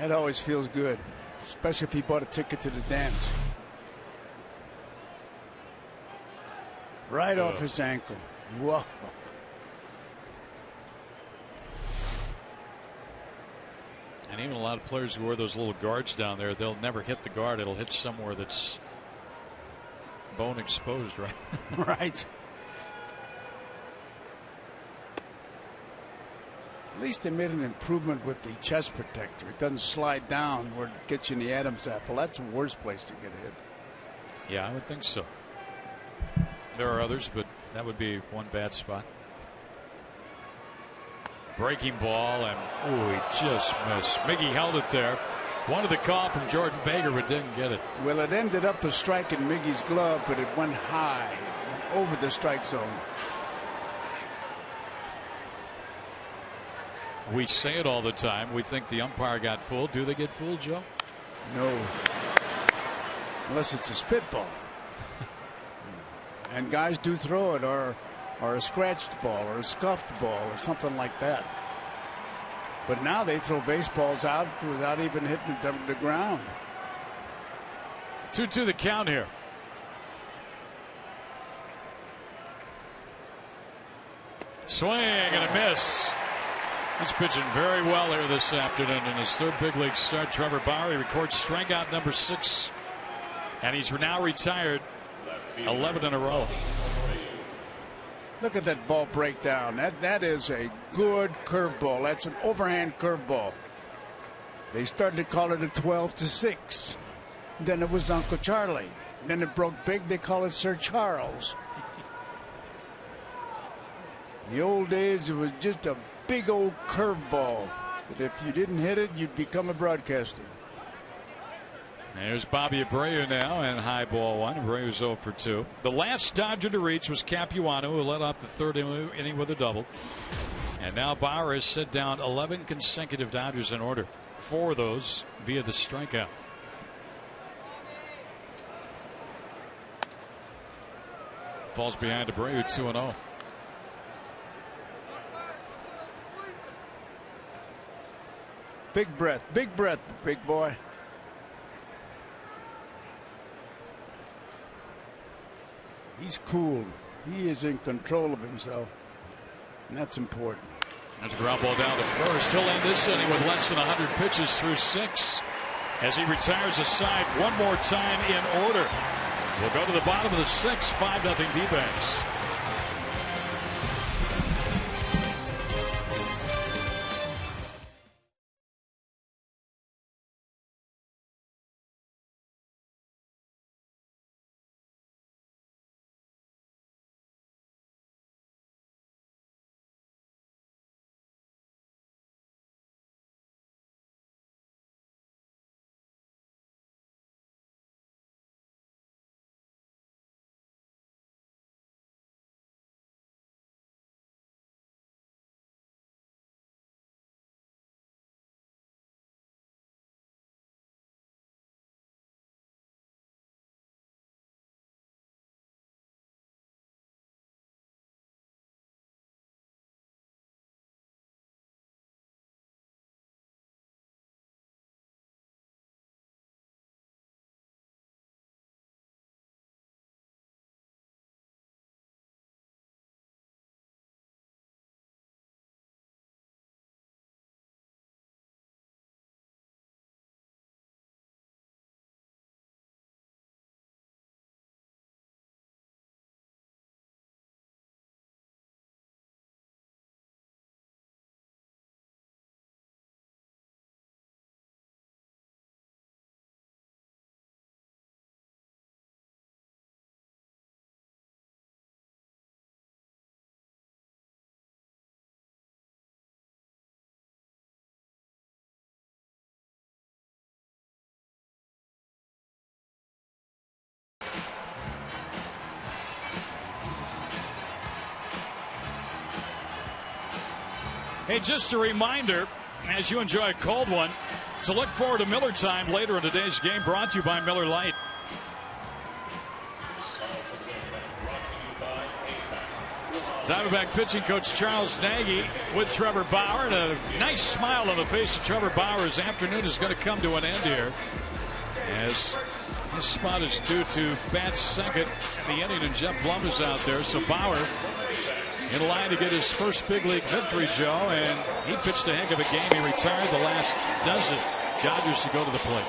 That always feels good, especially if he bought a ticket to the dance. Right off his ankle. Whoa. And even a lot of players who wear those little guards down there, they'll never hit the guard. It'll hit somewhere that's bone exposed, right? Right. At least they made an improvement with the chest protector. It doesn't slide down where it gets you in the Adam's apple. That's the worst place to get hit. Yeah, I would think so. There are others, but that would be one bad spot. Breaking ball, and he just missed. Miggy held it there. Wanted the call from Jordan Baker, but didn't get it. Well, it ended up a strike in Miggy's glove, but it went high, went over the strike zone. We say it all the time. We think the umpire got fooled. Do they get fooled, Joe? No. Unless it's a spitball. And guys do throw it, or a scratched ball, or a scuffed ball, or something like that. But now they throw baseballs out without even hitting the ground. 2-2 the count here. Swing and a miss. He's pitching very well here this afternoon in his third big league start. Trevor Bauer, he records strikeout number 6, and he's now retired 11 in a row. Look at that ball breakdown. That is a good curveball. That's an overhand curveball. They started to call it a 12-6. Then it was Uncle Charlie. Then it broke big. They call it Sir Charles. In the old days, it was just a big old curveball that if you didn't hit it, you'd become a broadcaster. There's Bobby Abreu now, and high ball one. Abreu's 0 for 2. The last Dodger to reach was Capuano, who led off the third inning with a double. And now Bauer has set down 11 consecutive Dodgers in order. 4 of those via the strikeout. Falls behind Abreu 2-0. Big breath, big boy. He's cool. He is in control of himself, and that's important. That's a ground ball down to first. He'll end this inning with less than 100 pitches through 6 as he retires a side one more time in order. We'll go to the bottom of the 6th, 5-0 D-backs. Hey, just a reminder, as you enjoy a cold one, to look forward to Miller Time later in today's game, brought to you by Miller Lite. Diamondback pitching coach Charles Nagy with Trevor Bauer, and a nice smile on the face of Trevor Bauer. His afternoon is going to come to an end here, as his spot is due to bat second in the inning, and Jeff Blum is out there. So Bauer in line to get his first big league victory, Joe, and he pitched a heck of a game. He retired the last dozen Dodgers to go to the plate.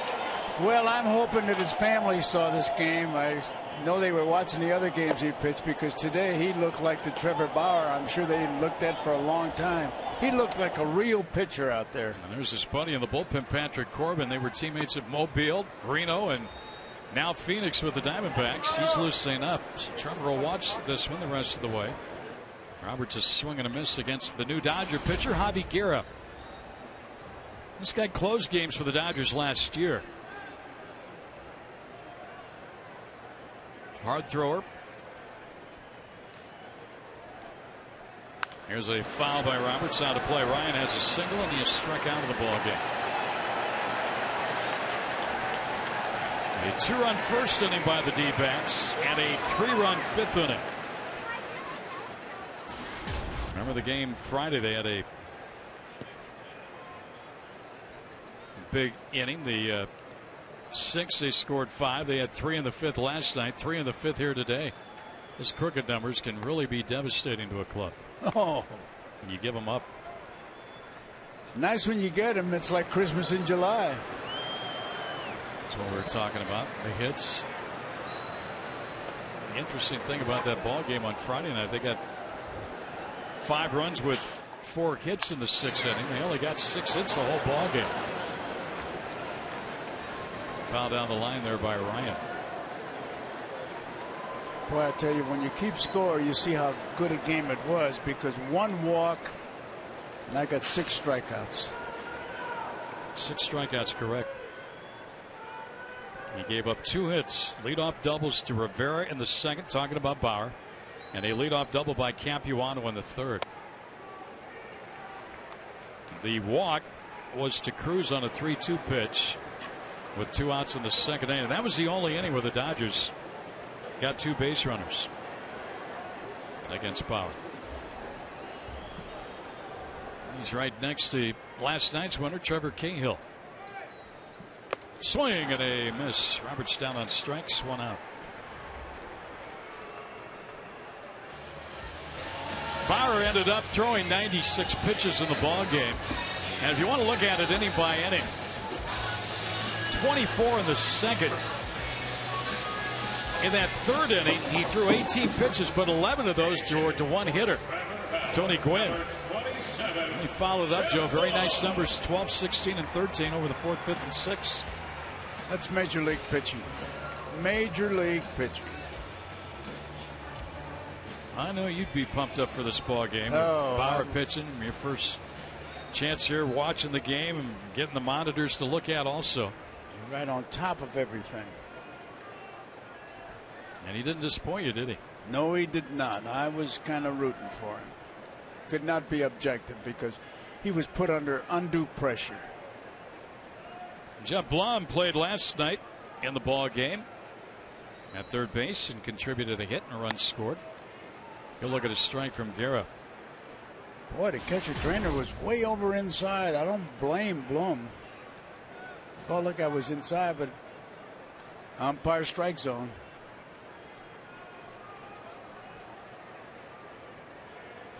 Well, I'm hoping that his family saw this game. I know they were watching the other games he pitched, because today he looked like the Trevor Bauer I'm sure they looked at for a long time. He looked like a real pitcher out there. And there's his buddy in the bullpen, Patrick Corbin. They were teammates at Mobile, Reno, and now Phoenix with the Diamondbacks. He's loosening up. So Trevor will watch this one the rest of the way. Roberts is swing and a miss against the new Dodger pitcher, Javi Guerra. This guy closed games for the Dodgers last year. Hard thrower. Here's a foul by Roberts out of play. Ryan has a single, and he is struck out of the ball game. A 2-run first inning by the D-backs and a 3-run fifth inning. Remember the game Friday? They had a big inning. The 6, they scored 5. They had 3 in the 5th last night, 3 in the 5th here today. Those crooked numbers can really be devastating to a club. Oh, when you give them up. It's nice when you get them. It's like Christmas in July. That's what we were talking about. The hits. The interesting thing about that ball game on Friday night, they got 5 runs with 4 hits in the 6th inning. They only got 6 hits the whole ball game. Foul down the line there by Ryan. Boy, I tell you, when you keep score, you see how good a game it was, because 1 walk, and I got 6 strikeouts. 6 strikeouts, correct. He gave up 2 hits, leadoff doubles to Rivera in the 2nd, talking about Bauer, and a leadoff double by Capuano in the 3rd. The walk was to Cruz on a 3-2 pitch with 2 outs in the 2nd inning. And that was the only inning where the Dodgers got 2 base runners against Bauer. He's right next to last night's winner, Trevor Cahill. Swing and a miss. Roberts down on strikes, 1 out. Bauer ended up throwing 96 pitches in the ball game. And if you want to look at it inning by inning, 24 in the 2nd. In that 3rd inning, he threw 18 pitches, but 11 of those were to 1 hitter, Tony Gwynn. He followed up, Joe. Very nice numbers, 12, 16, and 13 over the 4th, 5th, and 6th. That's major league pitching. Major league pitching. I know you'd be pumped up for this ball game. Oh, Bauer pitching, your first chance here watching the game and getting the monitors to look at also. Right on top of everything. And he didn't disappoint you, did he? No, he did not. I was kind of rooting for him. Could not be objective because he was put under undue pressure. Jeff Blum played last night in the ball game at 3rd base and contributed a hit and a run scored. You'll look at a strike from Guerra. Boy, the catcher trainer was way over inside. I don't blame Blum. Oh, look, I was inside, but umpire strike zone.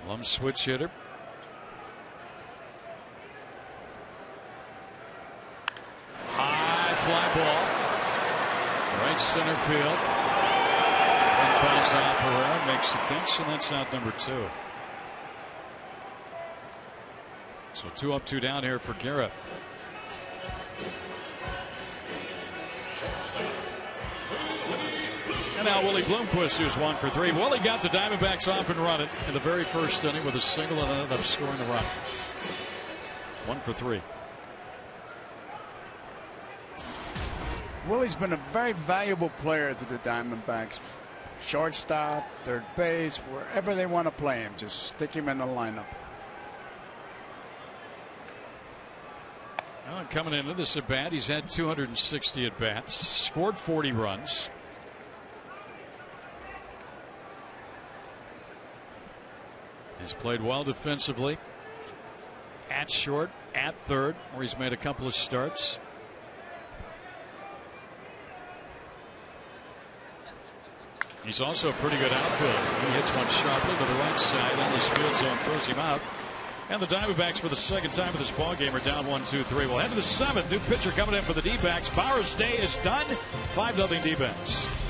Blum switch hitter. High fly ball. Right center field. One bounce off Herrera, makes the catch, and that's out number 2. So 2 up, 2 down here for Guerra. And now Willie Bloomquist, who's 1 for 3. Willie got the Diamondbacks off and running in the very first inning with a single and ended up scoring a run. 1 for 3. Willie's been a very valuable player to the Diamondbacks. Shortstop, 3rd base, wherever they want to play him, just stick him in the lineup. Well, coming into this at bat, he's had 260 at bats, scored 40 runs. He's played well defensively at short, at third, where he's made a couple of starts. He's also a pretty good outfielder. He hits one sharply to the right side, and this field zone throws him out. And the Diamondbacks, for the second time in this ballgame, are down 1-2-3. We'll head to the seventh. New pitcher coming in for the D-backs. Bauer's day is done. 5-0 D-backs.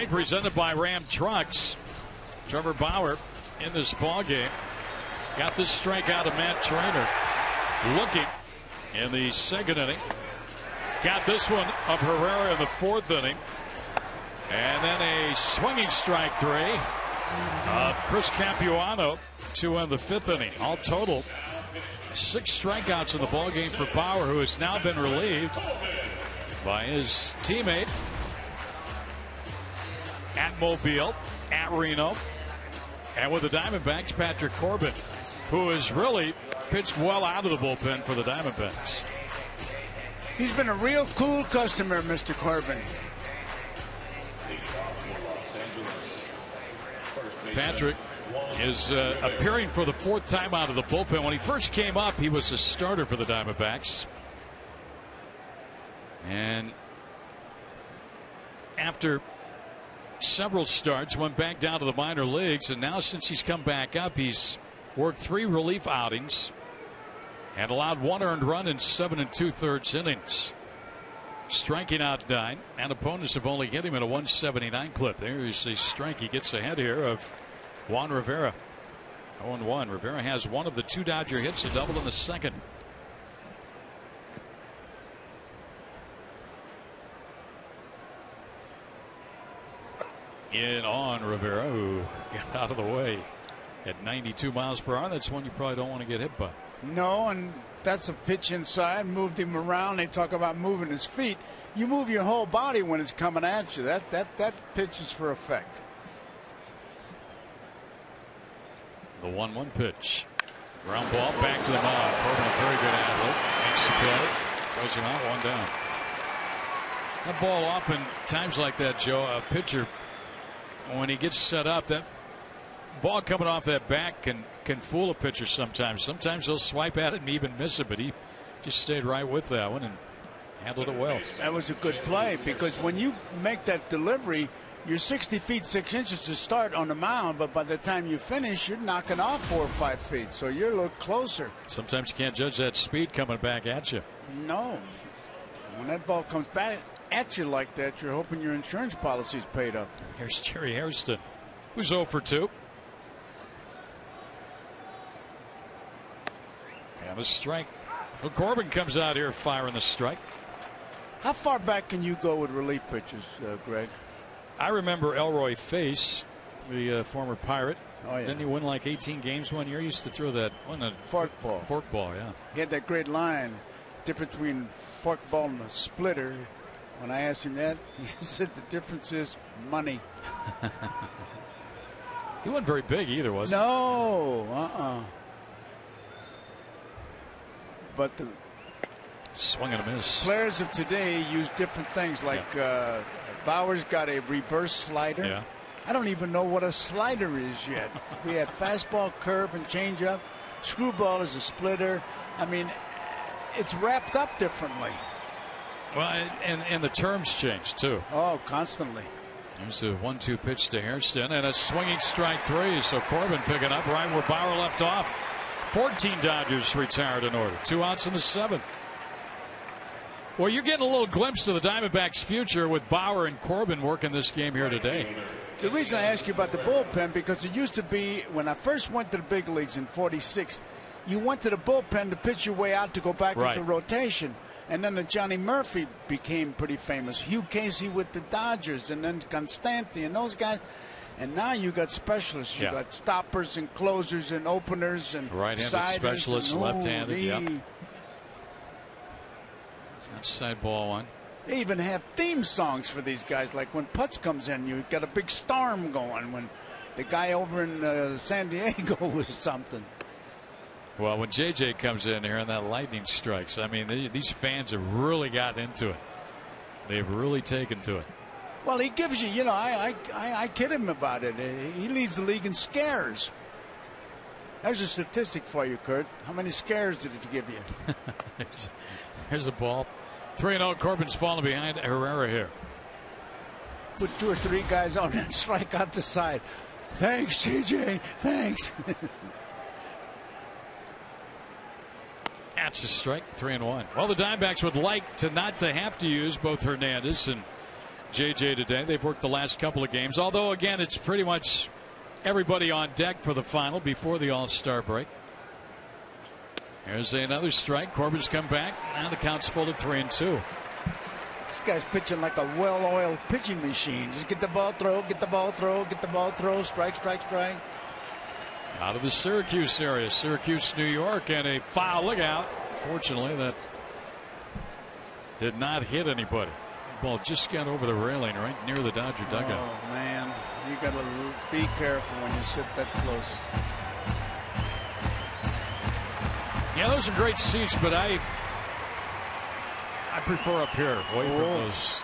Presented by Ram Trucks. Trevor Bauer in this ball game got this strikeout of Matt Trainer. Looking in the second inning. Got this one of Herrera in the fourth inning. And then a swinging strike three of Chris Capuano to end the fifth inning. All total, 6 strikeouts in the ball game for Bauer, who has now been relieved by his teammate at Mobile, at Reno, and with the Diamondbacks, Patrick Corbin, who has really pitched well out of the bullpen for the Diamondbacks. He's been a real cool customer, Mr. Corbin. Patrick is appearing for the 4th time out of the bullpen. When he first came up, he was a starter for the Diamondbacks. And after several starts, went back down to the minor leagues, and now since he's come back up, he's worked 3 relief outings and allowed 1 earned run in 7 2/3 innings, striking out 9, and opponents have only hit him at a 179 clip. There's a strike. He gets ahead here of Juan Rivera. 0-1. Rivera has one of the 2 Dodger hits, a double in the second. In on Rivera, who got out of the way at 92 miles per hour. That's one you probably don't want to get hit by. No, and that's a pitch inside. Moved him around. They talk about moving his feet. You move your whole body when it's coming at you. That pitch is for effect. The 1-1 pitch. Ground ball back to the mound. Corbin, a very good outlet. Makes the play. Throws him out, 1 down. That ball, often times like that, Joe, a pitcher, when he gets set up, that ball coming off that back can fool a pitcher sometimes. Sometimes they'll swipe at it and even miss it, but he just stayed right with that one and handled it well. That was a good play, because when you make that delivery, you're 60 feet 6 inches to start on the mound, but by the time you finish, you're knocking off 4 or 5 feet, so you're a little closer. Sometimes you can't judge that speed coming back at you. No. When that ball comes back at you like that, you're hoping your insurance policy's paid up. Here's Jerry Hairston, who's 0 for 2. And a strike. Well, Corbin comes out here firing the strike. How far back can you go with relief pitchers, Greg? I remember Elroy Face, the former Pirate. Oh, yeah. Didn't he win like 18 games one year? He used to throw that fork ball. Fork ball, yeah. He had that great line. difference between forkball and a splitter. When I asked him that, he said the difference is money. He wasn't very big either, was he? No, But the swing and a miss. Players of today use different things. Like Bauer's got a reverse slider. Yeah. I don't even know what a slider is yet. We had fastball, curve, and changeup. Screwball is a splitter. I mean, it's wrapped up differently. Well, and the terms change too. Oh, constantly. There's a 1-2 pitch to Hairston and a swinging strike 3. So Corbin picking up right where Bauer left off. 14 Dodgers retired in order. 2 outs in the 7th. Well, you're getting a little glimpse of the Diamondbacks' future with Bauer and Corbin working this game here today. The reason I ask you about the bullpen, because it used to be when I first went to the big leagues in '46, you went to the bullpen to pitch your way out to go back into rotation. And then the Johnny Murphy became pretty famous. Hugh Casey with the Dodgers, and then Constante and those guys. And now you got specialists. You got stoppers and closers and openers and right-handed specialists, left-handed. Yep. Outside ball 1. They even have theme songs for these guys. Like when Putz comes in, you got a big storm going. When the guy over in San Diego was something. Well, when JJ comes in here and that lightning strikes, I mean, these fans have really gotten into it. They've really taken to it. Well, he gives you, you know, I kid him about it. He leads the league in scares. There's a statistic for you, Kurt. How many scares did it give you? Here's a ball. 3-0. Corbin's falling behind Herrera here. Put 2 or 3 guys on and strike out the side. Thanks, JJ. Thanks. That's a strike. 3-1. Well, the Diamondbacks would like not to have to use both Hernandez and JJ today. They've worked the last couple of games. Although, again, it's pretty much everybody on deck for the final before the All-Star break. Here's another strike. Corbin's come back. Now the count's full at 3-2. This guy's pitching like a well-oiled pitching machine. Just get the ball, throw, get the ball, throw, get the ball, throw, strike, strike, strike. Out of the Syracuse area, Syracuse, New York, and a foul lookout. Fortunately, that did not hit anybody. The ball just got over the railing right near the Dodger dugout. Oh, man. You got to be careful when you sit that close. Yeah, those are great seats, but I prefer up here, away from those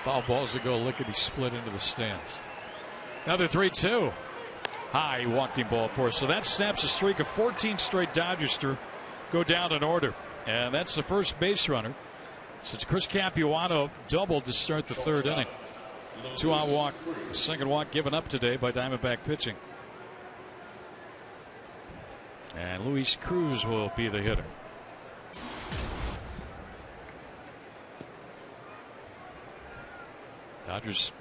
foul balls that go lickety-split into the stands. Another 3-2. High walking ball for us. So that snaps a streak of 14 straight Dodgers to go down in order. And that's the first base runner since Chris Capuano doubled to start the 3rd inning. 2-out walk. The second walk given up today by Diamondback pitching. And Luis Cruz will be the hitter. Dodgers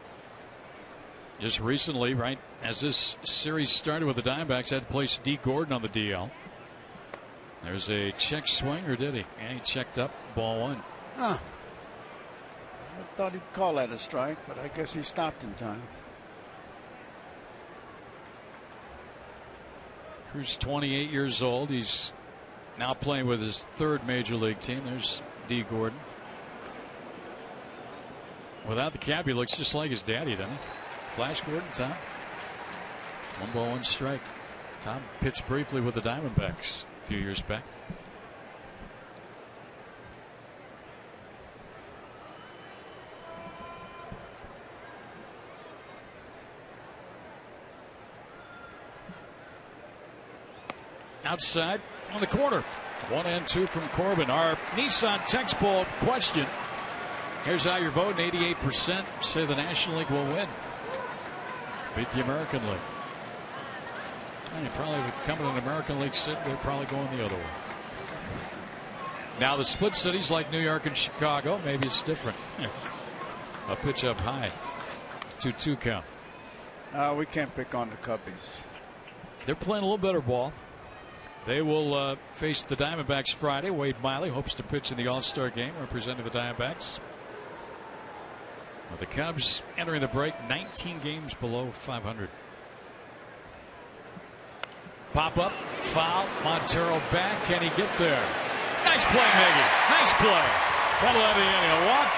just recently, right as this series started with the Diamondbacks, had placed D. Gordon on the DL. There's a check swing, or did he? And he checked up, ball 1. Huh. I thought he'd call that a strike, but I guess he stopped in time. Cruz, 28 years old. He's now playing with his 3rd major league team. There's D. Gordon. Without the cap, he looks just like his daddy, doesn't he? Flash Gordon, Tom. 1 ball, 1 strike. Tom pitched briefly with the Diamondbacks a few years back. Outside on the corner. 1-2 from Corbin. Our Nissan text poll question. Here's how you're voting. 88% say the National League will win. Beat the American League. And probably coming in the American League, they're probably going the other way. Now the split cities like New York and Chicago, maybe it's different. A pitch up high. 2-2 count. We can't pick on the Cubbies. They're playing a little better ball. They will face the Diamondbacks Friday. Wade Miley hopes to pitch in the All-Star game representing the Diamondbacks. Well, the Cubs entering the break 19 games below 500. Pop up, foul, Montero back. Can he get there? Nice play, Miggy. Nice play. That'll let Annie walk.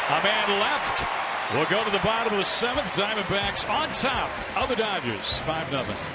A man left. We'll go to the bottom of the 7th. Diamondbacks on top of the Dodgers. 5-0.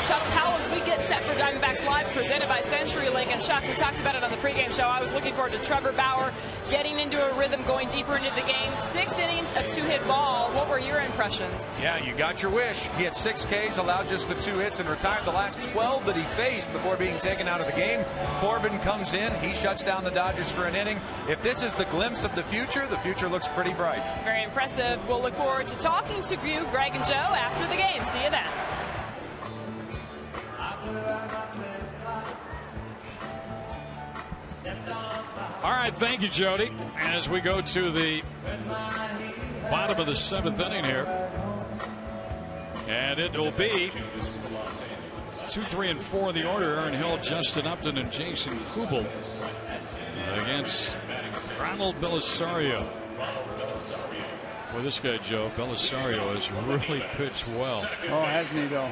Chuck Powell as we get set for Diamondbacks Live, presented by CenturyLink. And Chuck, we talked about it on the pregame show. I was looking forward to Trevor Bauer getting into a rhythm, going deeper into the game. 6 innings of 2-hit ball. What were your impressions? Yeah, you got your wish. He had 6 Ks, allowed just the 2 hits, and retired the last 12 that he faced before being taken out of the game. Corbin comes in. He shuts down the Dodgers for an inning. If this is the glimpse of the future looks pretty bright. Very impressive. We'll look forward to talking to you, Greg and Joe, after the game. See you then. All right, thank you, Jody. As we go to the bottom of the 7th inning here, and it will be 2, 3, and 4 in the order. Aaron Hill, Justin Upton, and Jason Kubel against Ronald Belisario. Well, this guy, Joe, Belisario, has really pitched well. Oh, hasn't he, though?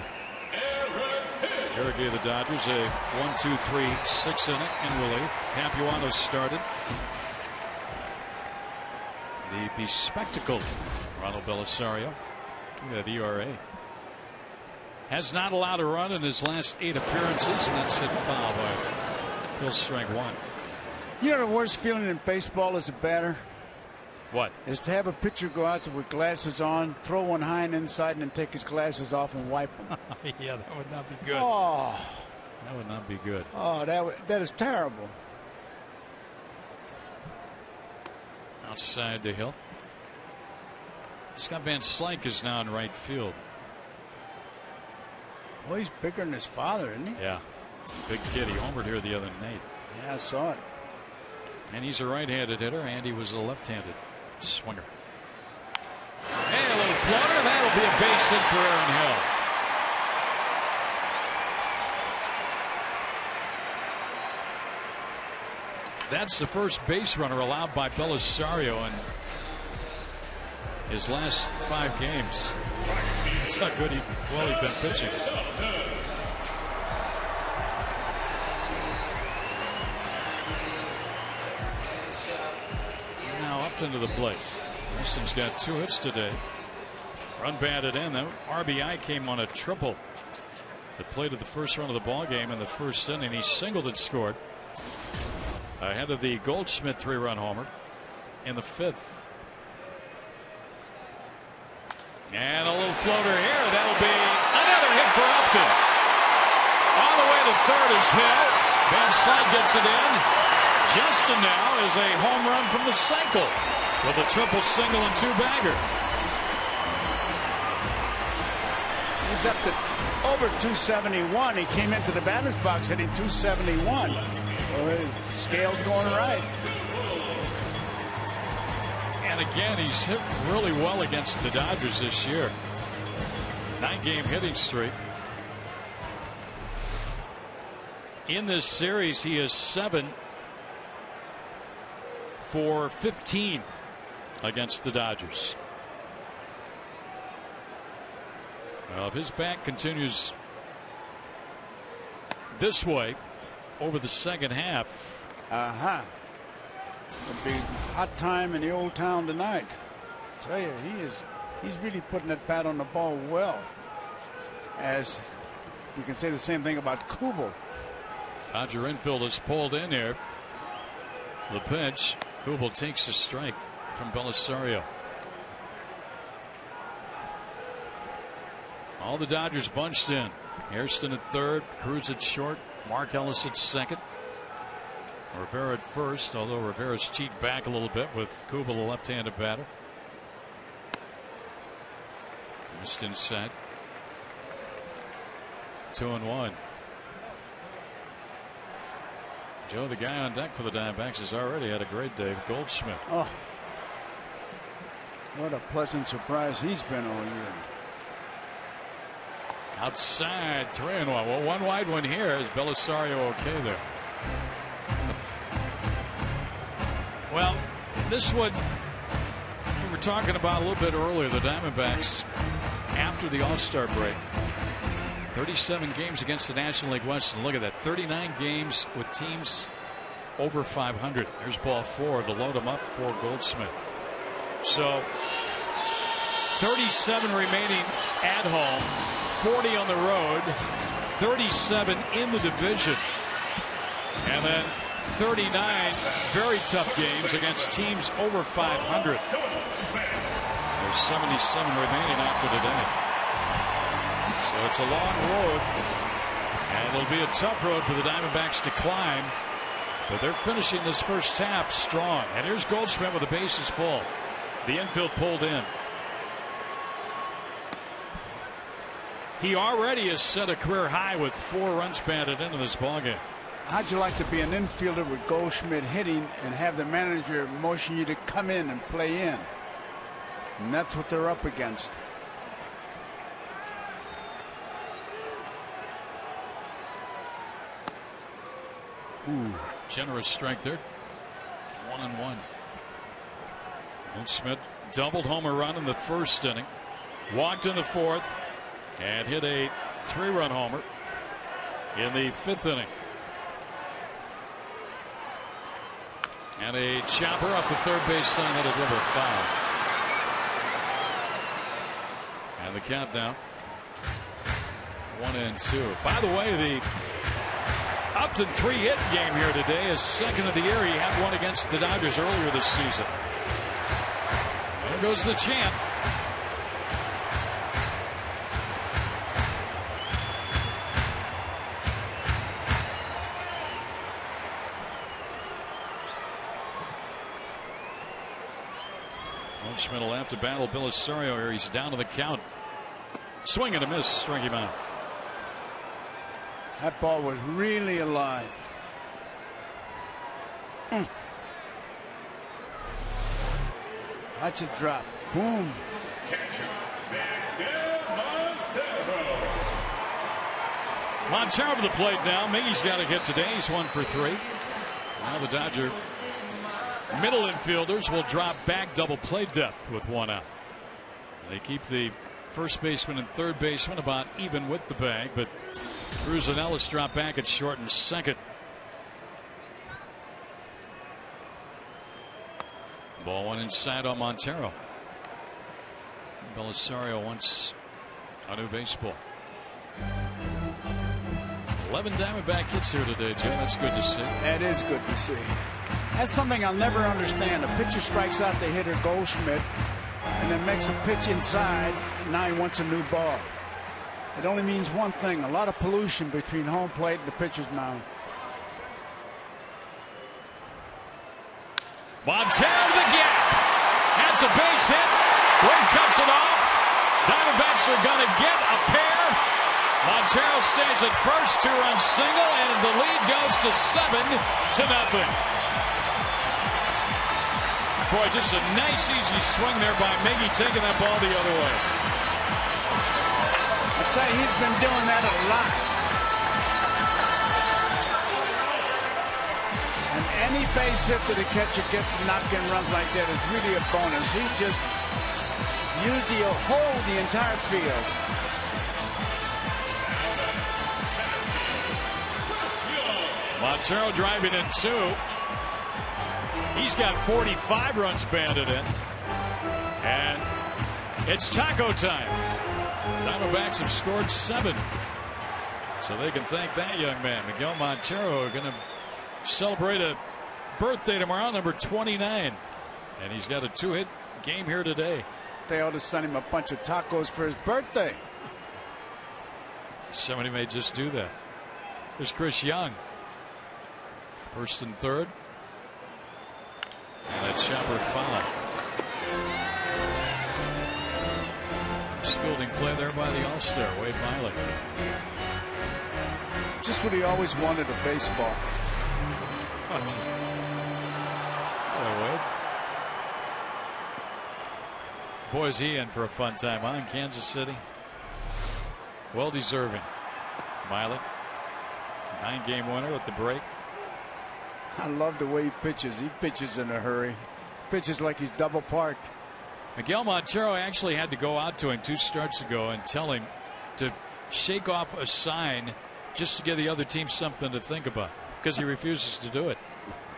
Eric gave the Dodgers a 1-2-3-6 inning in relief. Capuano started. The bespectacled Ronald Belisario, that ERA, has not allowed a run in his last 8 appearances, and that's hit foul by Hill, strike 1. You know the worst feeling in baseball as a batter? What? Is to have a pitcher go out there with glasses on, throw one high and inside, and then take his glasses off and wipe them. Yeah, that would not be good. Oh. That would not be good. Oh, that is terrible. Outside the Hill. Scott Van Slyke is now in right field. Well, he's bigger than his father, isn't he? Yeah. Big kid. He homered here the other night. Yeah, I saw it. And he's a right-handed hitter. Andy was a left-handed swinger. And a little floater. That'll be a base hit for Aaron Hill. That's the first base runner allowed by Belisario in his last 5 games. That's how good he's been pitching. Now Upton to the plate. Houston's got 2 hits today. Run batted in. That RBI came on a triple that played at the first run of the ball game in the first inning. He singled and scored ahead of the Goldschmidt 3-run homer in the 5th. And a little floater here. That'll be another hit for Upton. On the way to third is Hill. Van Slyke gets it in. Justin now is a home run from the cycle with a triple single and 2-bagger. He's up to over 271. He came into the batter's box hitting 271. Well, his scale's going right. And again, he's hit really well against the Dodgers this year. 9-game hitting streak. In this series, he is 7 for 15 against the Dodgers. Well, if his bat continues this way over the second half. It'll be hot time in the old town tonight. I tell you, he's really putting that bat on the ball well. As you can say the same thing about Kubel. Dodger infield is pulled in here. The pitch. Kubel takes a strike from Belisario. All the Dodgers bunched in. Hairston at third, Cruz at short, Mark Ellis at second, Rivera at first, although Rivera's cheat back a little bit with Kubel, a left-handed batter. Missed inside. 2-1. Joe, the guy on deck for the Diamondbacks, has already had a great day. Goldschmidt. Oh, what a pleasant surprise he's been all year. Outside, 3-1. Well, one wide one here. Is Belisario okay there? Well, this one we were talking about a little bit earlier. The Diamondbacks, after the All-Star break, 37 games against the National League West. And look at that, 39 games with teams over 500. Here's ball 4 to load them up for Goldschmidt. So 37 remaining at home, 40 on the road, 37 in the division, and then 39 very tough games against teams over 500. There's 77 remaining after today. So it's a long road, and it'll be a tough road for the Diamondbacks to climb, but they're finishing this first half strong. And here's Goldschmidt with the bases full. The infield pulled in. He already has set a career high with 4 runs batted into this ballgame. How'd you like to be an infielder with Goldschmidt hitting and have the manager motion you to come in and play in? And that's what they're up against. Ooh, generous strike there. 1-1. Goldschmidt doubled homer run in the first inning, walked in the 4th, and hit a 3-run homer in the 5th inning. And a chopper up the third base line, hit a double foul. And the countdown, 1-2. By the way, the Upton 3-hit game here today is second of the year. He had one against the Dodgers earlier this season. There goes the champ. Goldschmidt will have to battle Belisario here. He's down to the count. Swing and a miss. Strike him out. That ball was really alive. Watch it drop. Boom. Montero to the plate now. Miggy's got a hit today. He's 1 for 3. Now the Dodger middle infielders will drop back double play depth with 1 out. They keep the first baseman and third baseman about even with the bag, but Cruz and Ellis drop back at short and second. Ball 1 inside on Montero. Belisario wants a new baseball. 11 Diamondback hits here today, Joe. That's good to see. That is good to see. That's something I'll never understand. A pitcher strikes out the hitter Goldschmidt and then makes a pitch inside. Now he wants a new ball. It only means one thing: a lot of pollution between home plate and the pitcher's mound. Montero to the gap. That's a base hit. Wade cuts it off. Diamondbacks are going to get a pair. Montero stays at first, 2-run single, and the lead goes to 7-0. Boy, just a nice, easy swing there by Miggy, taking that ball the other way. I tell you, he's been doing that a lot. And any base hit that a catcher gets to knock in runs like that is really a bonus. He just used the whole, the entire field. Montero driving in 2. He's got 45 runs banded in. And it's taco time. Diamondbacks have scored 7. So they can thank that young man. Miguel Montero going to celebrate a birthday tomorrow, number 29. And he's got a 2-hit game here today. They ought to send him a bunch of tacos for his birthday. Somebody may just do that. There's Chris Young. First and third. And that chopper foul. Fielding play there by the All-Star, Wade Miley. Just what he always wanted, a baseball. What? Hello, Wade. Boy, is he in for a fun time, huh, in Kansas City? Well deserving. Miley, 9-game winner at the break. I love the way he pitches. He pitches in a hurry. Pitches like he's double parked. Miguel Montero actually had to go out to him 2 starts ago and tell him to shake off a sign just to give the other team something to think about, because he refuses to do it.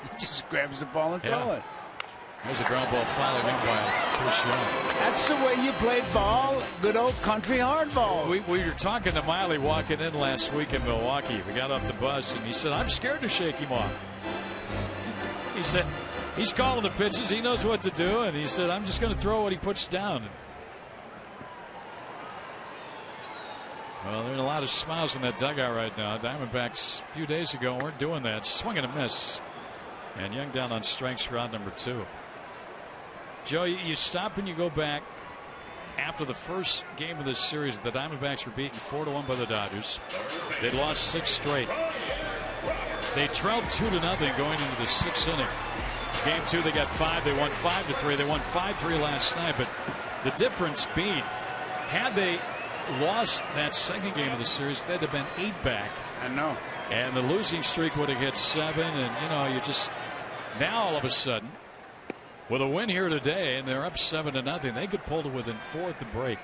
He just grabs the ball and throw it. There's a ground ball fouled in by Chris Young. That's the way you played ball. Good old country hardball. We were talking to Miley walking in last week in Milwaukee. We got off the bus and he said, I'm scared to shake him off. He said, he's calling the pitches. He knows what to do. And he said, I'm just going to throw what he puts down. Well, there are a lot of smiles in that dugout right now. Diamondbacks a few days ago weren't doing that. Swing and a miss. And Young down on strikes for out number 2. Joe, you stop and you go back after the first game of this series. The Diamondbacks were beaten 4-1 by the Dodgers. They lost 6 straight. They trailed 2-0 going into the 6th inning. Game 2, they got 5. They won 5-3. They won 5-3 last night. But the difference being, had they lost that second game of the series, they'd have been 8 back. I know. And the losing streak would have hit 7. And, you just, now all of a sudden, with a win here today, and they're up 7-0, they could pull to within 4 at the break.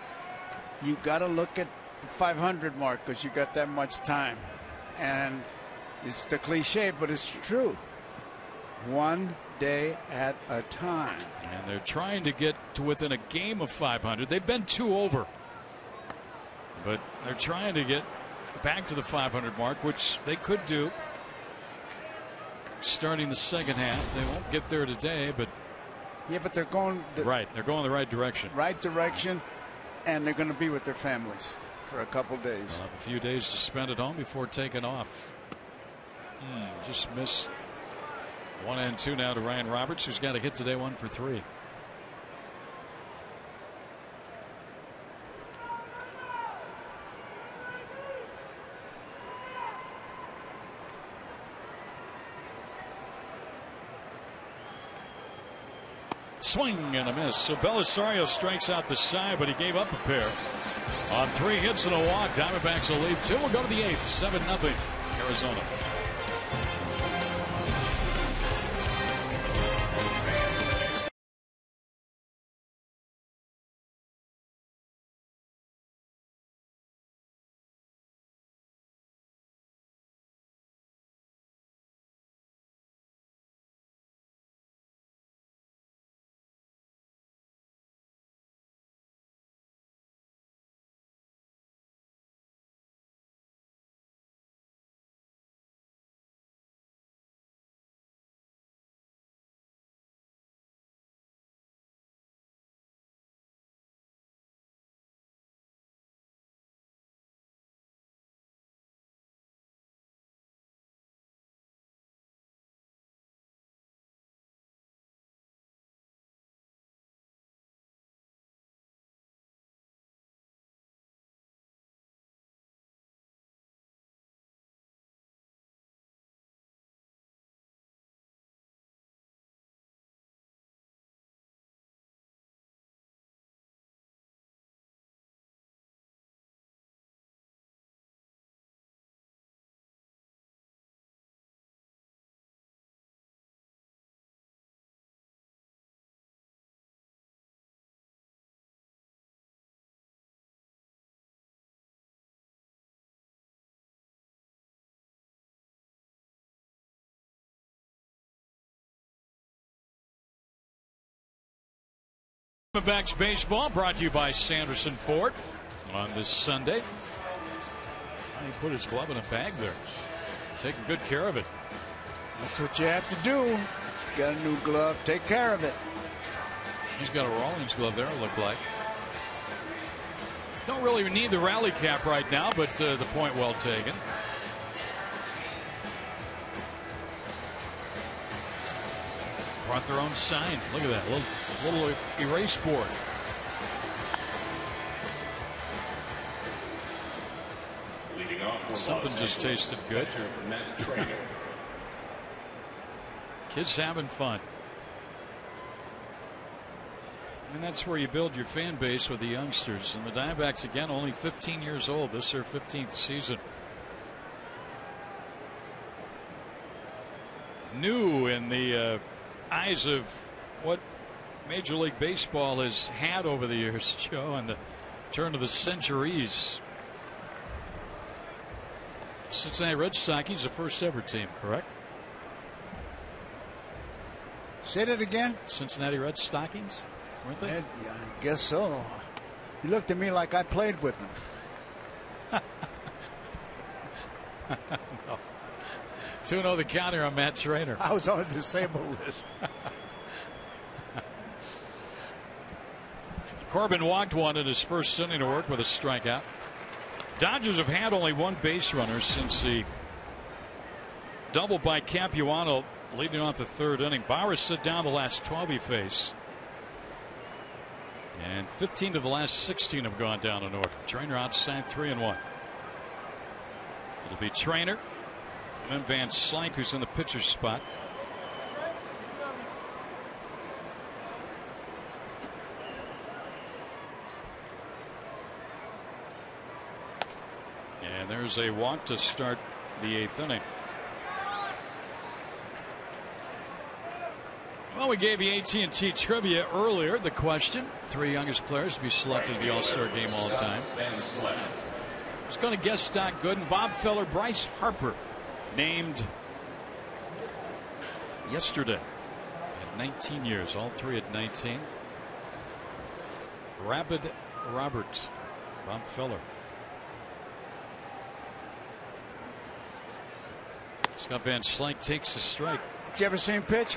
You got to look at the 500 mark because you got that much time. And it's the cliche, but it's true. One day at a time. And they're trying to get to within a game of 500. They've been 2 over. But they're trying to get back to the 500 mark, which they could do starting the second half. They won't get there today, but yeah, but they're going right. They're going the right direction. Right direction, and they're going to be with their families for a couple days. They'll have a few days to spend at home before taking off. Just missed 1 and 2 now to Ryan Roberts, who's got a hit today, 1 for 3. Swing and a miss. So Belisario strikes out the side, but he gave up a pair on 3 hits and a walk. Diamondbacks will lead 2. We'll go to the 8th, 7-0 Arizona. Diamondbacks baseball brought to you by Sanderson Ford on this Sunday. He put his glove in a bag there. Taking good care of it. That's what you have to do. You got a new glove, take care of it. He's got a Rawlings glove there, it looked like. Don't really need the rally cap right now, but the point well taken. Brought their own sign. Look at that little erase board. Something just tasted good. Kids having fun. And that's where you build your fan base with the youngsters. And the Diamondbacks, again, only 15 years old. This is their 15th season. New in the eyes of what Major League Baseball has had over the years, Joe, and the turn of the centuries. Cincinnati Red Stockings, the first ever team, correct? Say that again? Cincinnati Red Stockings, weren't they? I guess so. You looked at me like I played with them. No. 2-0 the counter on Matt Trainer. I was on a disabled list. Corbin walked one in his first inning to work with a strikeout. Dodgers have had only one base runner since the double by Capuano leading off the third inning. Bauer sit down the last 12 he faced. And 15 of the last 16 have gone down in order. Trainer outside 3-1. It'll be Trainer and then Van Slyke, who's in the pitcher's spot. And there's a walk to start the eighth inning. Well, we gave you AT&T trivia earlier. The question: three youngest players to be selected to the All-Star game all time. I was going to guess Stock Gooden, Bob Feller, Bryce Harper, named yesterday at 19 years. All three at 19. Rapid Roberts, Bob Feller. Scott Van Slyke takes a strike. Did you ever see him pitch?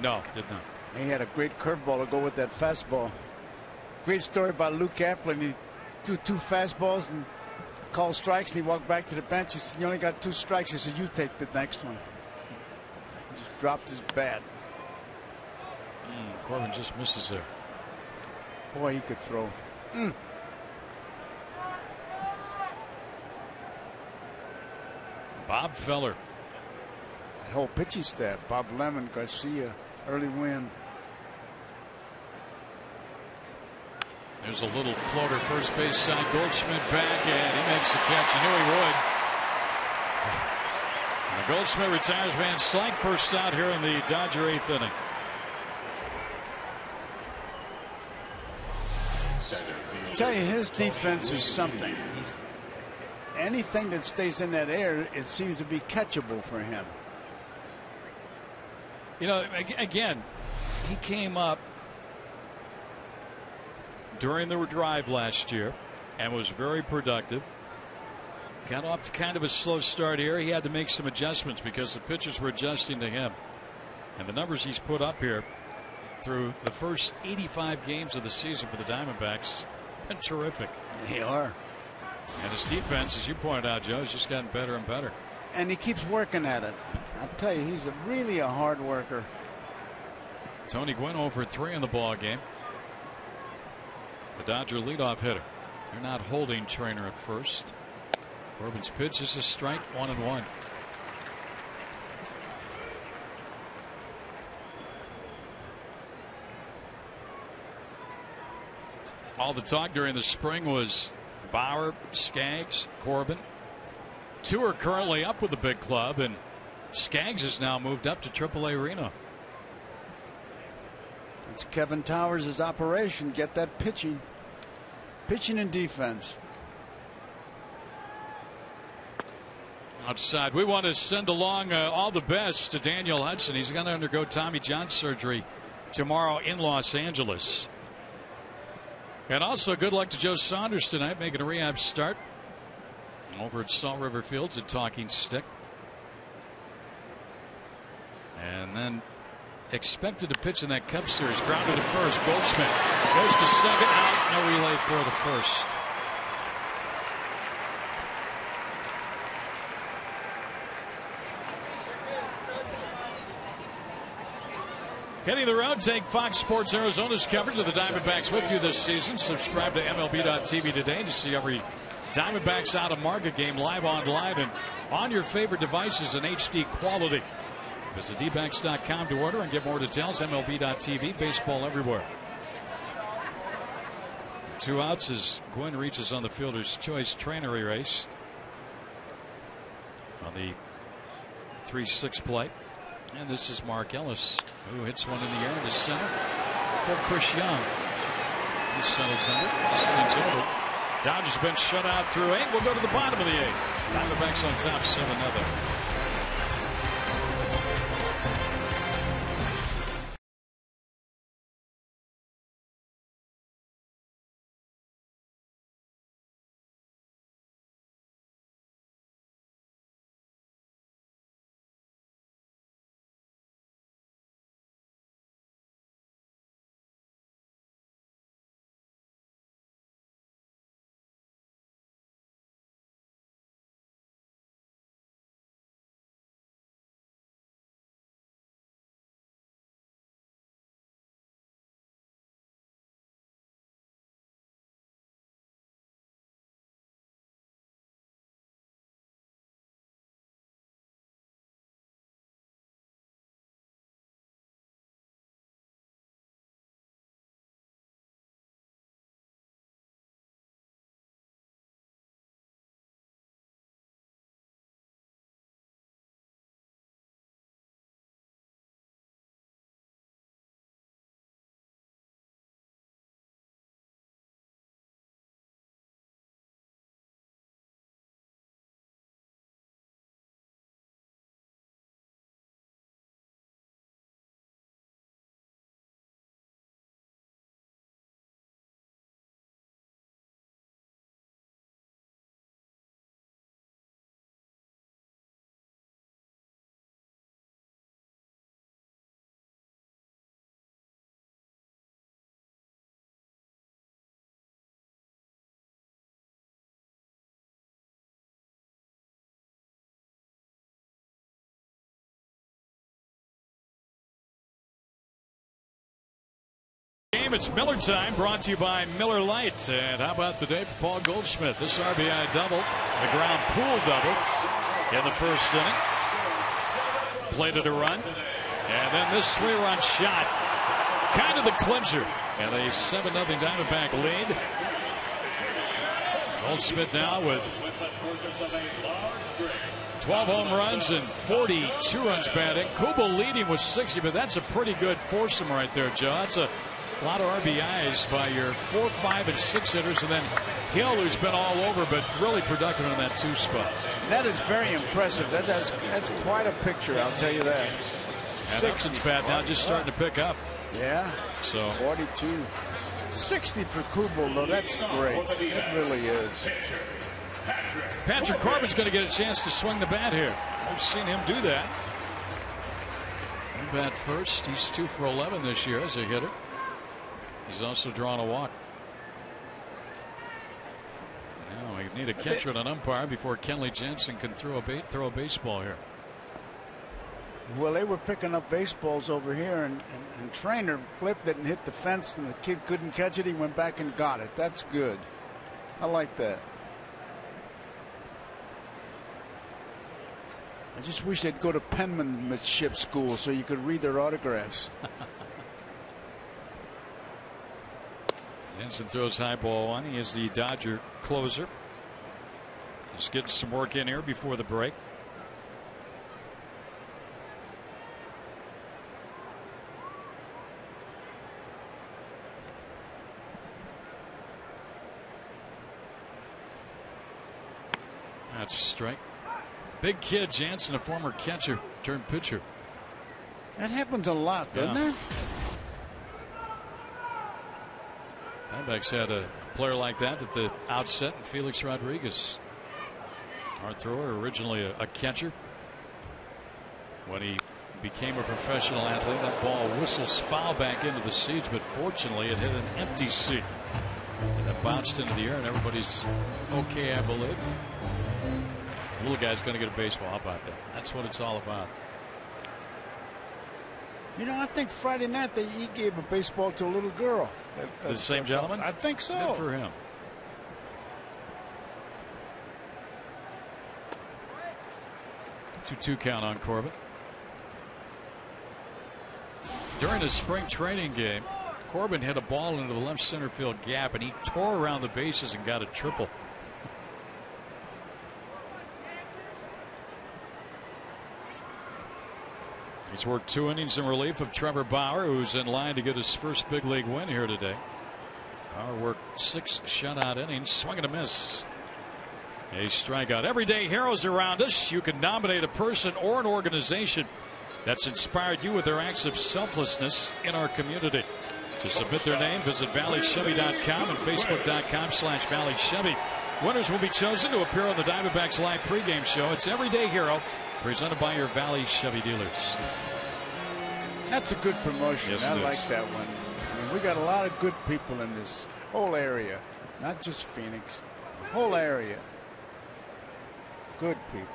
No, did not. He had a great curveball to go with that fastball. Great story about Luke Kaplan. He threw two fastballs and called strikes, and he walked back to the bench. He said, "You only got two strikes." He said, "You take the next one." He just dropped his bat. Corbin just misses there. Boy, he could throw. Bob Feller. That whole pitching staff: Bob Lemon, Garcia, early win. There's a little floater first base side. Goldschmidt back, and he makes the catch. I knew he would. And Goldschmidt retires Van Slyke, first out here in the Dodger eighth inning. I tell you, his defense is something. Anything that stays in that air, it seems to be catchable for him. You know, again, he came up during the drive last year and was very productive. Got off to kind of a slow start here. He had to make some adjustments because the pitchers were adjusting to him. And the numbers he's put up here through the first 85 games of the season for the Diamondbacks been terrific. They are. And his defense, as you pointed out, Joe, has just gotten better and better. And he keeps working at it. I'll tell you, he's really a hard worker. Tony Gwynn over 3 in the ball game. The Dodger leadoff hitter. They're not holding Trainer at first. Corbin's pitch is a strike, 1-1. All the talk during the spring was Bauer, Skaggs, Corbin. Two are currently up with the big club, and Skaggs has now moved up to AAA Reno. It's Kevin Towers' operation. Get that pitching and defense. Outside, we want to send along all the best to Daniel Hudson. He's going to undergo Tommy John surgery tomorrow in Los Angeles. And also good luck to Joe Saunders tonight, making a rehab start over at Salt River Fields at Talking Stick. And then expected to pitch in that Cup Series. Grounded to first. Goldschmidt goes to second. Out. No relay for the first. Heading the road, take Fox Sports Arizona's coverage of the Diamondbacks with you this season. Subscribe to MLB.tv today to see every Diamondbacks out of market game live online and on your favorite devices in HD quality. Visit dbacks.com to order and get more details. MLB.tv, baseball everywhere. 2 outs as Gwynn reaches on the fielder's choice. Trainer erased on the 3-6 play. And this is Mark Ellis, who hits one in the air into center for Chris Young. He settles under. This inning's over. Dodgers been shut out through 8. We'll go to the bottom of the 8th. Diamondbacks on top 7-0. It's Miller time, brought to you by Miller Lite. And how about the day for Paul Goldschmidt? This RBI double, the ground pool double in the first inning. Plated a run, and then this 3-run shot, kind of the clincher, and a 7-0 Diamondback lead. Goldschmidt now with 12 home runs and 42 runs batting. Kubel leading with 60, but that's a pretty good foursome right there, Joe. That's a lot of RBIs by your 4, 5, and 6 hitters, and then Hill, who's been all over, but really productive in that 2 spot. That is very impressive. That's quite a picture, I'll tell you that. And Upton's bat now just starting to pick up. Yeah. So 42. 60 for Kubel, though. That's great. It really is. Patrick Corbin's going to get a chance to swing the bat here. I've seen him do that. One bat first. He's 2 for 11 this year as a hitter. He's also drawn a walk. Now we need a catcher and an umpire before Kenley Jansen can throw a baseball here. Well, they were picking up baseballs over here, and Trainer flipped it and hit the fence, and the kid couldn't catch it. He went back and got it. That's good. I like that. I just wish they'd go to penmanship school so you could read their autographs. Jansen throws high ball on. He is the Dodger closer. Just getting some work in here before the break. That's a strike. Big kid Jansen, a former catcher turned pitcher. That happens a lot, doesn't it? Diamondbacks had a player like that at the outset, Felix Rodriguez. Our thrower, originally a catcher. When he became a professional athlete, that ball whistles foul back into the seats, but fortunately it hit an empty seat. And it bounced into the air, and everybody's okay, I believe. The little guy's going to get a baseball. How about that? That's what it's all about. You know, I think Friday night he gave a baseball to a little girl. The same gentleman? I think so. Good for him. Two count on Corbin. During a spring training game, Corbin hit a ball into the left center field gap, and he tore around the bases and got a triple. He's worked 2 innings in relief of Trevor Bauer, who's in line to get his first big league win here today. Bauer worked 6 shutout innings, swing and a miss. A strikeout. Everyday heroes around us. You can nominate a person or an organization that's inspired you with their acts of selflessness in our community. To submit their name, visit valleychevy.com and facebook.com/valleychevy. Winners will be chosen to appear on the Diamondbacks live pregame show. It's Everyday Hero, presented by your Valley Chevy dealers. That's a good promotion. Yes, I like that one. I mean, we got a lot of good people in this whole area, not just Phoenix, the whole area. Good people.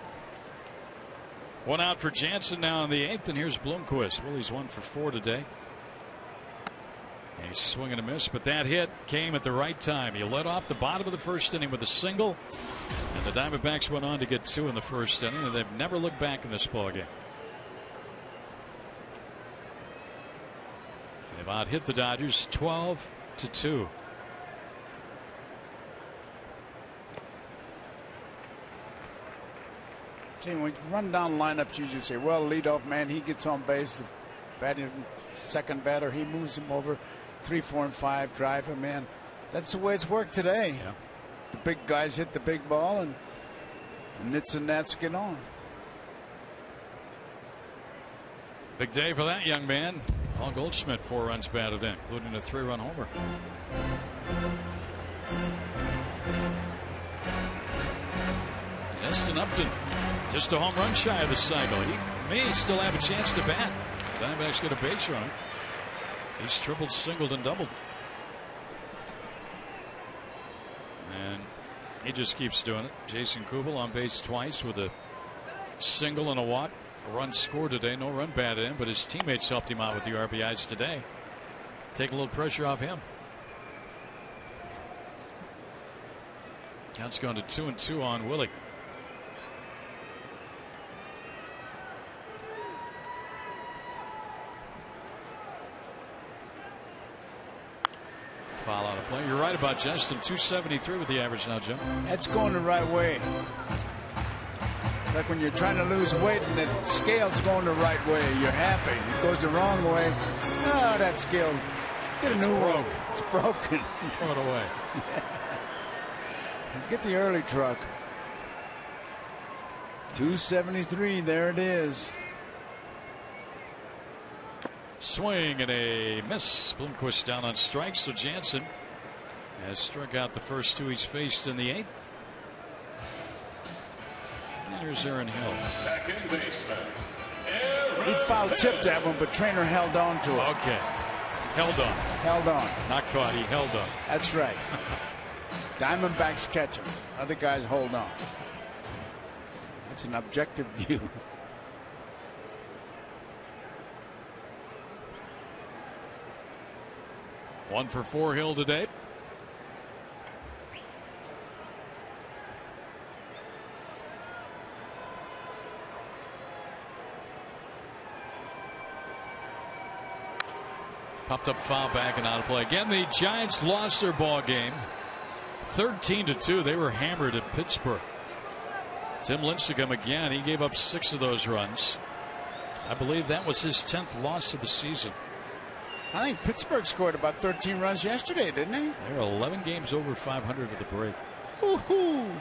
1 out for Jansen now in the 8th, and here's Bloomquist. Well, he's 1 for 4 today. A swing and a miss, but that hit came at the right time. He led off the bottom of the first inning with a single, and the Diamondbacks went on to get 2 in the first inning, and they've never looked back in this ballgame. They've out-hit the Dodgers 12-2. When you run down lineups, you usually say, well, leadoff man, he gets on base. Batting second batter, he moves him over. 3, 4, and 5, drive him in. That's the way it's worked today. Yeah. The big guys hit the big ball, and the nits and gnats get on. Big day for that young man. Paul Goldschmidt, 4 runs batted in, including a 3-run homer. Destin Upton, just a home run shy of the cycle. He may still have a chance to bat. The Diamondbacks get a base runner. He's tripled, singled, and doubled. And he just keeps doing it. Jason Kubel on base twice with a single and a walk. A run scored today, no run batted in, but his teammates helped him out with the RBIs today. Take a little pressure off him. Count's going to 2-2 on Willie. Foul out of play. You're right about Justin. 273 with the average now, Jim. That's going the right way. Like when you're trying to lose weight and the scale's going the right way, you're happy. It goes the wrong way. Oh, that scale. Get a new one. It's broken. Throw it away. Get the early truck. 273. There it is. Swing and a miss. Bloomquist down on strikes, so Jansen has struck out the first 2 he's faced in the 8th. And here's Aaron Hill. Second baseman. He foul tipped that one, but Trainer held on to it. Okay. Held on. Held on. Not caught. He held on. That's right. Diamondbacks catch him. Other guys hold on. That's an objective view. One for 4 Hill today. Popped up foul back and out of play. Again, the Giants lost their ball game 13-2. They were hammered at Pittsburgh. Tim Lincecum again. He gave up 6 of those runs. I believe that was his 10th loss of the season. I think Pittsburgh scored about 13 runs yesterday, didn't they? They were 11 games over 500 at the break. Woohoo!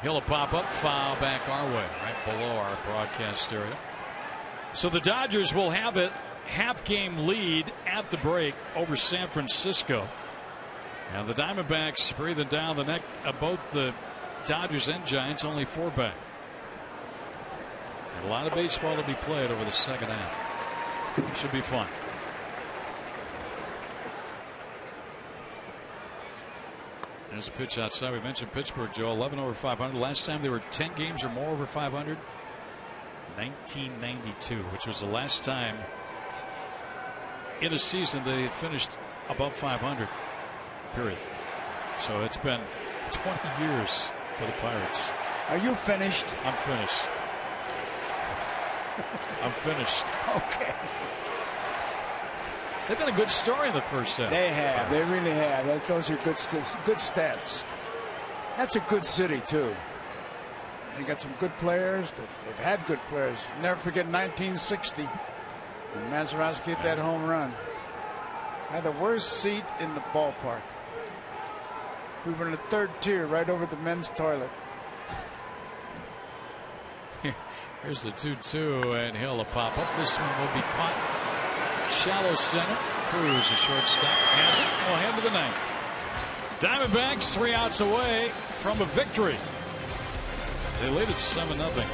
Hill a pop up, foul back our way, right below our broadcast area. So the Dodgers will have it half-game lead at the break over San Francisco. And the Diamondbacks breathing down the neck of both the Dodgers and Giants, only 4 back. A lot of baseball to be played over the second half. It should be fun. There's a pitch outside. We mentioned Pittsburgh, Joe, 11 over 500. Last time they were 10 games or more over 500, 1992, which was the last time in a season they had finished above 500, period. So it's been 20 years for the Pirates. Are you finished? I'm finished. I'm finished. Okay. They've been a good story in the first half. They have. They really have. Those are good stats. That's a good city, too. They got some good players. They've had good players. Never forget 1960 when Mazeroski hit that home run. Had the worst seat in the ballpark. We were in the 3rd tier, right over the men's toilet. Here's the 2-2, and he'll pop up. This one will be caught. Shallow center. Cruz, a shortstop, has it. We'll head to the 9th. Diamondbacks 3 outs away from a victory. They lead at 7-0.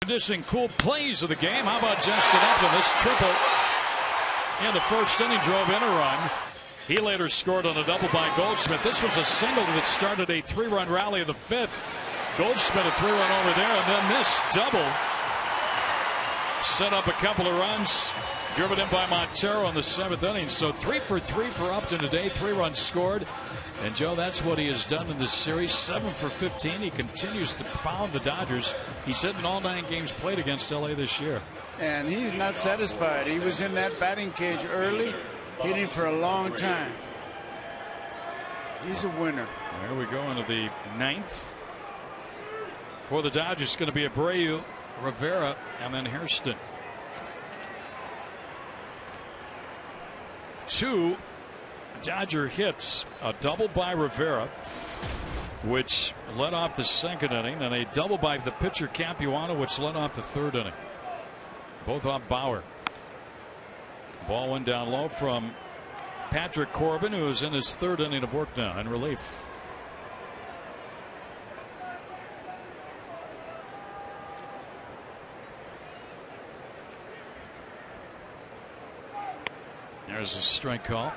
Conditioning cool plays of the game. How about Justin Upton? This triple in the first inning drove in a run. He later scored on a double by Goldschmidt. This was a single that started a 3-run rally in the 5th. Goldschmidt a 3-run over there, and then this double set up a couple of runs driven in by Montero in the 7th inning. So 3 for 3 for Upton today. 3 runs scored. And Joe, that's what he has done in this series. 7 for 15. He continues to pound the Dodgers. He's hitting all 9 games played against LA this year. And he's not satisfied. He was in that batting cage early, hitting for a long time. He's a winner. There we go into the 9th. For the Dodgers, it's going to be Abreu, Rivera, and then Hairston. 2 Dodger hits, a double by Rivera, which led off the 2nd inning, and a double by the pitcher Capuano, which led off the 3rd inning. Both off Bauer. Ball went down low from Patrick Corbin, who is in his 3rd inning of work now in relief. There's a strike call.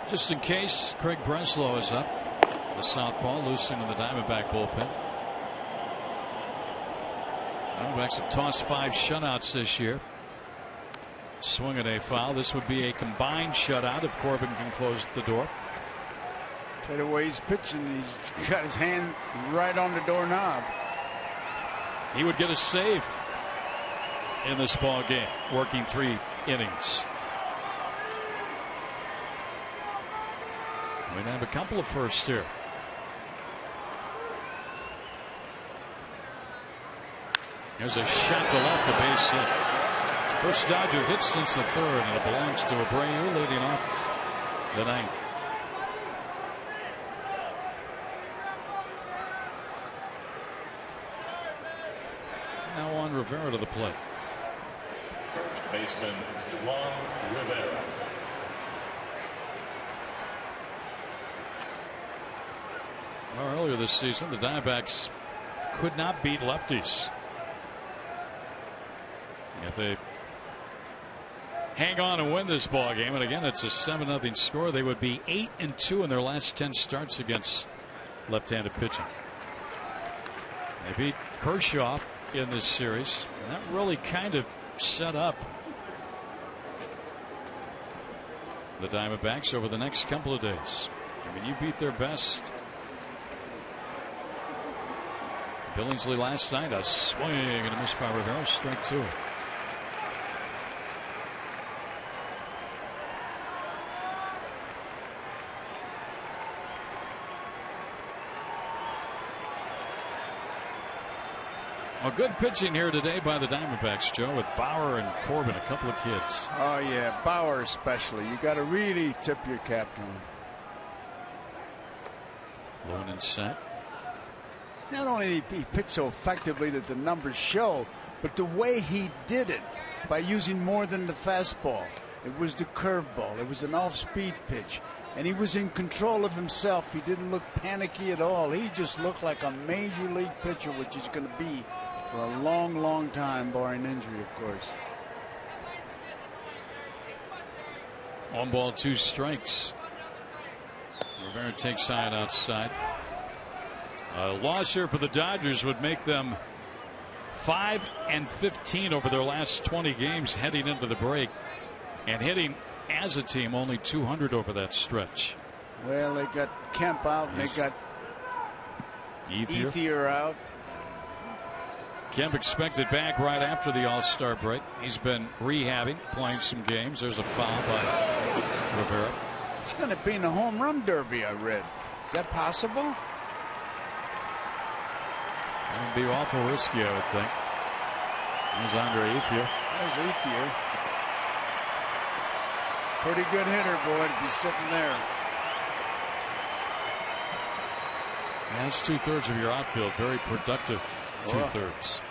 Just in case, Craig Breslow is up. The southpaw loosening the Diamondback bullpen. Diamondbacks have tossed 5 shutouts this year. Swing at a foul. This would be a combined shutout if Corbin can close the door. Tell you the way he's pitching, he's got his hand right on the doorknob. He would get a save in this ball game, working 3 innings. We're going to have a couple of firsts here. There's a shot to left, a base hit. First Dodger hit since the third, and it belongs to Abreu leading off the ninth. Now on Rivera to the plate. First baseman Juan Rivera. Well, earlier this season, the Diamondbacks could not beat lefties. If they hang on and win this ball game, and again it's a 7-0 score, they would be 8-2 in their last 10 starts against left-handed pitching. They beat Kershaw in this series, and that really kind of set up the Diamondbacks over the next couple of days. I mean, you beat their best. Billingsley last night, a swing and a miss by Rivera, strike 2. Well, good pitching here today by the Diamondbacks, Joe, with Bauer and Corbin, a couple of kids. Oh, yeah, Bauer especially. You got to really tip your cap to him. Low and set. Not only did he pitch so effectively that the numbers show, but the way he did it by using more than the fastball. It was the curveball. It was an off-speed pitch. And he was in control of himself. He didn't look panicky at all. He just looked like a major league pitcher, which he's going to be for a long, long time, barring injury, of course. 1 ball, 2 strikes. Rivera takes side outside. A loss here for the Dodgers would make them 5-15 over their last 20 games heading into the break, and hitting as a team only .200 over that stretch. Well, they got Kemp out, and they got Ethier out. Kemp expected back right after the All-Star break. He's been rehabbing, playing some games. There's a foul by Rivera. It's going to be in the home run derby, I read. Is that possible? That would be awful risky, I would think. There's Andre Ethier. There's Ethier. Pretty good hitter, boy, to be sitting there. And that's 2/3 of your outfield. Very productive 2/3.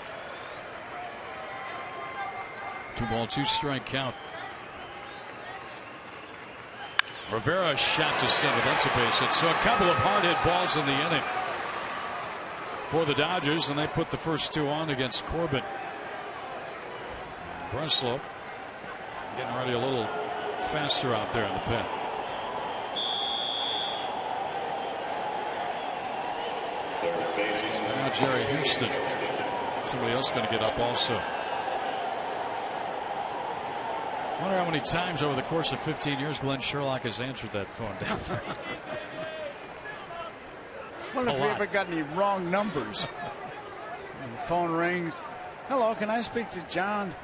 2 ball, 2 strike count. Rivera shot to center. That's a base hit. So a couple of hard hit balls in the inning for the Dodgers, and they put the first 2 on against Corbin. Breslow getting ready a little faster out there in the pen. Now Jerry Houston. Somebody else going to get up also. I wonder how many times over the course of 15 years Glenn Sherlock has answered that phone down there. Well, if we ever got any wrong numbers. And the phone rings. Hello, can I speak to John?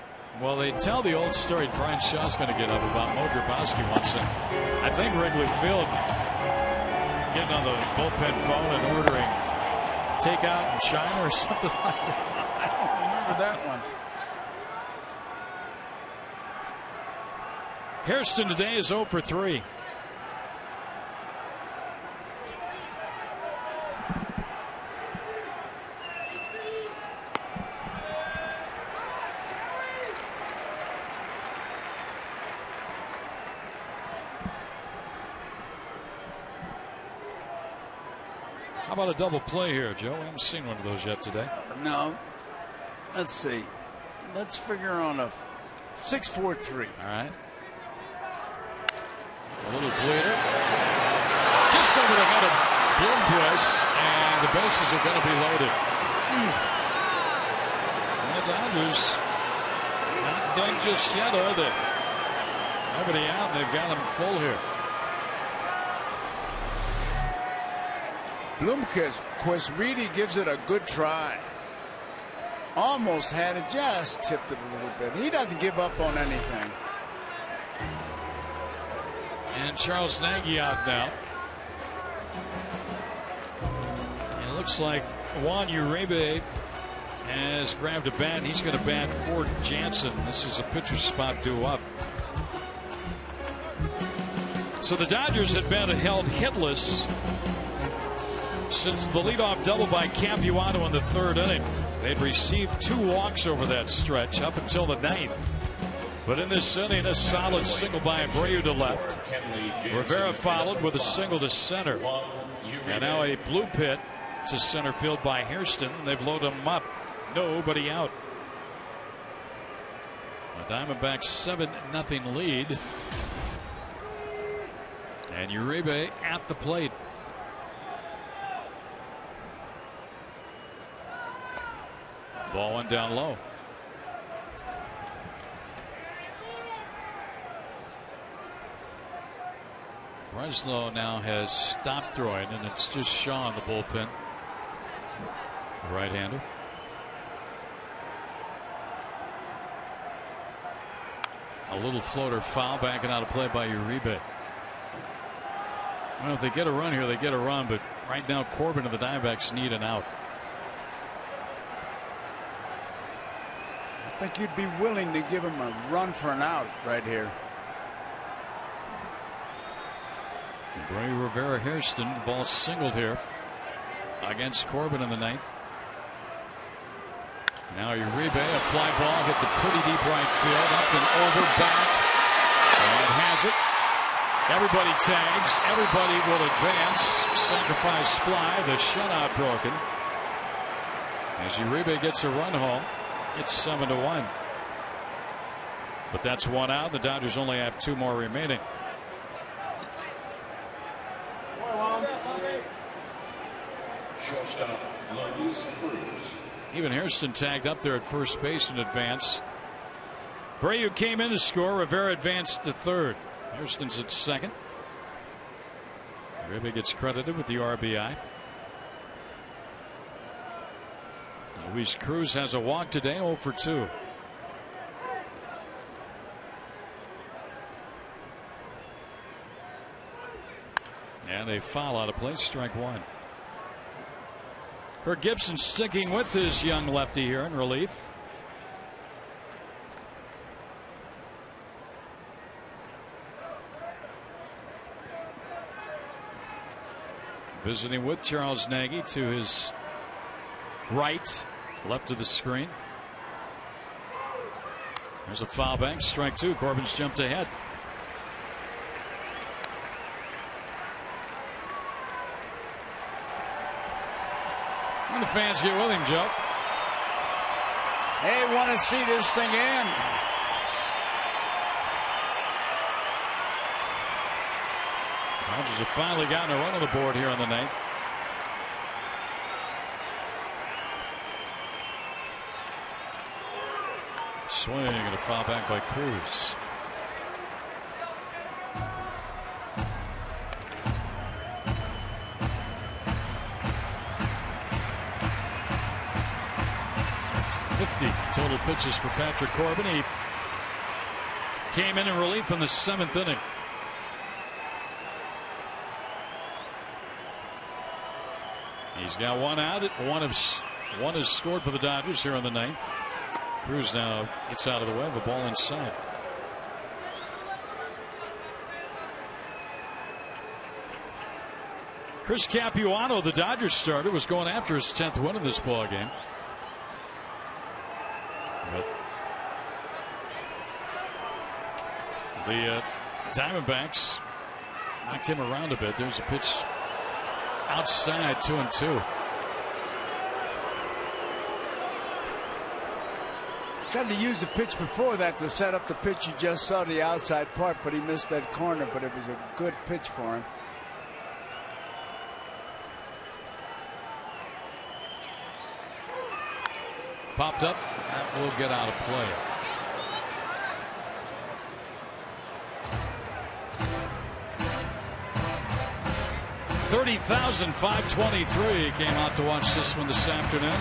Well, they tell the old story Brian Shaw's going to get up about Mo Grabowski once. I think Wrigley Field getting on the bullpen phone and ordering takeout and China or something like that. I don't remember that one. Hairston today is 0 for 3. How about a double play here, Joe? We haven't seen one of those yet today. No. Let's see. Let's figure on a 6-4-3. All right. A little bleeder. Just over the head of Bloomquist, and the bases are going to be loaded. And the Dodgers not done just yet, are they? Nobody out, and they've got them full here. Bloomquist really gives it a good try. Almost had it, just tipped it a little bit. He doesn't give up on anything. And Charles Nagy out now. Looks like Juan Uribe has grabbed a bat. He's going to bat for Jansen. This is a pitcher's spot due up. So the Dodgers had been held hitless since the leadoff double by Capuano in the 3rd inning. They'd received 2 walks over that stretch up until the 9th. But in this inning, a solid single by Abreu to left. Rivera followed with a single to center. And now a blue pit to center field by Hairston. They've loaded him up. Nobody out. The Diamondbacks 7-0 lead. And Uribe at the plate. Ball went down low. Breslow now has stopped throwing, and it's just Shaw in the bullpen. Right-hander. A little floater foul, backing out of play by Uribe. Well, if they get a run here, they get a run, but right now Corbin and the Diamondbacks need an out. I think you'd be willing to give him a run for an out right here. Bray Rivera Hairston, ball singled here against Corbin in the 9th. Now Uribe, a fly ball hit the pretty deep right field, up and over, back, and has it. Everybody tags, everybody will advance. Sacrifice fly, the shutout broken. As Uribe gets a run home, it's 7-1. But that's 1 out. The Dodgers only have 2 more remaining. Shortstop, Luis Cruz. Even Hairston tagged up there at first base in advance. Abreu came in to score. Rivera advanced to 3rd. Hairston's at 2nd. Uribe gets credited with the RBI. Luis Cruz has a walk today, 0 for 2. And a foul out of play, strike 1. Kirk Gibson sticking with his young lefty here in relief. Visiting with Charles Nagy to his right, left of the screen. There's a foul back, strike 2. Corbin's jumped ahead. And the fans get with him, Joe. They want to see this thing end. Dodgers have finally gotten a run on the board here on the 9th. Swing and a foul back by Cruz. Total pitches for Patrick Corbin. He came in relief in the 7th inning. He's got 1 out. One is scored for the Dodgers here on the 9th. Cruz now gets out of the way of a ball inside. Chris Capuano, the Dodgers starter, was going after his 10th win in this ball game. The Diamondbacks knocked him around a bit. There's a pitch outside, 2-2. Tried to use the pitch before that to set up the pitch you just saw, the outside part, but he missed that corner. But it was a good pitch for him. Popped up. That will get out of play. $30,523 came out to watch this one this afternoon.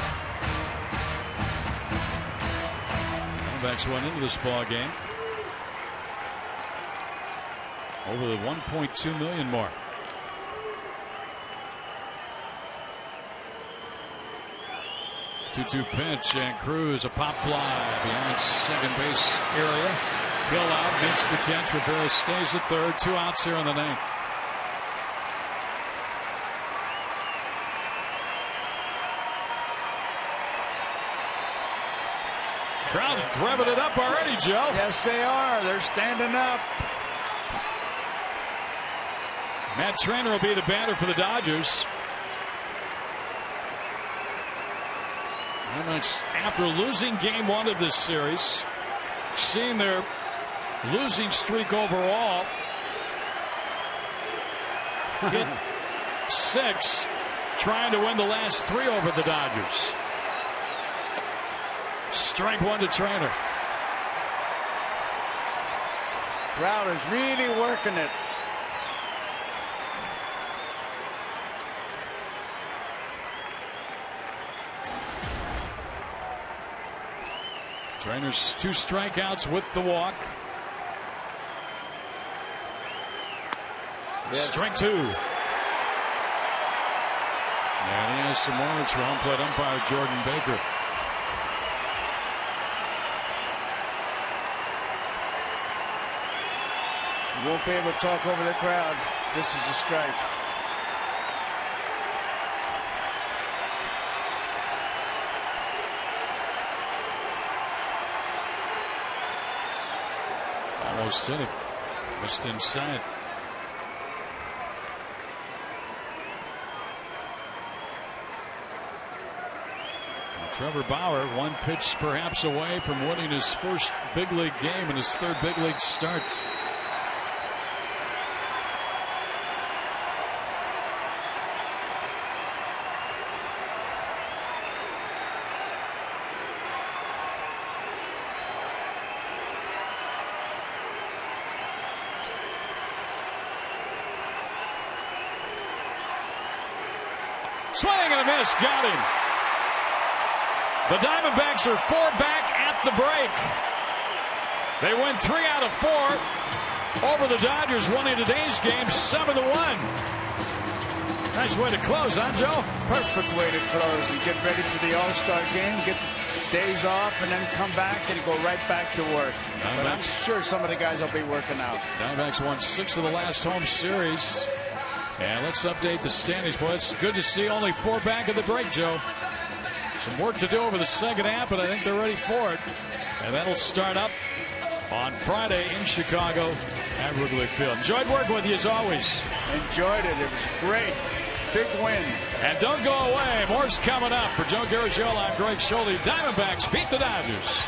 Diamondbacks went into this ball game over the 1.2 million mark. 2-2 pitch, and Cruz a pop fly behind second base area. Hill out, makes the catch. Rivera stays at third. 2 outs here in the ninth. Crowd revving it up already, Joe. Yes, they are. They're standing up. Matt Trainer will be the batter for the Dodgers. After losing game 1 of this series, seeing their losing streak overall hit 6, trying to win the last 3 over the Dodgers. Strike 1 to Trainer. Crowd is really working it. Trainer's 2 strikeouts with the walk. Yes. Strike 2. And he has some words for home plate umpire Jordan Baker. You won't be able to talk over the crowd. This is a strike. Almost hit it. Just inside. And Trevor Bauer, 1 pitch perhaps away from winning his first big league game and his 3rd big league start. Swing and a miss, got him. The Diamondbacks are 4 back at the break. They win 3 out of 4 over the Dodgers, winning today's game 7-1. Nice way to close, huh, Joe? Perfect way to close. You get ready for the All-Star game, get the days off, and then come back and go right back to work. But I'm sure some of the guys will be working out. Diamondbacks won 6 of the last home series. And let's update the standings. Boy, it's good to see only 4 back at the break, Joe. Some work to do over the second half, but I think they're ready for it. And that'll start up on Friday in Chicago at Wrigley Field. Enjoyed working with you as always. Enjoyed it. It was great. Big win. And don't go away. More's coming up. For Joe Garagiola, I'm Greg Schulte. Diamondbacks beat the Dodgers.